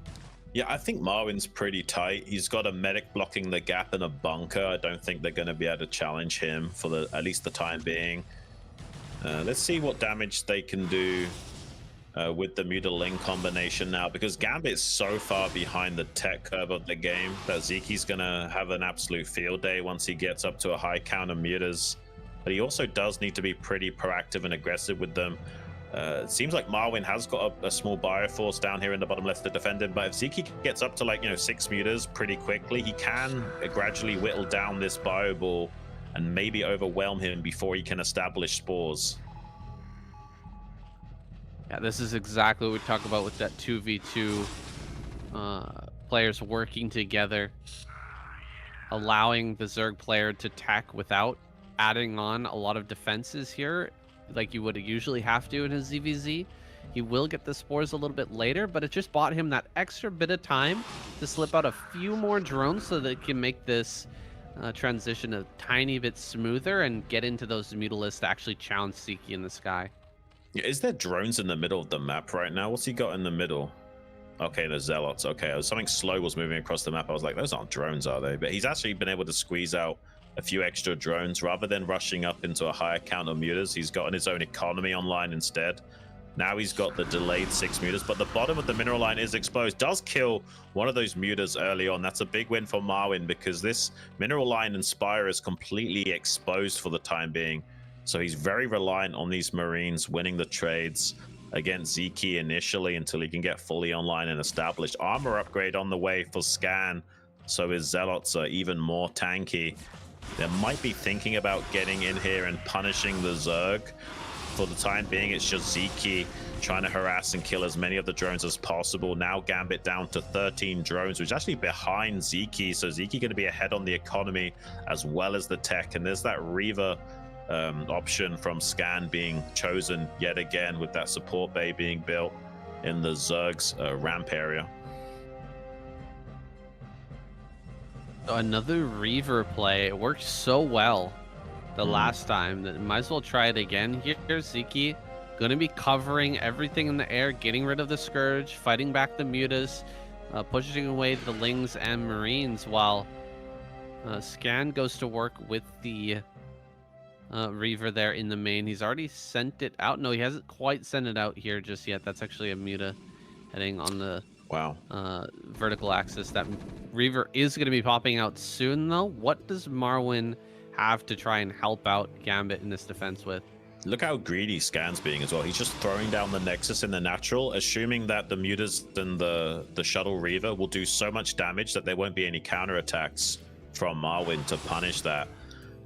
Yeah, I think Marwin's pretty tight. He's got a medic blocking the gap and a bunker. I don't think they're going to be able to challenge him for at least the time being. Let's see what damage they can do with the Muta-Ling combination now, because Gambit's so far behind the tech curve of the game that Zeki's going to have an absolute field day once he gets up to a high count of mutas. But he also does need to be pretty proactive and aggressive with them. It seems like Marwin has got a small bioforce down here in the bottom left to defend him, but if Zeki gets up to 6 mutas pretty quickly, he can gradually whittle down this bio ball and maybe overwhelm him before he can establish spores. Yeah, this is exactly what we talk about with that 2v2 players working together, allowing the Zerg player to tech without adding on a lot of defenses here like you would usually have to in his ZVZ. He will get the spores a little bit later, but it just bought him that extra bit of time to slip out a few more drones so that it can make this transition a tiny bit smoother and get into those Mutalists to actually challenge Zeki in the sky. Yeah, is there drones in the middle of the map right now? What's he got in the middle? Okay, the Zealots. Okay, something slow was moving across the map. I was like, those aren't drones, are they? But he's actually been able to squeeze out a few extra drones rather than rushing up into a higher count of mutas. He's gotten his own economy online instead. Now he's got the delayed 6 mutas, but the bottom of the mineral line is exposed. Does kill one of those mutas early on. That's a big win for Marwin because this mineral line and Spire is completely exposed for the time being. So he's very reliant on these Marines winning the trades against Zeki initially until he can get fully online and established. Armor upgrade on the way for Scan, so his Zealots are even more tanky. They might be thinking about getting in here and punishing the Zerg. For the time being, it's just Zeki trying to harass and kill as many of the drones as possible. Now Gambit down to 13 drones, which is actually behind Zeki. So Zeki going to be ahead on the economy as well as the tech. And there's that Reaver option from Scan being chosen yet again with that support bay being built in the Zerg's ramp area. Another Reaver play. It worked so well the last time that might as well try it again. Here's Zeki going to be covering everything in the air, getting rid of the Scourge, fighting back the mutas, pushing away the Lings and Marines, while Scan goes to work with the Reaver there in the main. He's already sent it out. No, he hasn't quite sent it out here just yet. That's actually a muta heading on the vertical axis. That Reaver is going to be popping out soon, though. What does Marwin have to try and help out Gambit in this defense with? Look how greedy Scan's being as well. He's just throwing down the Nexus in the natural, assuming that the mutas and the shuttle Reaver will do so much damage that there won't be any counterattacks from Marwin to punish that.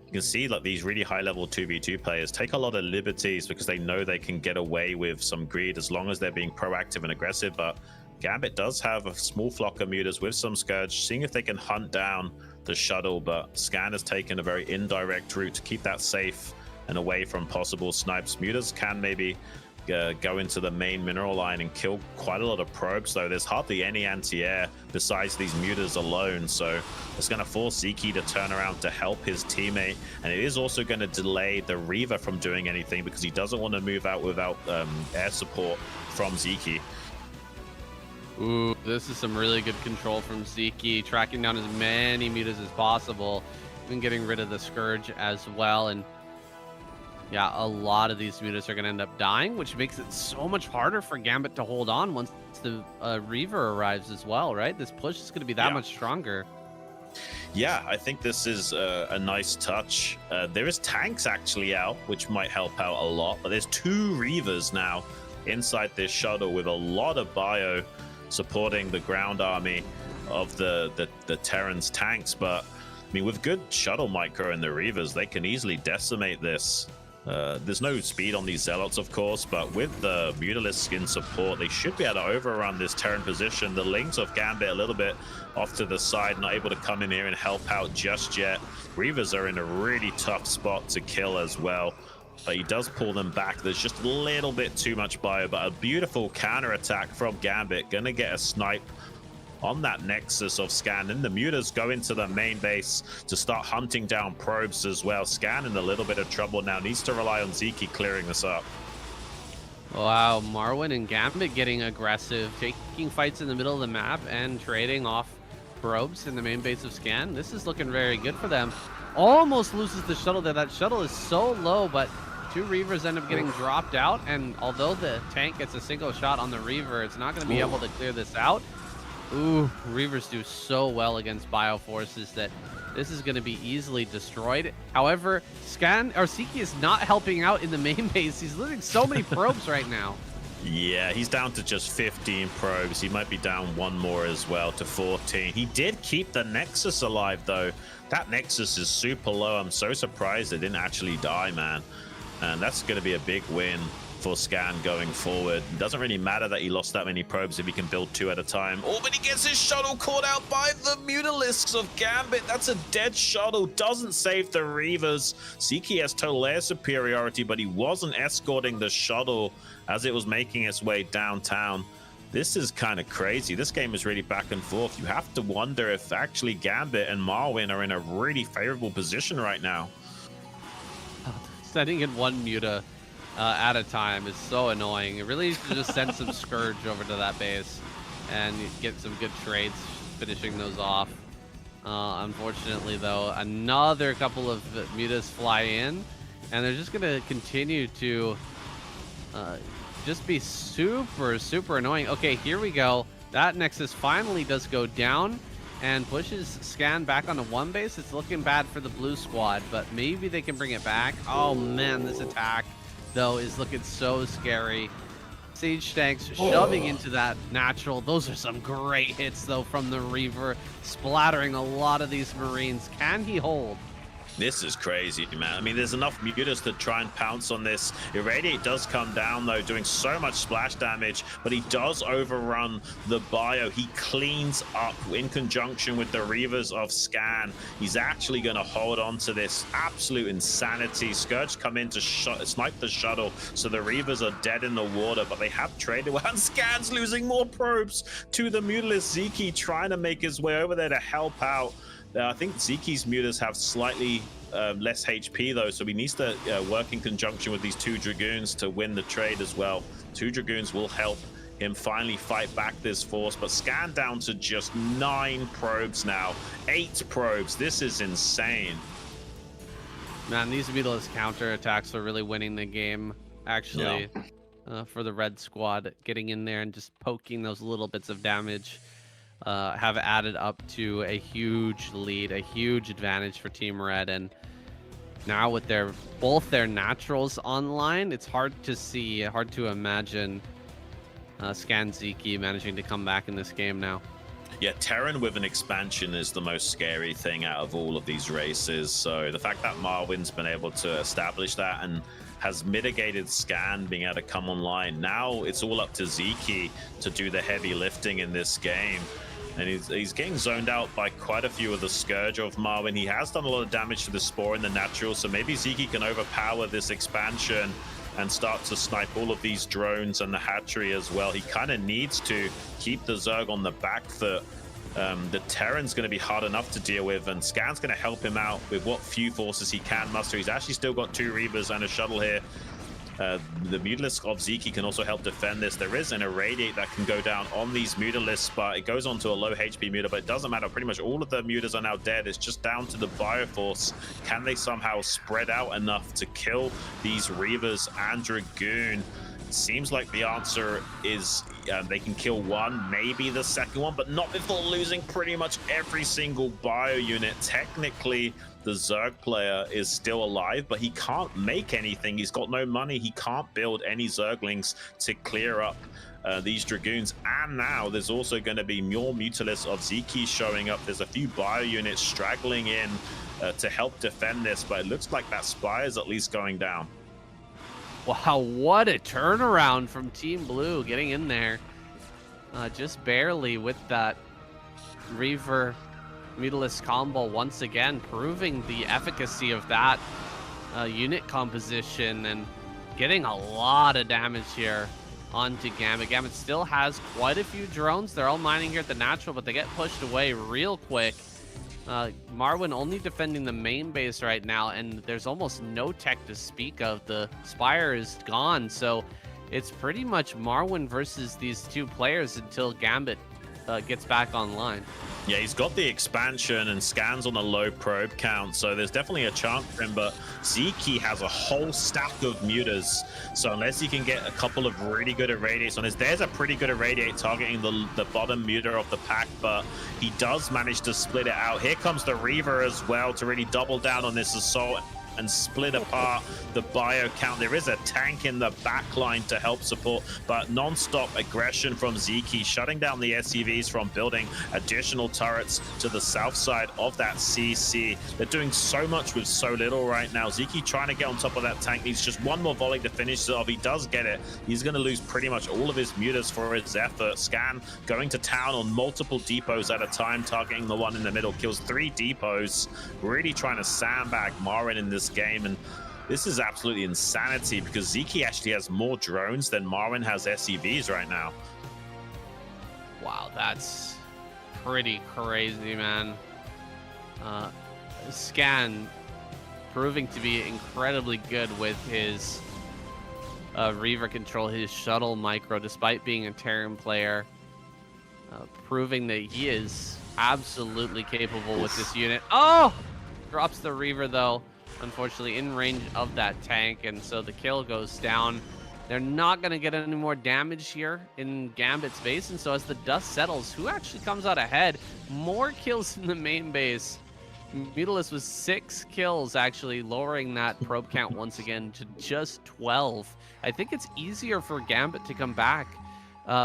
You can see like these really high level 2v2 players take a lot of liberties because they know they can get away with some greed as long as they're being proactive and aggressive. But Gambit does have a small flock of mutas with some Scourge, seeing if they can hunt down the shuttle, but Scan has taken a very indirect route to keep that safe and away from possible snipes. Mutas can maybe go into the main mineral line and kill quite a lot of probes, though there's hardly any anti-air besides these mutas alone, so it's going to force Zeki to turn around to help his teammate, and it is also going to delay the Reaver from doing anything because he doesn't want to move out without air support from Zeki. Ooh, this is some really good control from Zeki, tracking down as many mutas as possible, even getting rid of the Scourge as well. And yeah, a lot of these mutas are going to end up dying, which makes it so much harder for Gambit to hold on once the Reaver arrives as well, right? This push is going to be that much stronger. Yeah, I think this is a nice touch. There is tanks actually out, which might help out a lot, but there's 2 Reavers now inside this shuttle with a lot of bio supporting the ground army of the Terran's tanks. But I mean, with good shuttle micro and the Reavers, they can easily decimate this. There's no speed on these Zealots, of course, but with the Mutalisks in support, they should be able to overrun this Terran position. The Lings of Gambit a little bit off to the side, not able to come in here and help out just yet. Reavers are in a really tough spot to kill as well, but he does pull them back. There's just a little bit too much bio, but a beautiful counter attack from Gambit. Gonna get a snipe on that Nexus of Scan, and the Mutas go into the main base to start hunting down probes as well. Scan in a little bit of trouble now, needs to rely on Zeke clearing this up. Wow, Marwyn and Gambit getting aggressive, taking fights in the middle of the map and trading off probes in the main base of Scan. This is looking very good for them. Almost loses the shuttle there. That shuttle is so low, but 2 Reavers end up getting dropped out, and although the tank gets a single shot on the Reaver, it's not going to be able to clear this out. Ooh, Reavers do so well against Bioforces that this is going to be easily destroyed. However, Zeke is not helping out in the main base. He's losing so many probes right now. Yeah, he's down to just 15 probes. He might be down 1 more as well to 14. He did keep the Nexus alive, though. That Nexus is super low. I'm so surprised it didn't actually die, man. And that's going to be a big win for Scan going forward. It doesn't really matter that he lost that many probes if he can build 2 at a time. Oh, but he gets his shuttle caught out by the Mutalisks of Gambit. That's a dead shuttle. Doesn't save the Reavers. Zeke has total air superiority, but he wasn't escorting the shuttle as it was making its way downtown. This is kind of crazy. This game is really back and forth. You have to wonder if actually Gambit and Marwyn are in a really favorable position right now. Sending in 1 Muta at a time is so annoying. It really should just send some Scourge over to that base and get some good trades finishing those off. Unfortunately, though, another couple of Mutas fly in, and they're just going to continue to just be super annoying. Okay, here we go. That Nexus finally does go down and pushes Scan back onto 1 base. It's looking bad for the blue squad, but maybe they can bring it back. Oh man, this attack though is looking so scary. Siege tanks shoving into that natural. Those are some great hits though from the Reaver, splattering a lot of these Marines. Can he hold? This is crazy, man. I mean, there's enough Mutas to try and pounce on this. Irradiate does come down, though, doing so much splash damage, but he does overrun the bio. He cleans up in conjunction with the Reavers of Scan. He's actually going to hold on to this absolute insanity. Scourge come in to snipe the shuttle, so the Reavers are dead in the water, but they have traded well. And Scan's losing more probes to the Mutalist. Zeke trying to make his way over there to help out. I think Zeke's Mutas have slightly less HP though, so he needs to work in conjunction with these 2 Dragoons to win the trade as well. 2 Dragoons will help him finally fight back this force, but Scan down to just 9 probes now. 8 probes. This is insane. Man, these Mutalist counterattacks are really winning the game, actually, for the red squad. Getting in there and just poking those little bits of damage have added up to a huge lead, a huge advantage for Team Red. And now with both their naturals online, it's hard to imagine Scan Zeke managing to come back in this game now. Yeah, Terran with an expansion is the most scary thing out of all of these races. So the fact that Marwyn's been able to establish that and has mitigated Scan being able to come online, now it's all up to Zeke to do the heavy lifting in this game. And he's getting zoned out by quite a few of the Scourge of Marwyn. He has done a lot of damage to the Spore in the natural, so maybe Zeke can overpower this expansion and start to snipe all of these drones and the hatchery as well. He kind of needs to keep the Zerg on the back foot. The Terran's going to be hard enough to deal with, and Scan's going to help him out with what few forces he can muster. He's actually still got 2 Reavers and a shuttle here. The Mutalisk of Zeke can also help defend this. There is an Irradiate that can go down on these Mutalisks, but it goes on to a low HP Muta, but it doesn't matter. Pretty much all of the Mutas are now dead. It's just down to the Bioforce. Can they somehow spread out enough to kill these Reavers and Dragoon? Seems like the answer is they can kill one, maybe the second one, but not before losing pretty much every single bio unit. Technically, the Zerg player is still alive, but he can't make anything. He's got no money. He can't build any Zerglings to clear up these Dragoons. And now there's also going to be more Mutalisks of Ziki showing up. There's a few bio units straggling in to help defend this, but it looks like that Spire is at least going down. Wow, what a turnaround from Team Blue, getting in there just barely with that Reaver Mutalisk combo once again, proving the efficacy of that unit composition and getting a lot of damage here onto Gambit. Gambit still has quite a few drones. They're all mining here at the natural, but they get pushed away real quick. Marwyn only defending the main base right now, and there's almost no tech to speak of. The Spire is gone, so it's pretty much Marwyn versus these two players until Gambit gets back online. Yeah, he's got the expansion and scans on a low probe count, so there's definitely a chance for him, but Ziki has a whole stack of mutas, so unless he can get a couple of really good irradiates on his, there's a pretty good irradiate targeting the bottom muta of the pack, but he does manage to split it out. Here comes the Reaver as well to really double down on this assault and split apart the bio count. There is a tank in the back line to help support, but non-stop aggression from Ziki, shutting down the SCVs from building additional turrets to the south side of that CC. They're doing so much with so little right now. Ziki trying to get on top of that tank, needs just one more volley to finish it off. He does get it. He's going to lose pretty much all of his mutas for his effort. Scan going to town on multiple depots at a time, targeting the one in the middle, kills 3 depots, really trying to sandbag Marwyn in this game. And this is absolutely insanity because Ziki actually has more drones than Marwyn has SCVs right now. Wow, that's pretty crazy, man. Scan proving to be incredibly good with his Reaver control, his shuttle micro, despite being a Terran player, proving that he is absolutely capable with this unit. Oh! Drops the Reaver, though, unfortunately in range of that tank, and so the kill goes down. They're not going to get any more damage here in Gambit's base, and so as the dust settles, who actually comes out ahead? More kills in the main base. Mutalisk with 6 kills, actually lowering that probe count once again to just 12. I think it's easier for Gambit to come back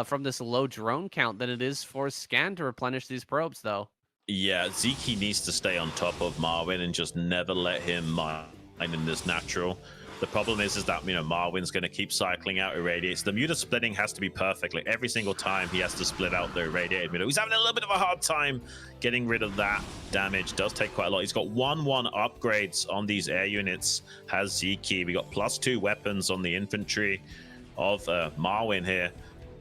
from this low drone count than it is for Scan to replenish these probes, though. Yeah, Ziki needs to stay on top of Marwyn and just never let him mine in this natural. The problem is that, you know, Marwyn's going to keep cycling out irradiates. The muta splitting has to be perfect. Like every single time he has to split out the irradiated muta. He's having a little bit of a hard time getting rid of that damage. Does take quite a lot. He's got 1/1 upgrades on these air units. Has Ziki. We got +2 weapons on the infantry of Marwyn here.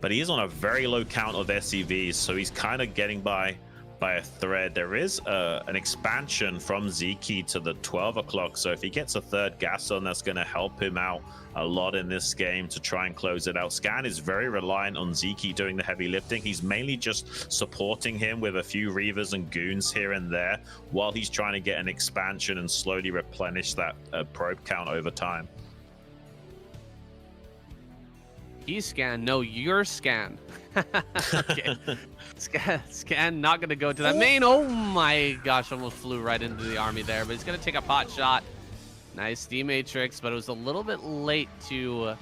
But he is on a very low count of SCVs, so he's kind of getting by a thread. There is an expansion from Ziki to the 12 o'clock, so if he gets a 3rd gas zone, that's going to help him out a lot in this game to try and close it out. Scan is very reliant on Ziki doing the heavy lifting. He's mainly just supporting him with a few Reavers and Goons here and there while he's trying to get an expansion and slowly replenish that probe count over time. He's Scan. No, you're Scan. Okay. Scan not going to go to that main. Oh my gosh, almost flew right into the army there, but he's going to take a pot shot. Nice D-Matrix, but it was a little bit late to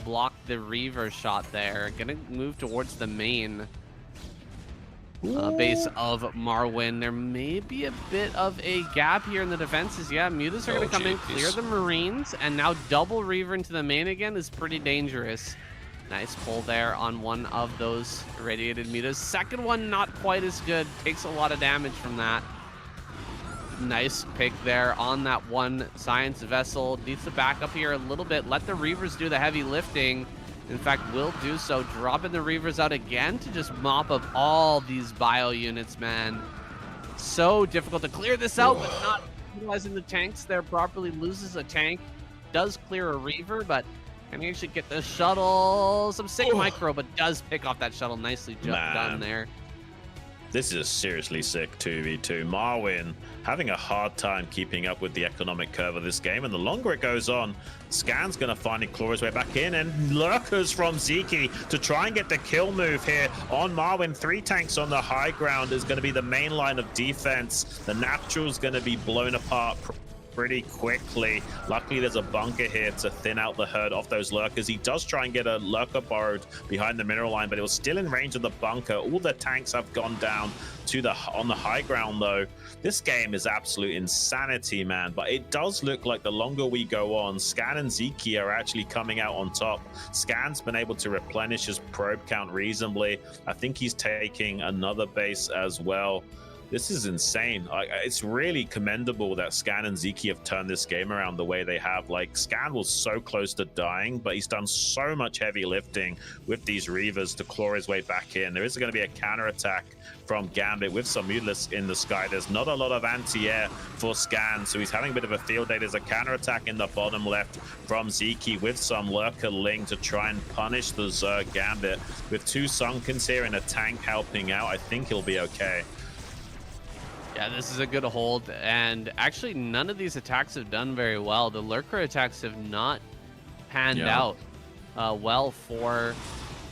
block the Reaver shot there. Going to move towards the main base of Marwyn. There may be a bit of a gap here in the defenses. Yeah, mutas are going to come in, clear the Marines, and now double Reaver into the main again is pretty dangerous. Nice pull there on one of those irradiated mutas. Second one, not quite as good. Takes a lot of damage from that. Nice pick there on that one science vessel. Needs to back up here a little bit. Let the Reavers do the heavy lifting. In fact, will do so. Dropping the Reavers out again to just mop up all these bio units, man. So difficult to clear this out, but not utilizing the tanks there properly. Loses a tank. Does clear a Reaver, but can he actually get the shuttle? Some sick micro, but does pick off that shuttle. Nicely done there. This is a seriously sick 2v2. Marwin having a hard time keeping up with the economic curve of this game, and the longer it goes on, Scan's going to finally claw his way back in, and lurkers from Ziki to try and get the kill move here on Marwin. 3 tanks on the high ground is going to be the main line of defense. The Natural's going to be blown apart pretty quickly. Luckily, there's a bunker here to thin out the herd of those lurkers. He does try and get a lurker borrowed behind the mineral line, but it was still in range of the bunker. All the tanks have gone down to on the high ground, though. This game is absolute insanity, man. But it does look like the longer we go on, Scan and Ziki are actually coming out on top. Scan's been able to replenish his probe count reasonably. I think he's taking another base as well. This is insane. It's really commendable that Scan and Ziki have turned this game around the way they have. Like, Scan was so close to dying, but he's done so much heavy lifting with these Reavers to claw his way back in. There is going to be a counterattack from Gambit with some Mutalisk in the sky. There's not a lot of anti-air for Scan, so he's having a bit of a field day. There's a counterattack in the bottom left from Ziki with some Lurker Ling to try and punish the Zerg Gambit. With 2 Sunkens here and a tank helping out, I think he'll be okay. Yeah, this is a good hold, and actually none of these attacks have done very well. The lurker attacks have not panned out well for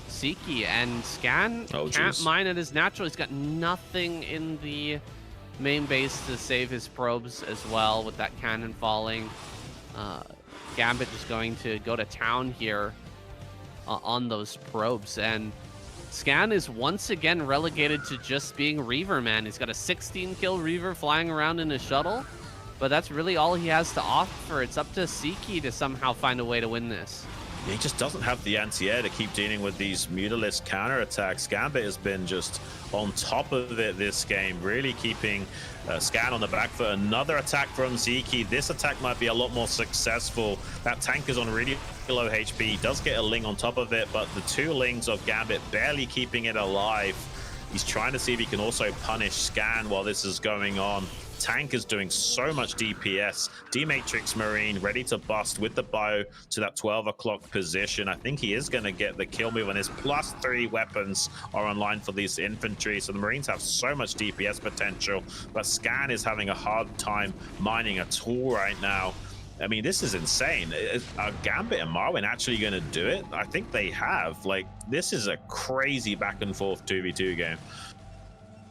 Ziki, and Scan can't mine at his natural. He's got nothing in the main base to save his probes as well with that cannon falling. Gambit is going to go to town here on those probes, and Scan is once again relegated to just being Reaver, man. He's got a 16-kill Reaver flying around in his shuttle, but that's really all he has to offer. It's up to Ziki to somehow find a way to win this. He just doesn't have the anti-air to keep dealing with these Mutalisk counterattacks. Gambit has been just on top of it this game, really keeping Scan on the back foot. Another attack from Ziki. This attack might be a lot more successful. That tank is on really low HP. He does get a Ling on top of it, but the 2 Lings of Gambit barely keeping it alive. He's trying to see if he can also punish Scan while this is going on. Tank is doing so much DPS. D-Matrix Marine ready to bust with the bio to that 12 o'clock position. I think he is going to get the kill move, and his +3 weapons are online for these infantry. So the Marines have so much DPS potential, but Scan is having a hard time mining at all right now. I mean, this is insane. Are Gambit and Marwin actually going to do it? I think they have. Like, this is a crazy back and forth 2v2 game.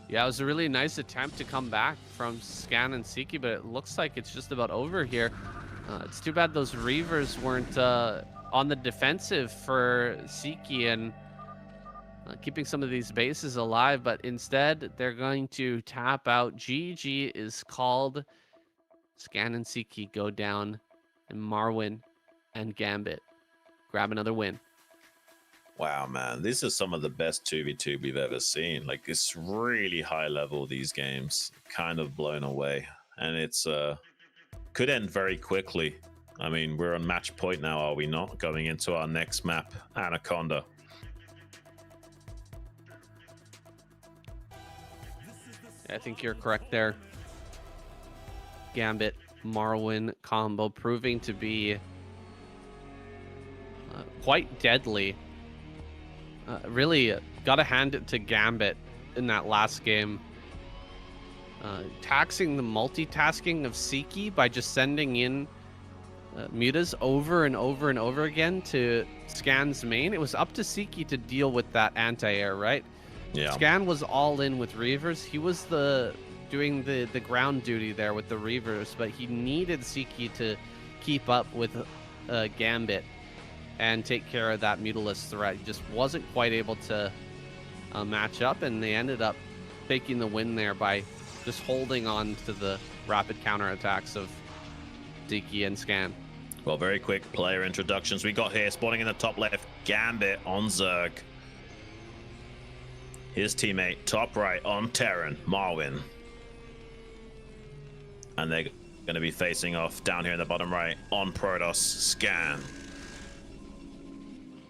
Yeah, it was a really nice attempt to come back from Scan and Ziki, but it looks like it's just about over here. It's too bad those Reavers weren't on the defensive for Ziki and keeping some of these bases alive, but instead they're going to tap out. GG is called. Scan and Ziki go down, and Marwin and Gambit grab another win. Wow, man, this is some of the best 2v2 we've ever seen. Like, it's really high level, these games. Kind of blown away. And it's could end very quickly. I mean, we're on match point now, are we not? Going into our next map, Anaconda. I think you're correct there. Gambit, Marwin combo proving to be quite deadly. Really got to hand it to Gambit in that last game. Taxing the multitasking of Ziki by just sending in mutas over and over and over again to Scan's main. It was up to Ziki to deal with that anti-air, right? Yeah. Scan was all in with Reavers. He was doing the ground duty there with the Reavers, but he needed Ziki to keep up with Gambit and take care of that Mutalisk threat. He just wasn't quite able to match up, and they ended up taking the win there by just holding on to the rapid counterattacks of Ziki and Scan. Well, very quick player introductions we got here. Spawning in the top left, Gambit on Zerg. His teammate, top right on Terran, Marwin. And they're going to be facing off down here in the bottom right on Protoss, Scan.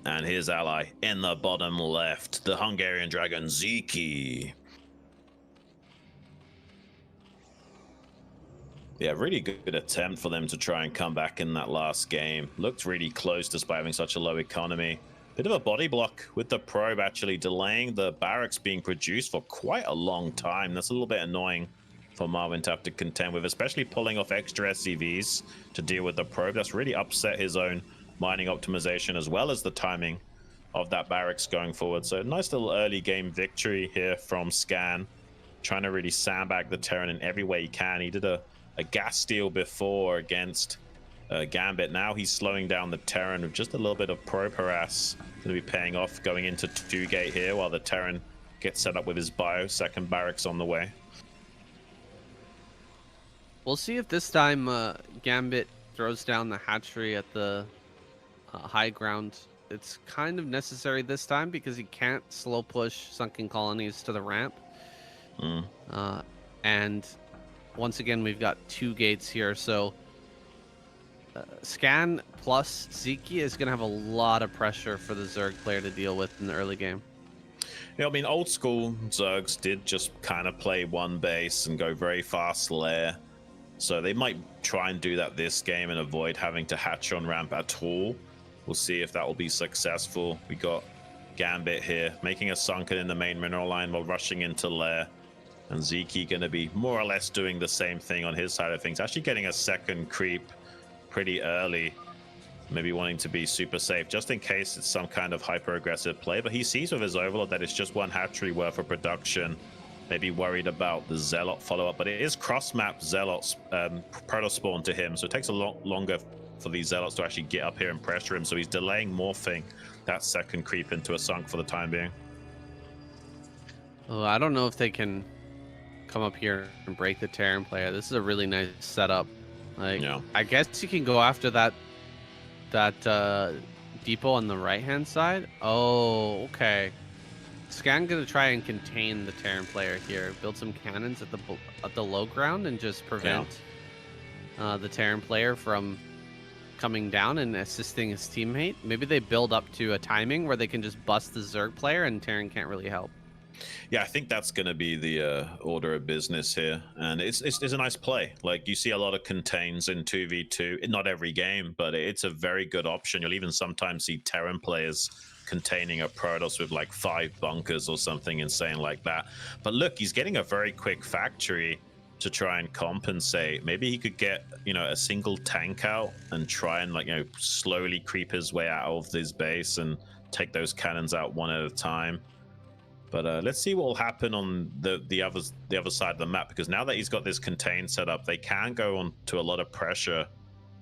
And his ally in the bottom left, the Hungarian Dragon, Ziki. Yeah, really good attempt for them to try and come back in that last game. Looked really close despite having such a low economy. Bit of a body block with the probe, actually delaying the barracks being produced for quite a long time. That's a little bit annoying for Marwyn to have to contend with, especially pulling off extra SCVs to deal with the probe. That's really upset his own mining optimization as well as the timing of that barracks going forward. So nice little early game victory here from Scan, trying to really sandbag the Terran in every way he can. He did a gas steal before against Gambit. Now he's slowing down the Terran with just a little bit of probe harass. Going to be paying off going into 2-gate here while the Terran gets set up with his bio. Second barracks on the way. We'll see if this time Gambit throws down the hatchery at the high ground. It's kind of necessary this time because he can't slow push sunken colonies to the ramp. And once again, we've got 2 gates here. So Scan plus Zeke is going to have a lot of pressure for the Zerg player to deal with in the early game. Yeah, I mean, old school Zergs did just kind of play one base and go very fast lair. So they might try and do that this game and avoid having to hatch on ramp at all. We'll see if that will be successful. We got Gambit here making a sunken in the main mineral line while rushing into lair. And Zeke going to be more or less doing the same thing on his side of things. Actually getting a second creep pretty early. Maybe wanting to be super safe just in case it's some kind of hyper aggressive play. But he sees with his overlord that it's just one hatchery worth of production. Maybe worried about the Zealot follow-up, but it is cross-map Zealots proto-spawn to him, so it takes a lot longer for these Zealots to actually get up here and pressure him, so he's delaying morphing that second creep into a sunk for the time being. Oh, I don't know if they can come up here and break the Terran player. This is a really nice setup. Like, yeah. I guess you can go after that depot on the right-hand side. Oh, okay. Scan gonna try and contain the Terran player here. Build some cannons at the low ground and just prevent the Terran player from coming down and assisting his teammate. Maybe they build up to a timing where they can just bust the Zerg player and Terran can't really help. Yeah, I think that's going to be the order of business here, and it's a nice play. Like, you see a lot of contains in 2v2, not every game, but it's a very good option. You'll even sometimes see Terran players containing a Protoss with like 5 bunkers or something insane like that. But look, he's getting a very quick factory to try and compensate. Maybe he could get, you know, a single tank out and try and, like, you know, slowly creep his way out of this base and take those cannons out one at a time. But let's see what will happen on the other side of the map, because now that he's got this contain set up, they can go on to a lot of pressure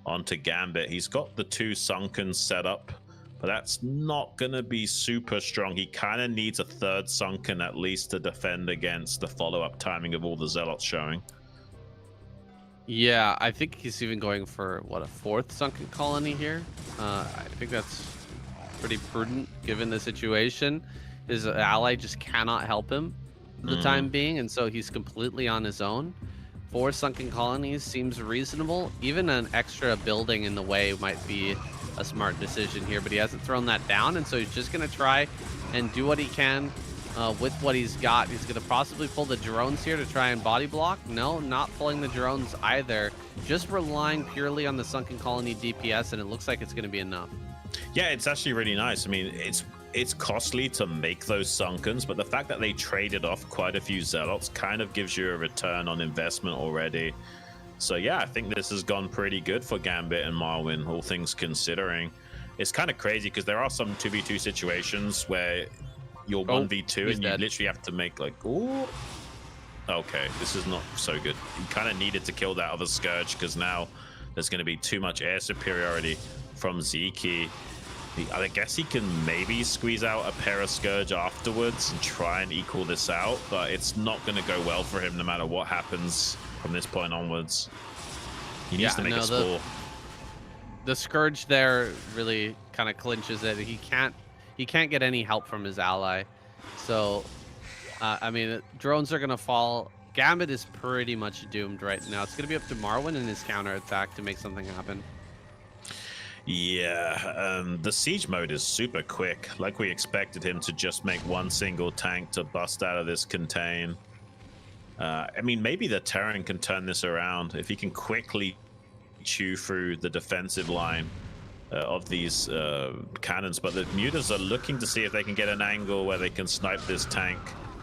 onto Gambit. He's got the 2 sunken set up, but that's not going to be super strong. He kind of needs a 3rd sunken at least to defend against the follow-up timing of all the Zealots showing. Yeah, I think he's even going for, what, a 4th sunken colony here? I think that's pretty prudent given the situation. His ally just cannot help him for the time being, and so he's completely on his own. 4 sunken colonies seems reasonable. Even an extra building in the way might be a smart decision here, but he hasn't thrown that down, and so he's just going to try and do what he can with what he's got. He's going to possibly pull the drones here to try and body block. No, not pulling the drones either. Just relying purely on the sunken colony DPS, and it looks like it's going to be enough. Yeah, it's actually really nice. I mean, it's costly to make those sunkens, but the fact that they traded off quite a few Zealots kind of gives you a return on investment already. So yeah, I think this has gone pretty good for Gambit and Marwyn, all things considering. It's kind of crazy because there are some 2v2 situations where you're 1v2 and you literally have to make like, ooh, okay, this is not so good. You kind of needed to kill that other Scourge because now there's going to be too much air superiority from Zeke. I guess he can maybe squeeze out a pair of Scourge afterwards and try and equal this out, but it's not going to go well for him no matter what happens from this point onwards. He needs to make a score. The Scourge there really kind of clinches it. He can't get any help from his ally. So, I mean, drones are going to fall. Gambit is pretty much doomed right now. It's going to be up to Marwyn and his counterattack to make something happen. Yeah, the siege mode is super quick. Like we expected him to just make one single tank to bust out of this contain. I mean, maybe the Terran can turn this around if he can quickly chew through the defensive line of these cannons, but the mutas are looking to see if they can get an angle where they can snipe this tank.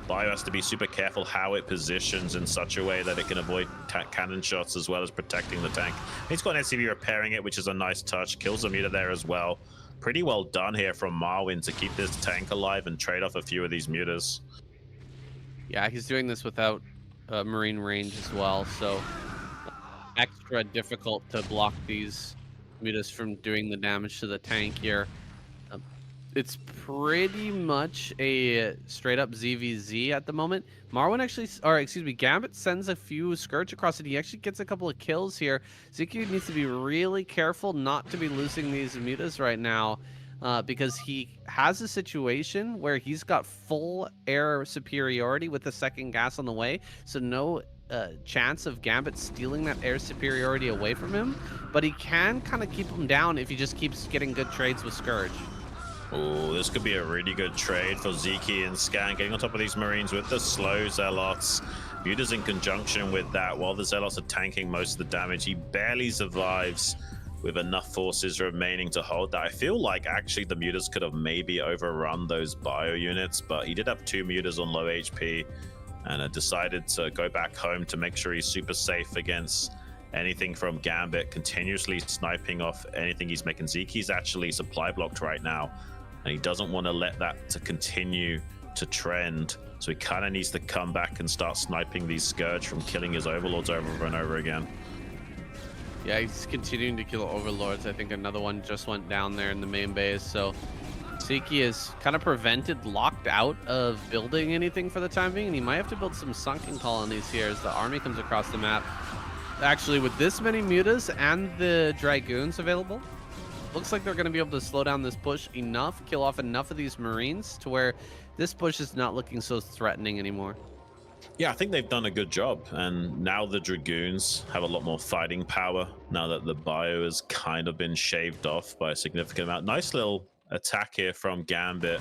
Bio has to be super careful how it positions in such a way that it can avoid cannon shots as well as protecting the tank. He's got an SCV repairing it, which is a nice touch. Kills a muta there as well. Pretty well done here from Marwin to keep this tank alive and trade off a few of these mutas. Yeah, he's doing this without marine range as well, so extra difficult to block these mutas from doing the damage to the tank here. It's pretty much a straight up ZVZ at the moment. Marwin actually, or excuse me, Gambit sends a few Scourge across it. He actually gets a couple of kills here. Ziki needs to be really careful not to be losing these mutas right now, because he has a situation where he's got full air superiority with the second gas on the way. So no chance of Gambit stealing that air superiority away from him, but he can kind of keep him down if he just keeps getting good trades with Scourge. Oh, this could be a really good trade for Ziki and Scan, getting on top of these Marines with the slow Zealots. Muta's in conjunction with that. While the Zealots are tanking most of the damage, he barely survives with enough forces remaining to hold that. I feel like actually the Mutas could have maybe overrun those bio units, but he did have 2 Mutas on low HP and decided to go back home to make sure he's super safe against anything from Gambit, continuously sniping off anything he's making. Ziki's actually supply blocked right now, and he doesn't want to let that to continue to trend. So he kind of needs to come back and start sniping these Scourge from killing his overlords over and over again. Yeah, he's continuing to kill overlords. I think another one just went down there in the main base. So Ziki is kind of prevented, locked out of building anything for the time being, and he might have to build some sunken colonies here as the army comes across the map. Actually, with this many mutas and the Dragoons available, looks like they're going to be able to slow down this push enough, kill off enough of these Marines to where this push is not looking so threatening anymore. Yeah, I think they've done a good job, and now the Dragoons have a lot more fighting power now that the bio has kind of been shaved off by a significant amount. Nice little attack here from Gambit,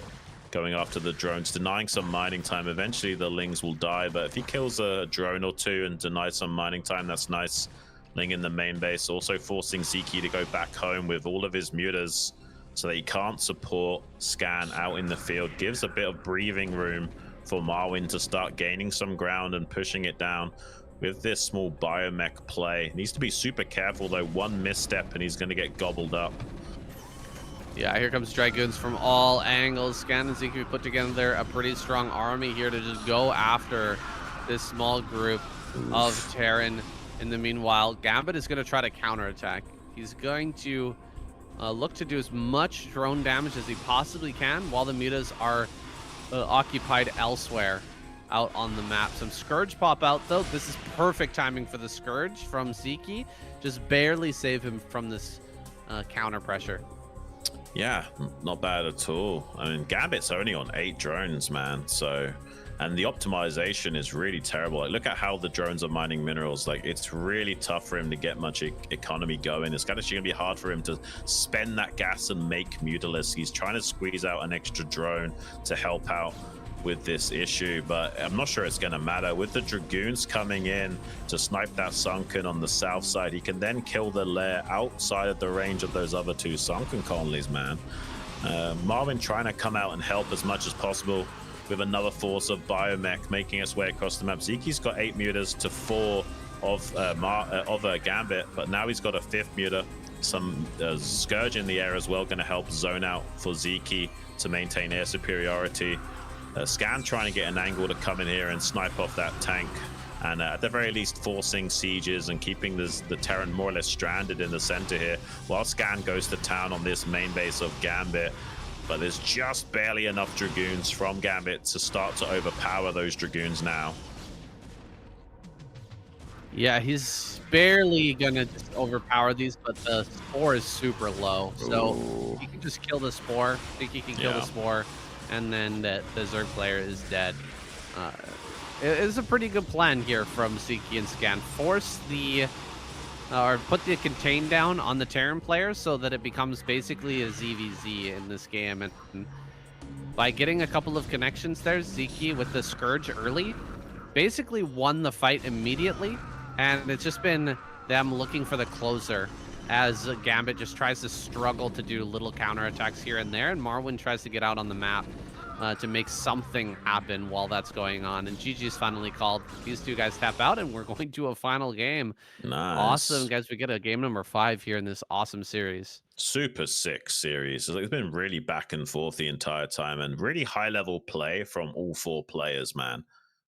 going after the drones, denying some mining time. Eventually the Lings will die, but if he kills a drone or two and denies some mining time, that's nice. Ling in the main base, also forcing Ziki to go back home with all of his mutas so that he can't support Scan out in the field. Gives a bit of breathing room for Marwin to start gaining some ground and pushing it down with this small biomech play. Needs to be super careful though. One misstep and he's going to get gobbled up. Yeah, here comes Dragoons from all angles. Scan and Ziki put together a pretty strong army here to just go after this small group of Terran. In the meanwhile, Gambit is going to try to counterattack. He's going to look to do as much drone damage as he possibly can while the mutas are occupied elsewhere out on the map. Some Scourge pop out though. This is perfect timing for the Scourge from Ziki. Just barely save him from this counter pressure. Yeah, not bad at all. I mean, Gambit's only on 8 drones, man. So, and the optimization is really terrible. Like, look at how the drones are mining minerals. Like, it's really tough for him to get much economy going. It's actually going to be hard for him to spend that gas and make Mutalisk. He's trying to squeeze out an extra drone to help out with this issue, but I'm not sure it's going to matter. With the Dragoons coming in to snipe that sunken on the south side, he can then kill the lair outside of the range of those other 2 sunken colonies, man. Marwin trying to come out and help as much as possible with another force of biomech making its way across the map. Ziki's got 8 mutas to 4 of Gambit, but now he's got a 5th muta. Some Scourge in the air as well, going to help zone out for Ziki to maintain air superiority. Scan trying to get an angle to come in here and snipe off that tank, and at the very least forcing sieges and keeping the Terran more or less stranded in the center here, while Scan goes to town on this main base of Gambit. But there's just barely enough Dragoons from Gambit to start to overpower those Dragoons now. Yeah, he's barely gonna just overpower these, but the Spore is super low. So he can just kill the Spore. I think he can kill the Spore, and then the Zerg player is dead. It's a pretty good plan here from Ziki and Scan. Force the or put the contain down on the Terran player so that it becomes basically a ZVZ in this game. And by getting a couple of connections there, Ziki with the Scourge early basically won the fight immediately, and it's just been them looking for the closer as Gambit just tries to struggle to do little counterattacks here and there, and Marwin tries to get out on the map to make something happen while that's going on. And GG's finally called. These two guys tap out, and we're going to a final game. Nice. Awesome, guys. We get a game number 5 here in this awesome series. Super sick series. It's been really back and forth the entire time, and really high level play from all 4 players, man.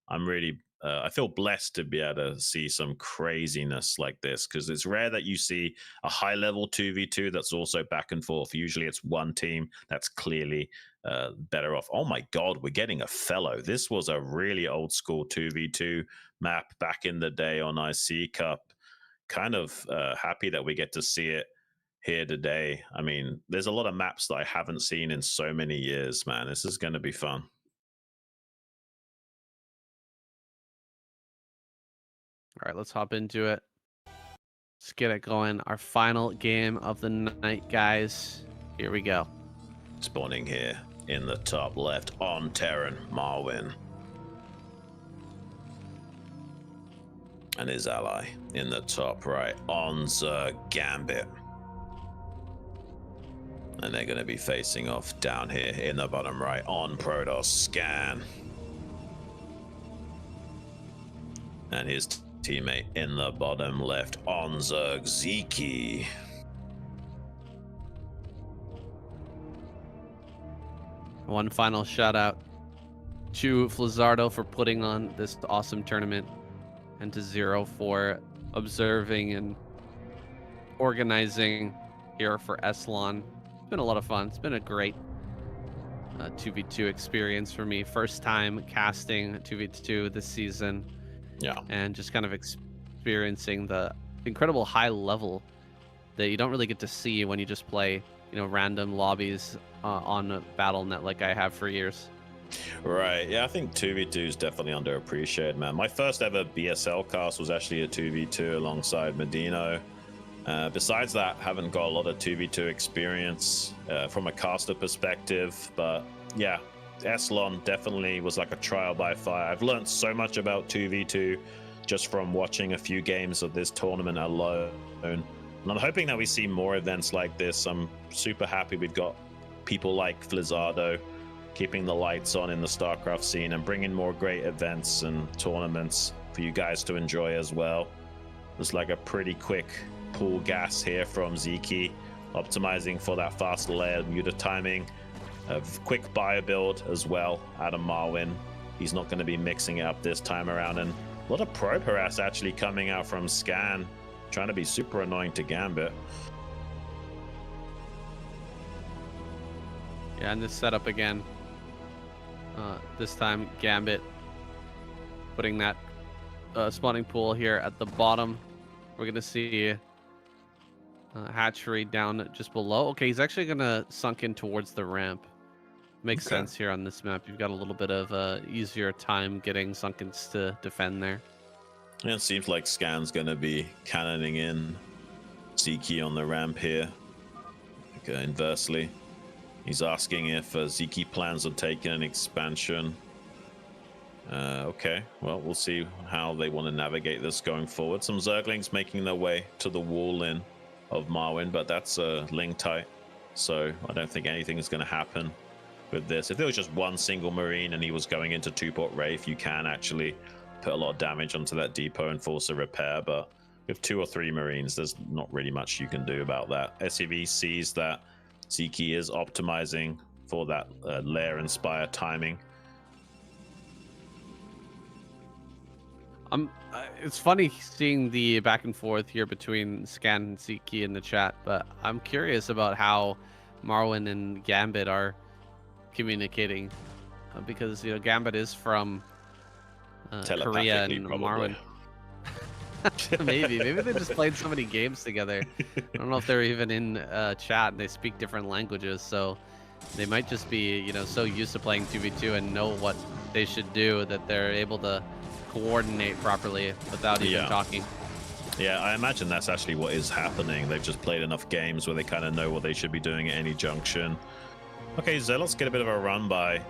I'm really I feel blessed to be able to see some craziness like this, because it's rare that you see a high level 2v2 that's also back and forth. Usually it's one team that's clearly better off. Oh my god, we're getting a fellow. This was a really old school 2v2 map back in the day on IC Cup. Kind of happy that we get to see it here today. I mean, there's a lot of maps that I haven't seen in so many years, man. This is going to be fun. All right, let's hop into it. Let's get it going. Our final game of the night, guys. Here we go. Spawning here in the top left on Terran, Marwin. And his ally in the top right on Zerg, Gambit. And they're going to be facing off down here in the bottom right on Protoss, Scan. And his teammate in the bottom left on Zerg, Ziki. One final shout out to Flizardo for putting on this awesome tournament, and to Zero for observing and organizing here for SLON. It's been a lot of fun. It's been a great 2v2 experience for me. First time casting 2v2 this season. Yeah. And just kind of experiencing the incredible high level that you don't really get to see when you just play, you know, random lobbies on Battle.net like I have for years. Right. Yeah, I think 2v2 is definitely underappreciated, man. My first ever BSL cast was actually a 2v2 alongside Medino. Besides that, haven't got a lot of 2v2 experience from a caster perspective, but yeah, SLON definitely was like a trial by fire. I've learned so much about 2v2 just from watching a few games of this tournament alone. And I'm hoping that we see more events like this. I'm super happy we've got people like Flizardo keeping the lights on in the Starcraft scene and bringing more great events and tournaments for you guys to enjoy as well. There's like a pretty quick pull gas here from Ziki, optimizing for that fast layer muta timing. A quick bio build as well out of Marwin. He's not going to be mixing it up this time around. And a lot of probe harass actually coming out from Scan, trying to be super annoying to Gambit. Yeah, and this setup again. This time Gambit putting that spawning pool here at the bottom. We're going to see hatchery down just below. Okay, he's actually going to sunk in towards the ramp. Makes sense here on this map. You've got a little bit of easier time getting sunkens to defend there. Yeah, it seems like Scan's going to be cannoning in Ziki on the ramp here. Inversely, he's asking if Ziki plans on taking an expansion. Okay, well, we'll see how they want to navigate this going forward. Some Zerglings making their way to the wall in of Marwin, but that's Ling tight, so I don't think anything is going to happen with this. If there was just one single Marine and he was going into 2-port Wraith, you can actually put a lot of damage onto that depot and force a repair, but with 2 or 3 Marines, there's not really much you can do about that. SEV sees that Ziki is optimizing for that lair inspire timing. It's funny seeing the back and forth here between Scan and Ziki in the chat, but I'm curious about how Marwin and Gambit are communicating, because you know Gambit is from Korea and Marwin. maybe they just played so many games together. I don't know if they're even in chat and they speak different languages, so they might just be, you know, so used to playing 2v2 and know what they should do that they're able to coordinate properly without even talking. Yeah, I imagine that's actually what is happening. They've just played enough games where they kind of know what they should be doing at any junction. Okay, Zealots get a bit of a run by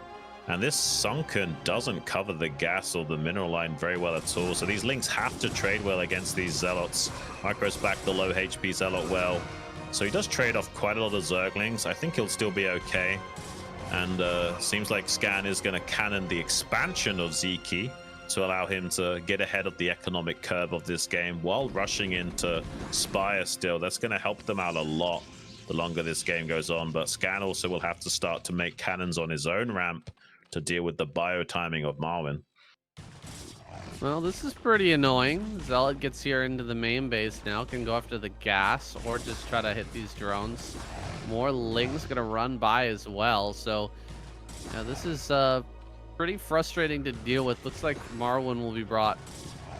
And this Sunken doesn't cover the gas or the mineral line very well at all. So these Links have to trade well against these Zealots. Micro's back the low HP Zealot well. So he does trade off quite a lot of Zerglings. I think he'll still be okay. And seems like Scan is going to cannon the expansion of Ziki to allow him to get ahead of the economic curve of this game while rushing into Spire still. That's going to help them out a lot the longer this game goes on. But Scan also will have to start to make cannons on his own ramp to deal with the bio timing of Marwyn. Well, this is pretty annoying. Zealot gets here into the main base now, can go after the gas or just try to hit these drones. More Lings gonna run by as well. So yeah, this is pretty frustrating to deal with. Looks like Marwyn will be brought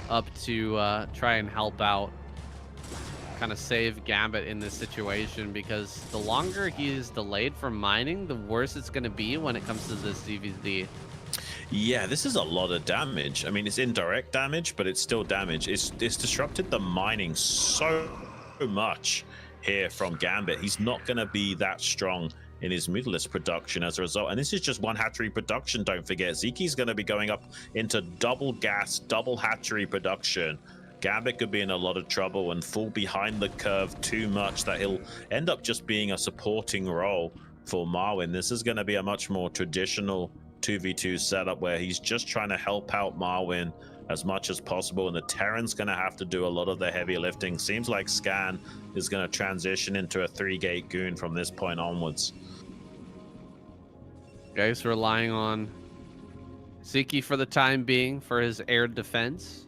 up to try and help out, kind of save Gambit in this situation, because the longer he's delayed from mining, the worse it's going to be when it comes to this ZVZ. Yeah, this is a lot of damage. I mean, it's indirect damage, but it's still damage. It's disrupted the mining so much here from Gambit. He's not going to be that strong in his Mutalisk production as a result. And this is just one hatchery production, don't forget. Ziki's going to be going up into double gas, double hatchery production. Gambit could be in a lot of trouble and fall behind the curve too much that he'll end up just being a supporting role for Marwyn. This is going to be a much more traditional 2v2 setup where he's just trying to help out Marwyn as much as possible, and the Terran's going to have to do a lot of the heavy lifting. Seems like Scan is going to transition into a 3-gate goon from this point onwards. Guys relying on Ziki for the time being for his air defense.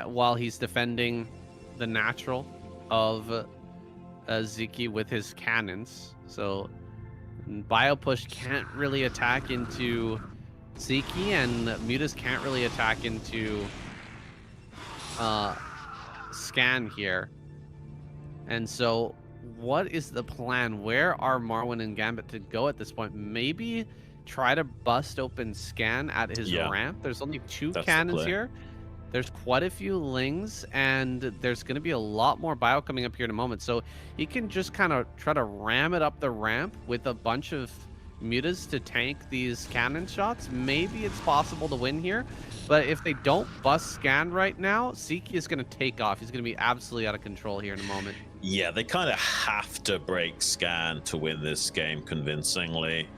While he's defending the natural of Ziki with his cannons. So Biopush can't really attack into Ziki, and Mutas can't really attack into Scan here. And so what is the plan? Where are Marwyn and Gambit to go at this point? Maybe try to bust open Scan at his ramp. There's only 2 cannons here. There's quite a few Lings, and there's going to be a lot more bio coming up here in a moment. So he can just kind of try to ram it up the ramp with a bunch of Mutas to tank these cannon shots. Maybe it's possible to win here. But if they don't bust Scan right now, Ziki is going to take off. He's going to be absolutely out of control here in a moment. Yeah, they kind of have to break Scan to win this game convincingly.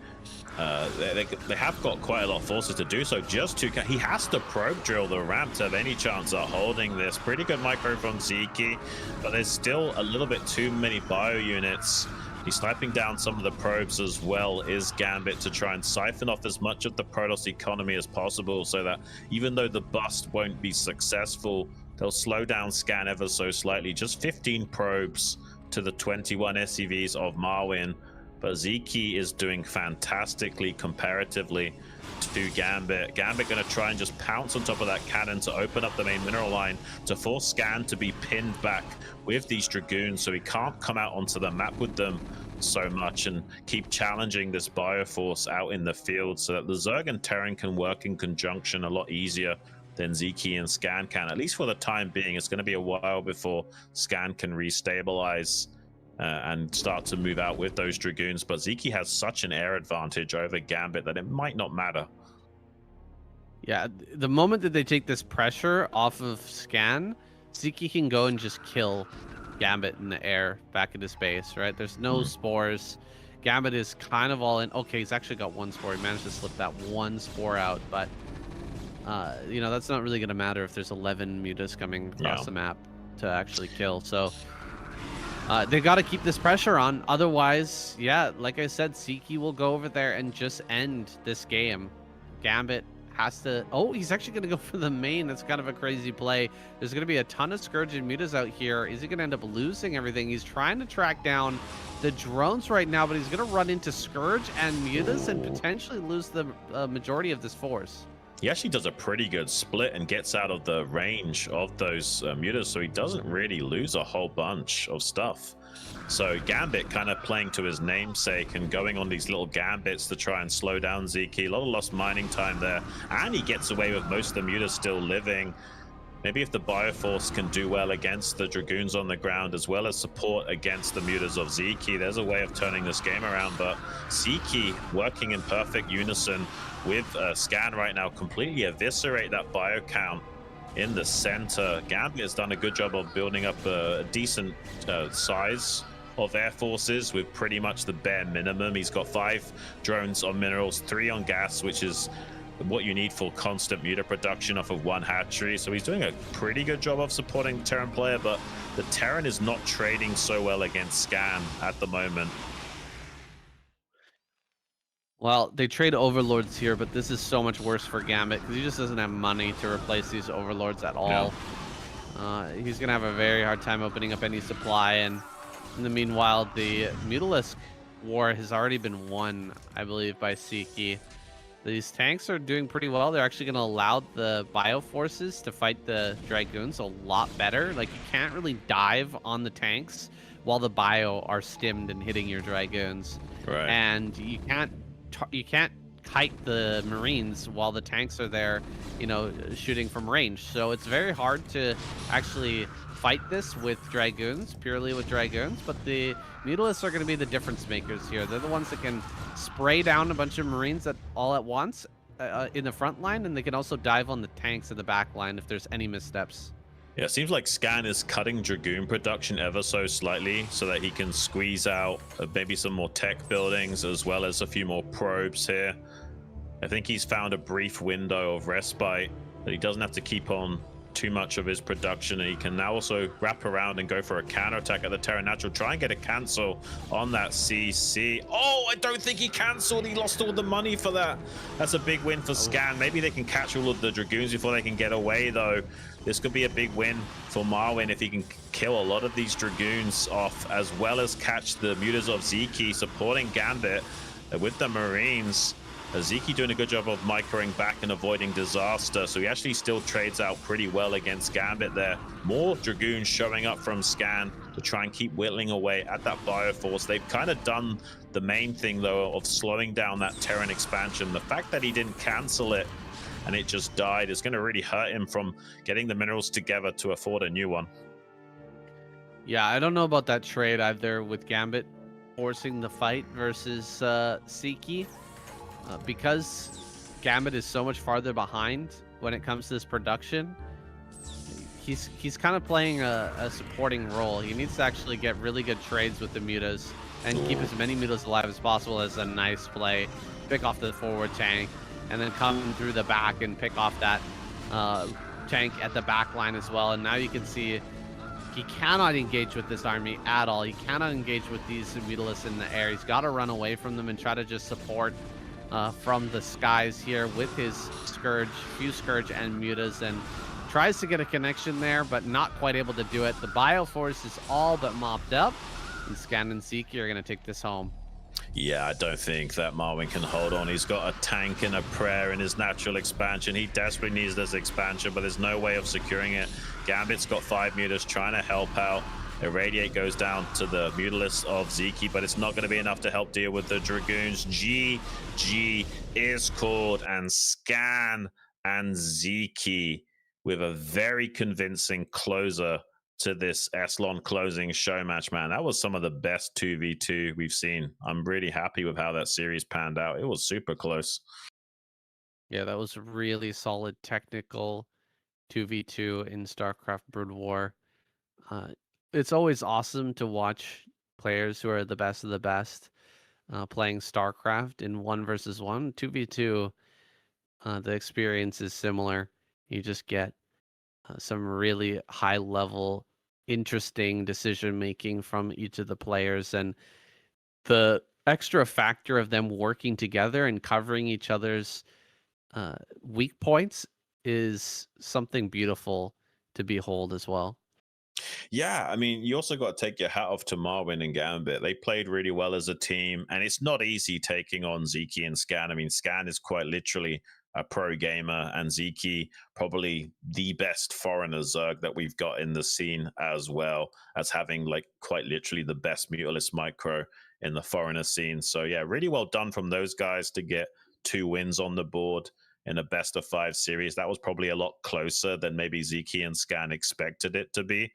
They have got quite a lot of forces to do so. He has to probe drill the ramp to have any chance of holding this. Pretty good micro from Ziki, but there's still a little bit too many bio units. He's sniping down some of the probes as well, is Gambit, to try and siphon off as much of the Protoss economy as possible, so that even though the bust won't be successful, they'll slow down Scan ever so slightly. Just 15 probes to the 21 SCVs of Marwyn. But Ziki is doing fantastically comparatively to Gambit. Gambit going to try and just pounce on top of that cannon to open up the main mineral line to force Scan to be pinned back with these Dragoons, so he can't come out onto the map with them so much and keep challenging this Bioforce out in the field, so that the Zerg and Terran can work in conjunction a lot easier than Ziki and Scan can. At least for the time being. It's going to be a while before Scan can restabilize and start to move out with those Dragoons, but Ziki has such an air advantage over Gambit that it might not matter. Yeah, the moment that they take this pressure off of Scan, Ziki can go and just kill Gambit in the air back at his base, right? There's no spores. Gambit is kind of all in. Okay, he's actually got 1 spore. He managed to slip that 1 spore out, but you know, that's not really going to matter if there's 11 Mutas coming across the map to actually kill. So they got to keep this pressure on. Otherwise, yeah, like I said, Ziki will go over there and just end this game. Gambit has to... Oh, he's actually going to go for the main. That's kind of a crazy play. There's going to be a ton of Scourge and Mutas out here. Is he going to end up losing everything? He's trying to track down the drones right now, but he's going to run into Scourge and Mutas and potentially lose the majority of this force. He actually does a pretty good split and gets out of the range of those Mutas, so he doesn't really lose a whole bunch of stuff. So Gambit kind of playing to his namesake and going on these little gambits to try and slow down Ziki. A lot of lost mining time there, and he gets away with most of the Mutas still living. Maybe if the Bioforce can do well against the Dragoons on the ground, as well as support against the Mutas of Ziki, there's a way of turning this game around. But Ziki working in perfect unison with Scan right now, completely eviscerate that bio count in the center. Gambit has done a good job of building up a decent size of air forces with pretty much the bare minimum. He's got 5 drones on minerals, 3 on gas, which is what you need for constant muta production off of 1 hatchery. So he's doing a pretty good job of supporting the Terran player, but the Terran is not trading so well against Scan at the moment. Well, they trade overlords here, but this is so much worse for Gambit because he just doesn't have money to replace these overlords at all. He's gonna have a very hard time opening up any supply, and in the meanwhile, the Mutalisk war has already been won, I believe, by Ziki. These tanks are doing pretty well. They're actually going to allow the Bioforces to fight the Dragoons a lot better. Like, you can't really dive on the tanks while the Bio are stimmed and hitting your Dragoons. Right. And you can't kite the Marines while the tanks are there, you know, shooting from range. So it's very hard to actually fight this with Dragoons, purely with Dragoons, but the Mutalisks are going to be the difference makers here. They're the ones that can spray down a bunch of Marines all at once in the front line, and they can also dive on the tanks in the back line if there's any missteps. Yeah, it seems like Scan is cutting Dragoon production ever so slightly so that he can squeeze out maybe some more tech buildings as well as a few more probes here. I think he's found a brief window of respite that he doesn't have to keep on too much of his production, and he can now also wrap around and go for a counterattack at the Terra Natural, try and get a cancel on that CC. Oh, I don't think he canceled. He lost all the money for that. That's a big win for Scan. Maybe they can catch all of the Dragoons before they can get away, though. This could be a big win for Marwyn if he can kill a lot of these Dragoons off, as well as catch the Mutas of Ziki supporting Gambit with the Marines. Ziki doing a good job of microing back and avoiding disaster, so he actually still trades out pretty well against Gambit there. More Dragoons showing up from Scan to try and keep whittling away at that Bioforce. They've kind of done the main thing, though, of slowing down that Terran expansion. The fact that he didn't cancel it and it just died is going to really hurt him from getting the minerals together to afford a new one. Yeah, I don't know about that trade either with Gambit forcing the fight versus Ziki. Because Gambit is so much farther behind when it comes to this production, he's kind of playing a supporting role. He needs to actually get really good trades with the Mutas and keep as many Mutas alive as possible as a nice play. Pick off the forward tank and then come through the back and pick off that tank at the back line as well. And now you can see he cannot engage with this army at all. He cannot engage with these Mutalisks in the air. He's got to run away from them and try to just support from the skies here with his Scourge, few Scourge and Mutas, and tries to get a connection there, but not quite able to do it. The Bioforce is all but mopped up, and Scan and Ziki are going to take this home. Yeah, I don't think that Marwyn can hold on. He's got a tank and a prayer in his natural expansion. He desperately needs this expansion, but there's no way of securing it. Gambit's got 5 Mutas trying to help out. Irradiate goes down to the Mutalisk of Ziki, but it's not going to be enough to help deal with the Dragoons. GG is called, and Scan and Ziki with a very convincing closer to this SLON closing show match, man. That was some of the best 2v2 we've seen. I'm really happy with how that series panned out. It was super close. Yeah, that was really solid technical 2v2 in Starcraft Broodwar. It's always awesome to watch players who are the best of the best playing StarCraft in 1 versus 1. 2v2, the experience is similar. You just get some really high level, interesting decision making from each of the players, and the extra factor of them working together and covering each other's weak points is something beautiful to behold as well. Yeah, I mean, you also got to take your hat off to Marwyn and Gambit. They played really well as a team, and it's not easy taking on Ziki and Scan. I mean, Scan is quite literally a pro gamer, and Ziki probably the best foreigner Zerg that we've got in the scene, as well as having like quite literally the best Mutalisk micro in the foreigner scene. So yeah, really well done from those guys to get 2 wins on the board. in a best of 5 series. That was probably a lot closer than maybe Zeki and Scan expected it to be.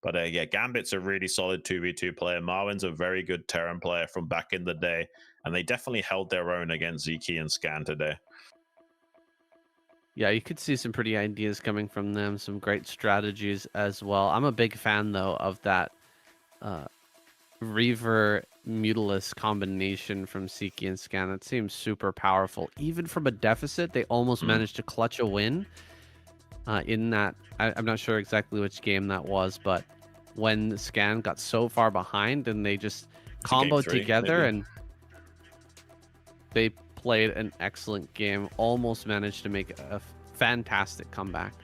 But yeah, Gambit's a really solid 2v2 player. Marwin's a very good Terran player from back in the day, and they definitely held their own against Zeki and Scan today. Yeah, you could see some pretty ideas coming from them, some great strategies as well. I'm a big fan, though, of that Reaver Mutalist combination from Zeki and Scan. That seems super powerful. Even from a deficit, they almost managed to clutch a win in that. I'm not sure exactly which game that was, but when Scan got so far behind and they just comboed together and they played an excellent game, almost managed to make a fantastic comeback.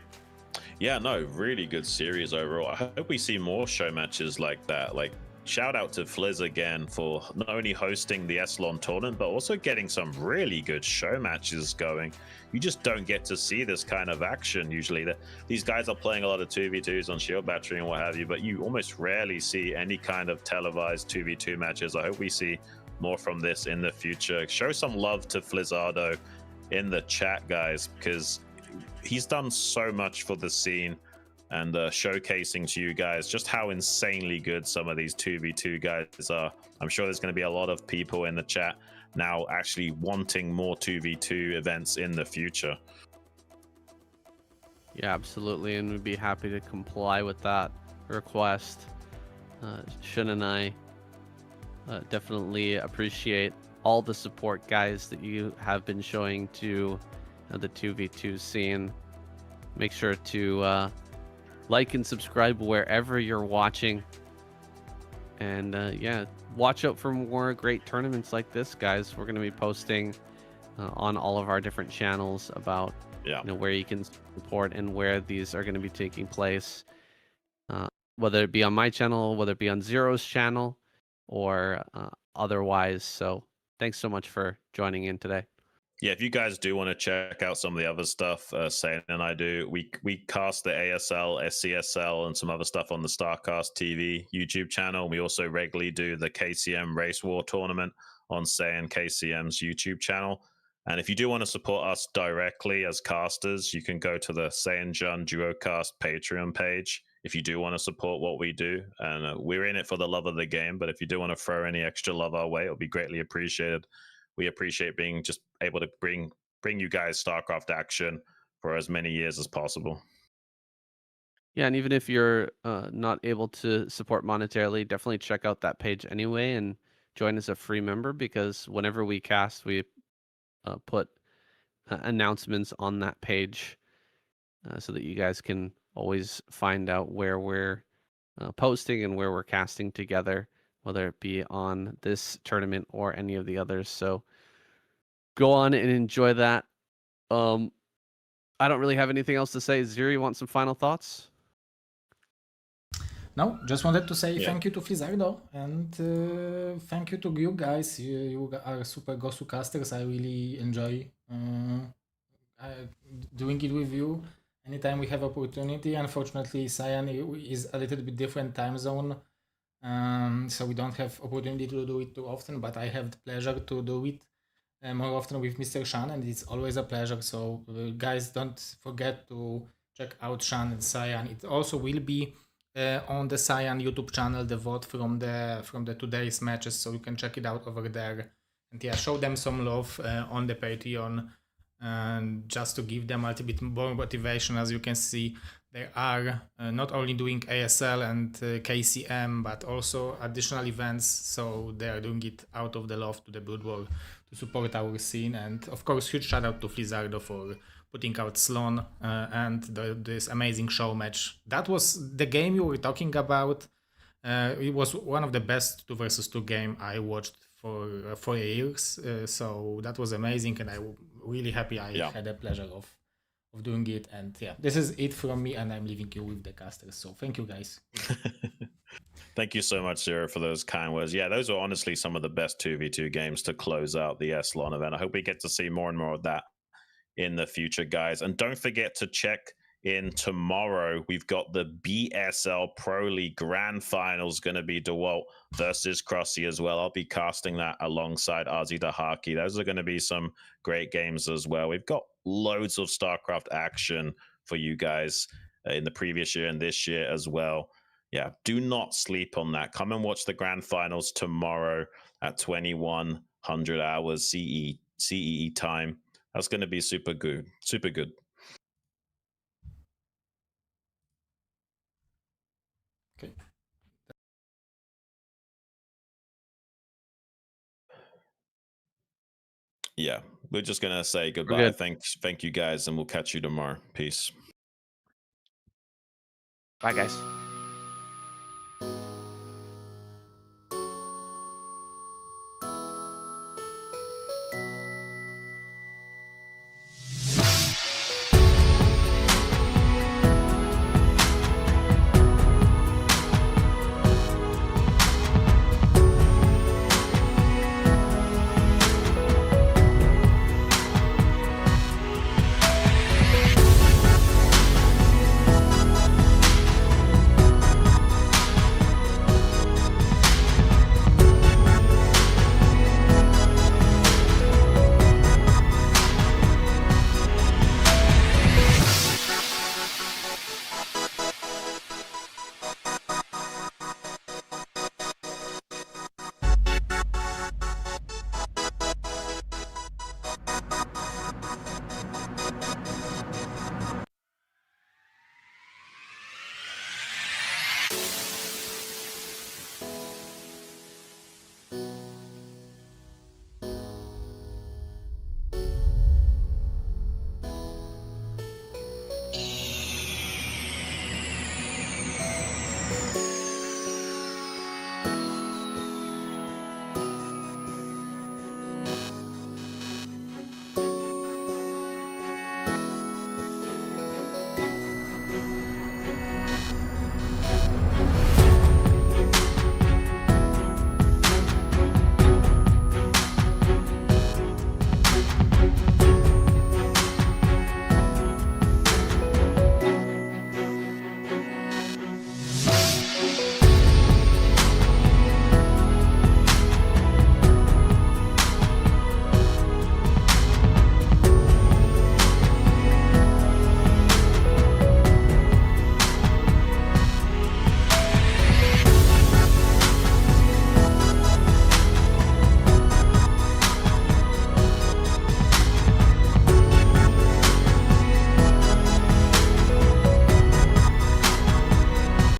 Yeah, no, really good series overall. I hope we see more show matches like that. Like, shout out to Fliz again for not only hosting the SLON tournament, but also getting some really good show matches going. You just don't get to see this kind of action usually. These guys are playing a lot of 2v2s on Shield Battery and what have you, but you almost rarely see any kind of televised 2v2 matches. I hope we see more from this in the future. Show some love to Flizzardo in the chat, guys, because he's done so much for the scene and showcasing to you guys just how insanely good some of these 2v2 guys are. I'm sure there's going to be a lot of people in the chat now actually wanting more 2v2 events in the future. Yeah, absolutely, and we'd be happy to comply with that request. Shun and I definitely appreciate all the support, guys, that you have been showing to the 2v2 scene. Make sure to like and subscribe wherever you're watching, and yeah, watch out for more great tournaments like this, guys. We're going to be posting on all of our different channels about where you can support and where these are going to be taking place, whether it be on my channel, whether it be on Zero's channel, or otherwise. So thanks so much for joining in today. Yeah, if you guys do want to check out some of the other stuff Sayan and I do, we cast the ASL, SCSL, and some other stuff on the Starcast TV YouTube channel. We also regularly do the KCM Race War tournament on Sayan KCM's YouTube channel. And if you do want to support us directly as casters, you can go to the Saiyan Jun Duocast Patreon page if you do want to support what we do. And we're in it for the love of the game, but if you do want to throw any extra love our way, it'll be greatly appreciated. We appreciate being just able to bring you guys StarCraft action for as many years as possible. Yeah, and even if you're not able to support monetarily, definitely check out that page anyway and join as a free member, because whenever we cast, we put announcements on that page so that you guys can always find out where we're posting and where we're casting together, whether it be on this tournament or any of the others. So go on and enjoy that. I don't really have anything else to say. Zero, you want some final thoughts? No, just wanted to say thank you to Flizzardo and thank you to you guys. You are super Gosu casters. I really enjoy doing it with you anytime we have opportunity. Unfortunately, Cyan is a little bit different time zone, so we don't have opportunity to do it too often, but I have the pleasure to do it more often with Mr. Shan, and it's always a pleasure. So guys, don't forget to check out Shan and Cyan. It also will be on the Cyan YouTube channel, the vote from the today's matches, so you can check it out over there. And yeah, show them some love on the Patreon, and just to give them a little bit more motivation. As you can see, they are not only doing ASL and KCM, but also additional events. So they are doing it out of the love to the Broodwar to support our scene. And of course, huge shout out to Flizzardo for putting out SLON and this amazing show match. That was the game you were talking about. It was one of the best 2 versus 2 game I watched for years. So that was amazing, and I'm really happy I had the pleasure of doing it. And yeah, this is it from me, and I'm leaving you with the casters. So thank you, guys. Thank you so much, Zero, for those kind words. Yeah, those are honestly some of the best 2v2 games to close out the SLON event. I hope we get to see more and more of that in the future, guys. And don't forget to check in tomorrow. We've got the BSL Pro League Grand Finals going to be DeWalt versus Crossy as well. I'll be casting that alongside Ozzy Dahaki. Those are going to be some great games as well. We've got loads of StarCraft action for you guys in the previous year and this year as well. Yeah, do not sleep on that. Come and watch the Grand Finals tomorrow at 2100 hours CEE time. That's going to be super good. Super good. Okay. Yeah, we're just going to say goodbye. Thank you guys, and we'll catch you tomorrow. Peace. Bye, guys.